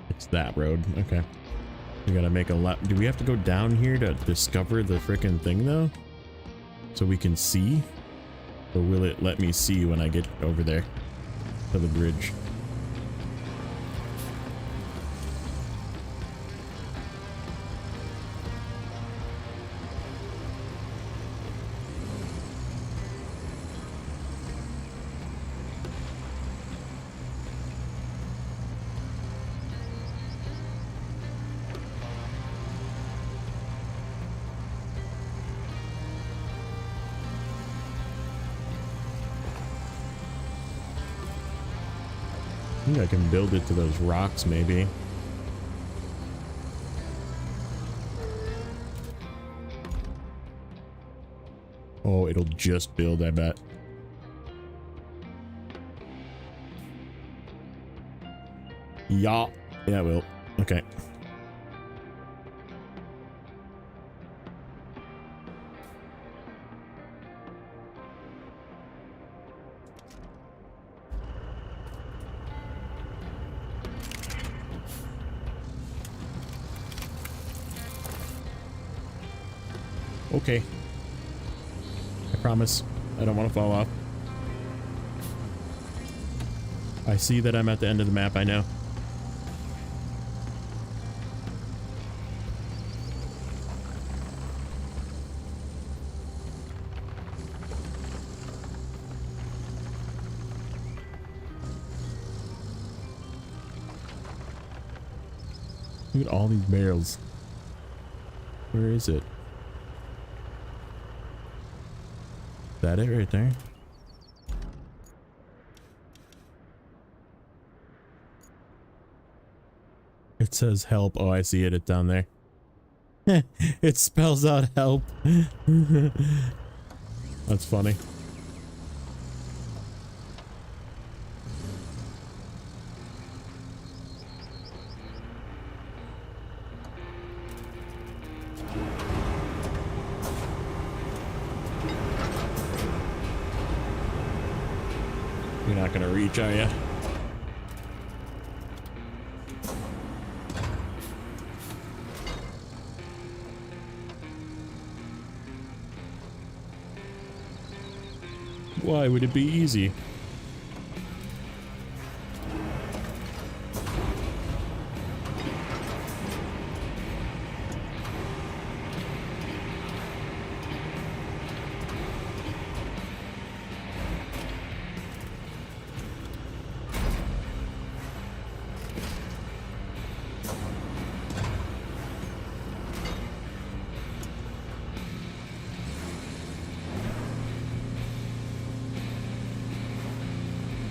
It's that road. Okay. We gotta make a lap. Do we have to go down here to discover the frickin' thing though? So we can see? Or will it let me see when I get over there to the bridge? I think I can build it to those rocks, maybe. Oh, it'll just build, I bet. Yeah. Yeah, it will. Okay. Okay. I promise I don't want to fall off. I see that I'm at the end of the map, I know. Look at all these barrels. Where is it? Is that it right there? It says help. Oh, I see it. It's down there. It spells out help. That's funny. You're not gonna reach, are you? Why would it be easy?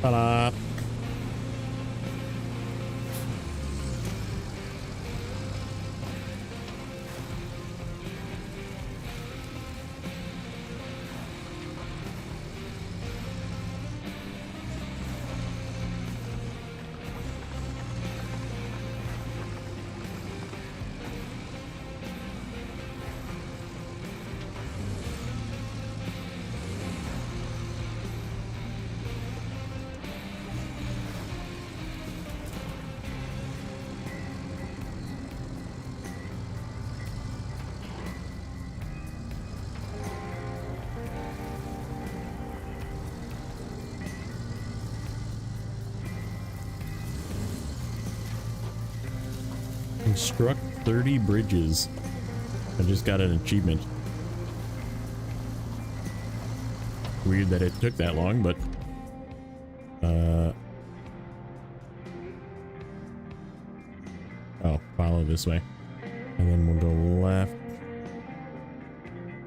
Ta-da! Construct 30 bridges. I just got an achievement. Weird that it took that long, but oh, follow this way. And then we'll go left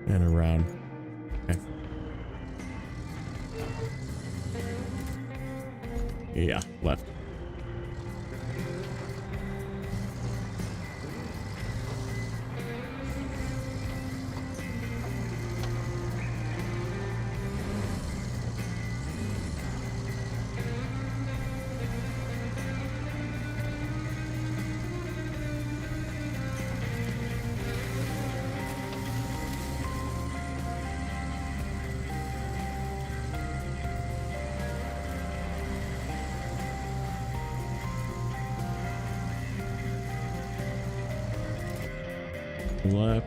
and around. Okay. Yeah, left. Left.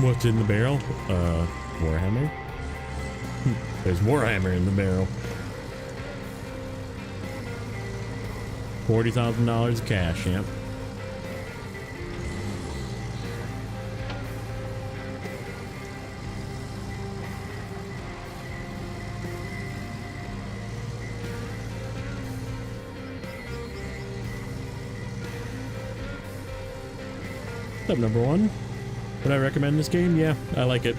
What's in the barrel? Warhammer? There's Warhammer in the barrel. $40,000 cash, yep. Step number one. Would I recommend this game? Yeah, I like it.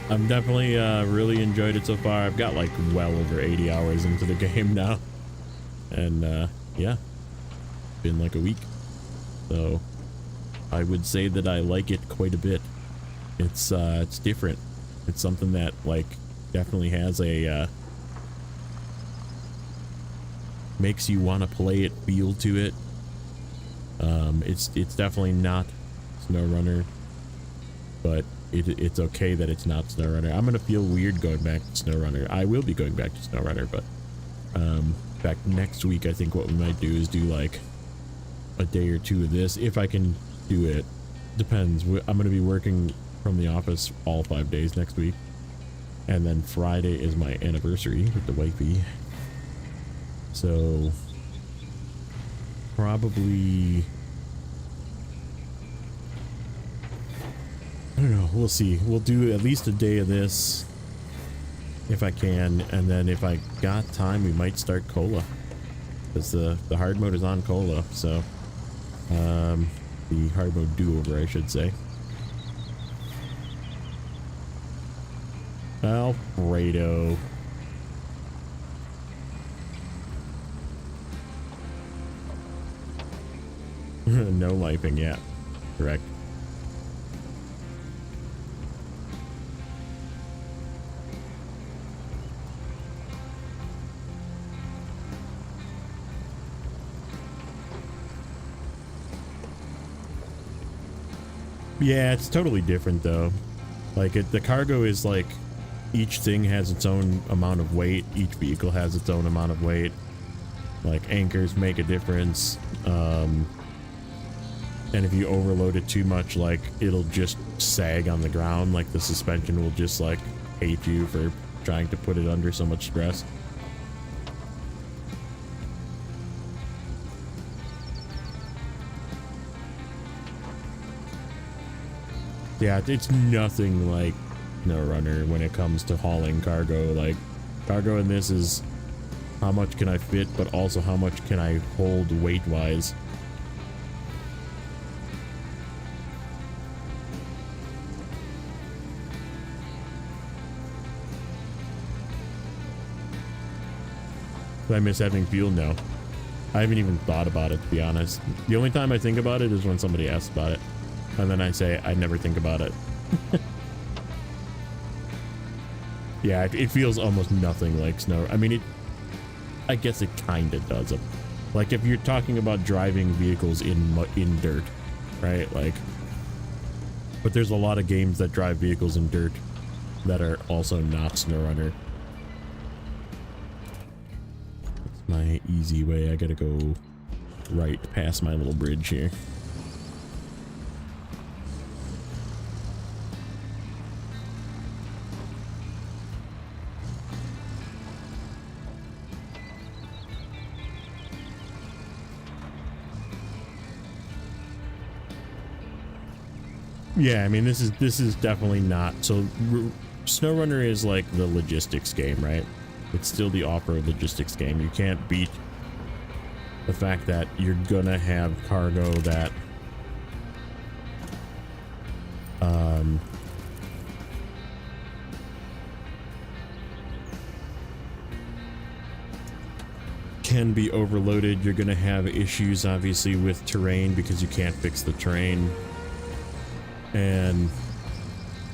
I've definitely really enjoyed it so far. I've got like well over 80 hours into the game now. And yeah, been like a week. So I would say that I like it quite a bit. It's different. It's something that like definitely has a makes you want to play it, feel to it. It's definitely not SnowRunner, but it's okay that it's not SnowRunner. I'm gonna feel weird going back to SnowRunner. I will be going back to SnowRunner, but back next week I think what we might do is do like a day or two of this if I can do it. Depends. I'm gonna be working from the office all 5 days next week, and then Friday is my anniversary with the wifey, so probably I don't know, we'll see. We'll do at least a day of this if I can, and then if I got time we might start Cola, because the hard mode is on Cola, so the hard mode do-over I should say. Alfredo. No lifing, yeah, correct. Yeah, it's totally different though. Like the cargo is like each thing has its own amount of weight. Each vehicle has its own amount of weight. Like anchors make a difference. And if you overload it too much, like it'll just sag on the ground. Like the suspension will just like hate you for trying to put it under so much stress. Yeah, it's nothing like SnowRunner when it comes to hauling cargo. Like, cargo in this is how much can I fit, but also how much can I hold weight-wise. Do I miss having fuel? No. I haven't even thought about it, to be honest. The only time I think about it is when somebody asks about it. And then I say, I never think about it. Yeah, it feels almost nothing like snow. I mean, I guess it kind of does. Like, if you're talking about driving vehicles in dirt, right? Like, but there's a lot of games that drive vehicles in dirt that are also not SnowRunner. That's my easy way. I gotta go right past my little bridge here. Yeah, I mean, this is definitely not. So SnowRunner is like the logistics game, right? It's still the off-road logistics game. You can't beat the fact that you're gonna have cargo that can be overloaded. You're gonna have issues, obviously, with terrain because you can't fix the terrain.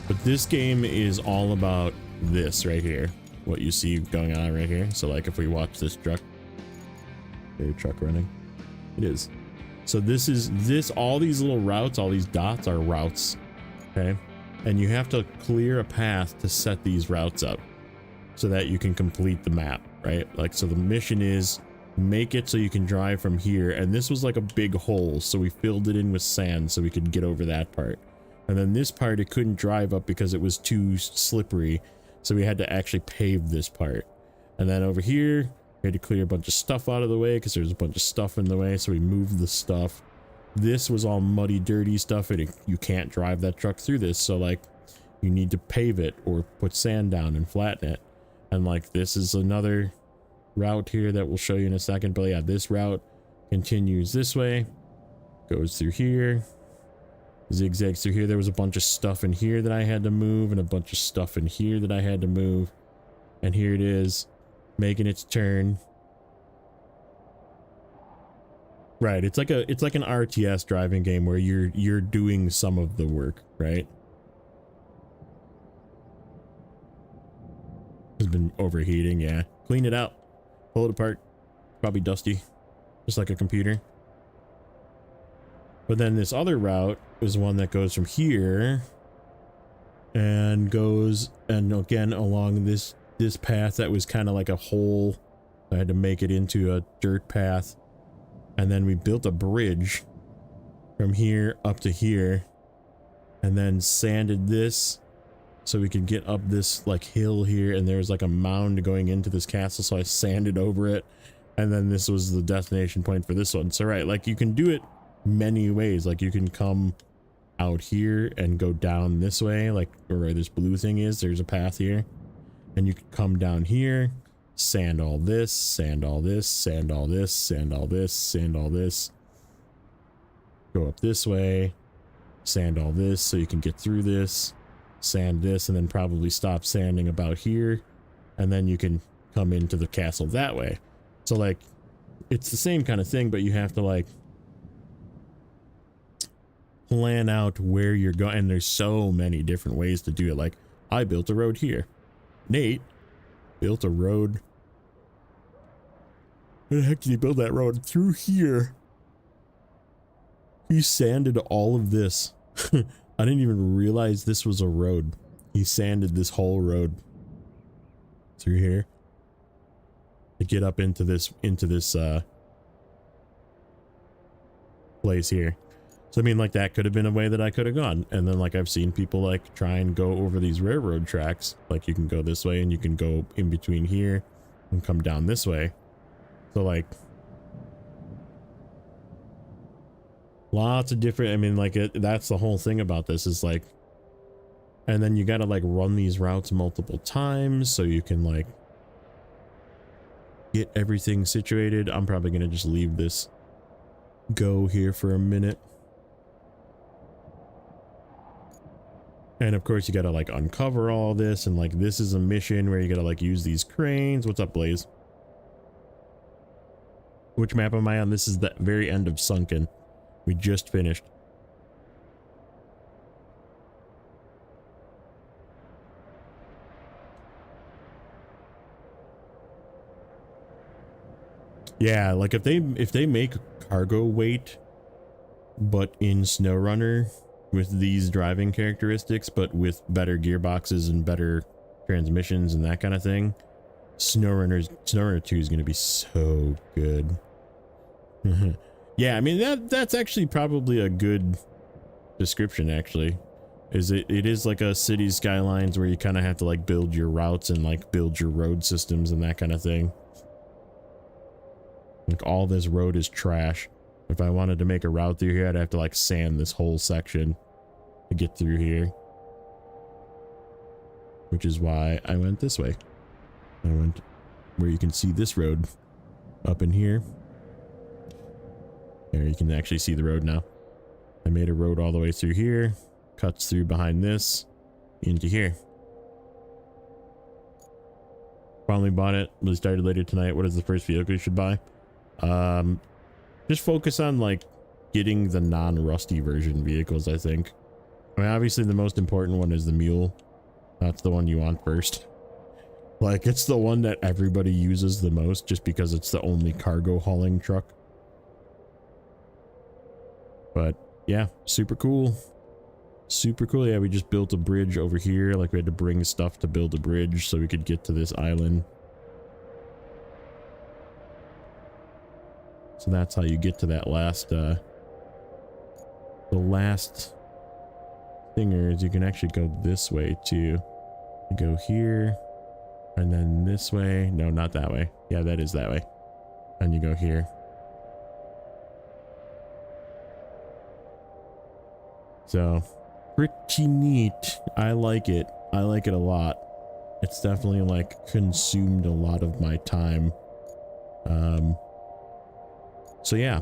But this game is all about this right here, what you see going on right here. So like if we watch this truck, truck running, it is. So all these little routes, all these dots are routes, okay? And you have to clear a path to set these routes up so that you can complete the map, right? Like, so the mission is make it so you can drive from here. And this was like a big hole, so we filled it in with sand so we could get over that part. And then this part, it couldn't drive up because it was too slippery. So we had to actually pave this part. And then over here, we had to clear a bunch of stuff out of the way because there's a bunch of stuff in the way. So we moved the stuff. This was all muddy, dirty stuff. And you can't drive that truck through this. So like, you need to pave it or put sand down and flatten it. And like, this is another route here that we'll show you in a second. But yeah, this route continues this way, goes through here, zigzags through here. There was a bunch of stuff in here that I had to move and a bunch of stuff in here that I had to move. And here it is, making its turn. Right, it's like an RTS driving game where you're doing some of the work, right? It's been overheating, yeah. Clean it out. Pull it apart. Probably dusty, just like a computer. But then this other route is one that goes from here and goes, and again along this path that was kind of like a hole. I had to make it into a dirt path. And then we built a bridge from here up to here and then sanded this so we could get up this like hill here, and there's like a mound going into this castle, so I sanded over it, and then this was the destination point for this one. So right, like you can do it many ways. Like you can come out here and go down this way, like where this blue thing is, there's a path here, and you can come down here, sand all this, sand all this, sand all this, sand all this, sand all this, go up this way, sand all this so you can get through this, sand this, and then probably stop sanding about here, and then you can come into the castle that way. So like it's the same kind of thing, but you have to like plan out where you're going, and there's so many different ways to do it. Like I built a road here, Nate built a road. Where the heck did he build that road? Through here. He sanded all of this. I didn't even realize this was a road. He sanded this whole road through here to get up into this place here. So I mean, like that could have been a way that I could have gone. And then like I've seen people like try and go over these railroad tracks. Like you can go this way and you can go in between here and come down this way. So like lots of different, I mean, like that's the whole thing about this is like, and then you got to like run these routes multiple times so you can like get everything situated. I'm probably going to just leave this go here for a minute. And of course you got to like uncover all this, and like this is a mission where you got to like use these cranes. What's up, Blaze? Which map am I on? This is the very end of Sunken. We just finished. Yeah, like if they make cargo weight, but in SnowRunner with these driving characteristics, but with better gearboxes and better transmissions and that kind of thing, SnowRunner 2 is going to be so good. Yeah, I mean that's actually probably a good description. Actually, it is like a city skylines where you kind of have to like build your routes and like build your road systems and that kind of thing. Like all this road is trash. If I wanted to make a route through here, I'd have to like sand this whole section to get through here. Which is why I went this way. I went where you can see this road up in here. There, you can actually see the road now. I made a road all the way through here, cuts through behind this, into here. Finally bought it. Really started later tonight. What is the first vehicle you should buy? Just focus on like getting the non-rusty version vehicles, I think. I mean, obviously the most important one is the mule. That's the one you want first. Like, it's the one that everybody uses the most just because it's the only cargo hauling truck. But yeah, super cool. Super cool. Yeah, we just built a bridge over here. Like, we had to bring stuff to build a bridge so we could get to this island. So that's how you get to that last, the last thinger is you can actually go this way too. You go here, and then this way. No, not that way. Yeah, that is that way. And you go here. So, pretty neat. I like it. I like it a lot. It's definitely like consumed a lot of my time. So yeah.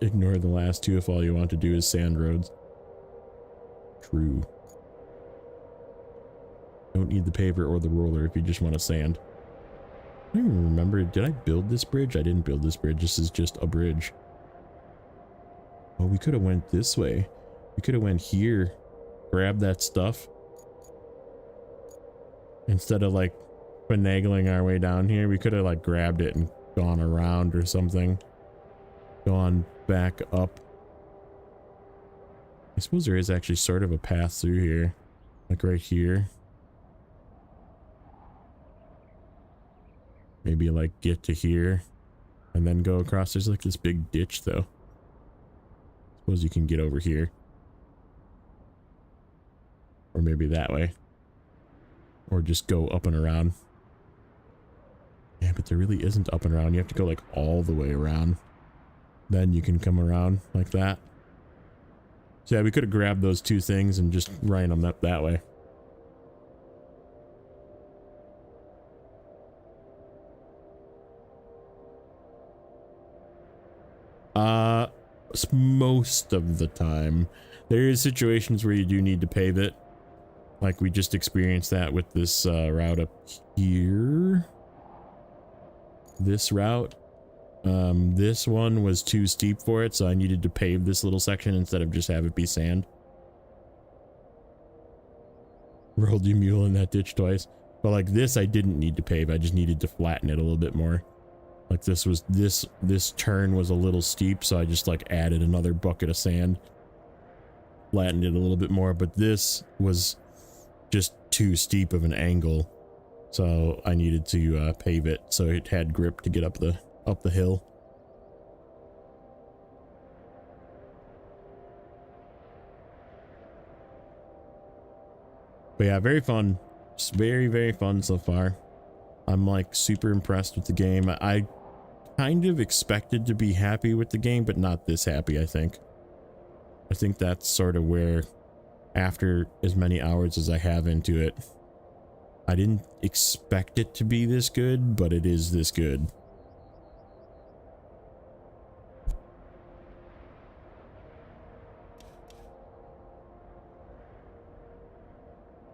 Ignore the last two if all you want to do is sand roads. True. Don't need the paver or the roller if you just want to sand. I don't even remember. Did I build this bridge? I didn't build this bridge. This is just a bridge. Oh, we could have went this way. We could have went here. Grabbed that stuff. Instead of like finagling our way down here, we could have like grabbed it and gone around or something. Gone back up. I suppose there is actually sort of a path through here. Like right here. Maybe like get to here and then go across. There's like this big ditch though. Suppose you can get over here. Or maybe that way. Or just go up and around. Yeah, but there really isn't up and around. You have to go like all the way around. Then you can come around like that. So yeah, we could have grabbed those two things and just ran them that way. Most of the time. There is situations where you do need to pave it. Like we just experienced that with this route up here. This route. This one was too steep for it, so I needed to pave this little section instead of just have it be sand. Rolled your mule in that ditch twice. But like this, I didn't need to pave. I just needed to flatten it a little bit more. Like this was, this turn was a little steep, so I just like added another bucket of sand. Flattened it a little bit more, but this was just too steep of an angle. So I needed to pave it so it had grip to get up the hill. But yeah, very fun. Just very, very fun so far. I'm like super impressed with the game. I kind of expected to be happy with the game, but not this happy, I think. I think that's sort of where, after as many hours as I have into it, I didn't expect it to be this good, but it is this good.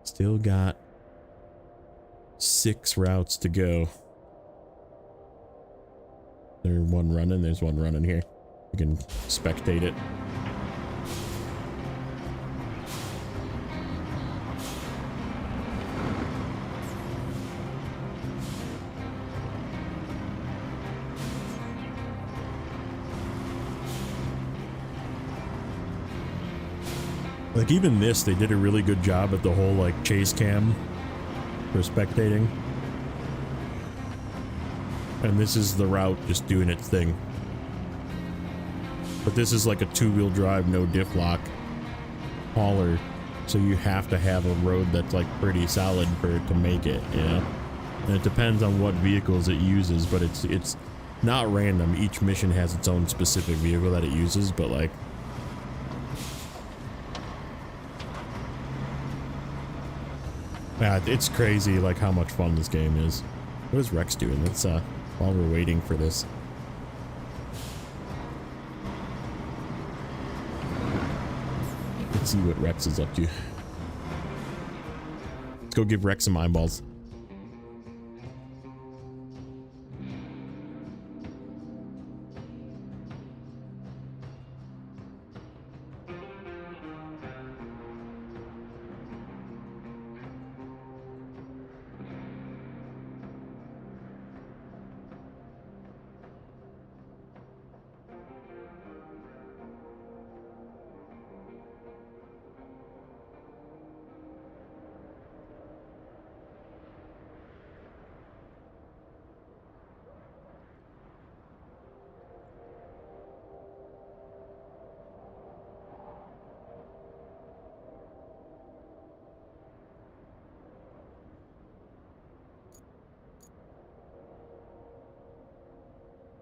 Still got 6 routes to go. There's one running here. You can spectate it. Like even this, they did a really good job at the whole like chase cam for spectating. And this is the route just doing its thing. But this is like a two-wheel drive, no diff lock hauler. So you have to have a road that's like pretty solid for it to make it, you know? And it depends on what vehicles it uses, but it's not random. Each mission has its own specific vehicle that it uses, but like yeah, it's crazy like how much fun this game is. What is Rex doing? Let's while we're waiting for this. Let's see what Rex is up to. Let's go give Rex some eyeballs.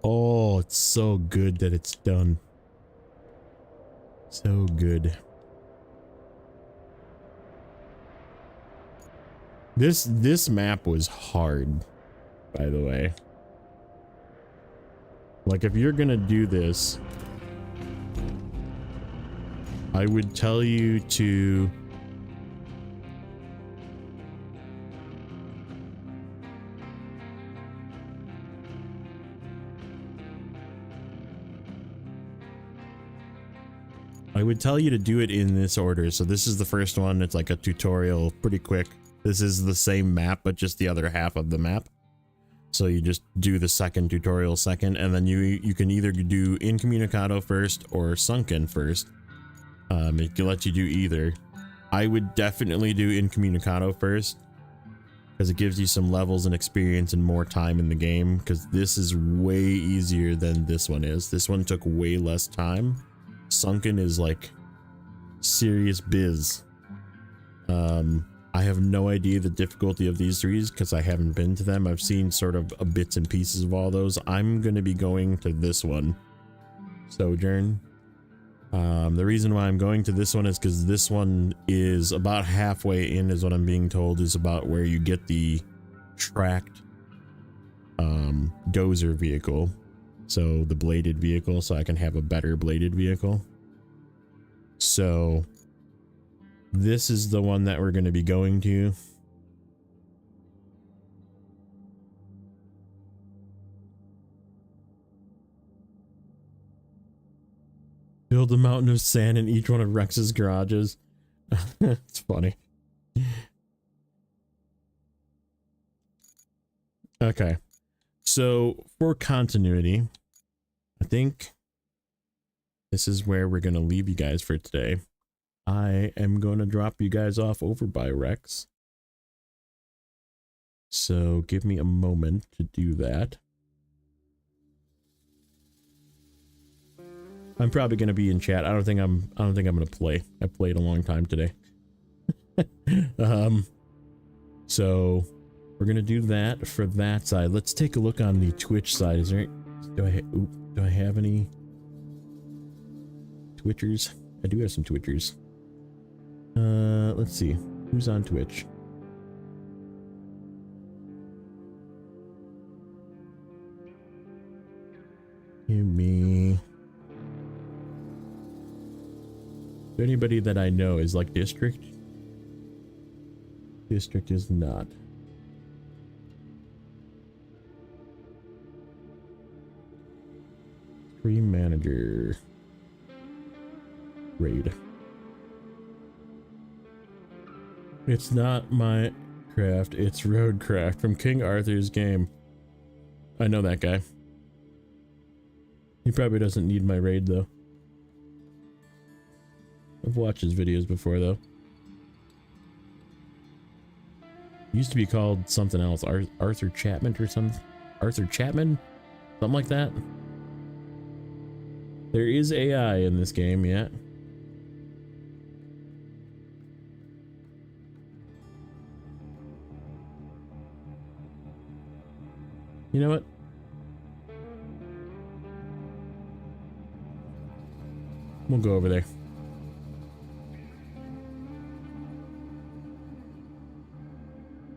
Oh, it's so good that it's done. So good. This map was hard, by the way. Like if you're gonna do this, I would tell you to do it in this order. So this is the first one. It's like a tutorial, pretty quick. This is the same map, but just the other half of the map. So you just do the second tutorial second, and then you can either do Incommunicado first or Sunken first. It can let you do either. I would definitely do Incommunicado first, because it gives you some levels and experience and more time in the game, because this is way easier than this one is. This one took way less time. Sunken is like serious biz. I have no idea the difficulty of these threes because I haven't been to them. I've seen sort of bits and pieces of all those. I'm going to be going to this one, Sojourn. The reason why I'm going to this one is because this one is about halfway in, is what I'm being told, is about where you get the tracked dozer vehicle. So the bladed vehicle, so I can have a better bladed vehicle. So this is the one that we're going to be going to. Build a mountain of sand in each one of Rex's garages. It's funny. Okay. So for continuity, I think this is where we're going to leave you guys for today. I am going to drop you guys off over by Rex. So give me a moment to do that. I'm probably going to be in chat. I don't think I'm going to play. I played a long time today. So we're going to do that for that side. Let's take a look on the Twitch side. Is there, do I have any Twitchers? I do have some Twitchers. Let's see. Who's on Twitch? Give me. Is there anybody that I know is like District? District is not. Free manager. Raid. It's not my craft, it's Roadcraft from King Arthur's game. I know that guy. He probably doesn't need my raid though. I've watched his videos before though. He used to be called something else, Arthur Chapman or something. Arthur Chapman? Something like that. There is AI in this game, yeah. You know what? We'll go over there.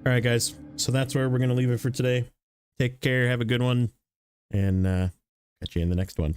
All right, guys. So that's where we're going to leave it for today. Take care. Have a good one. And catch you in the next one.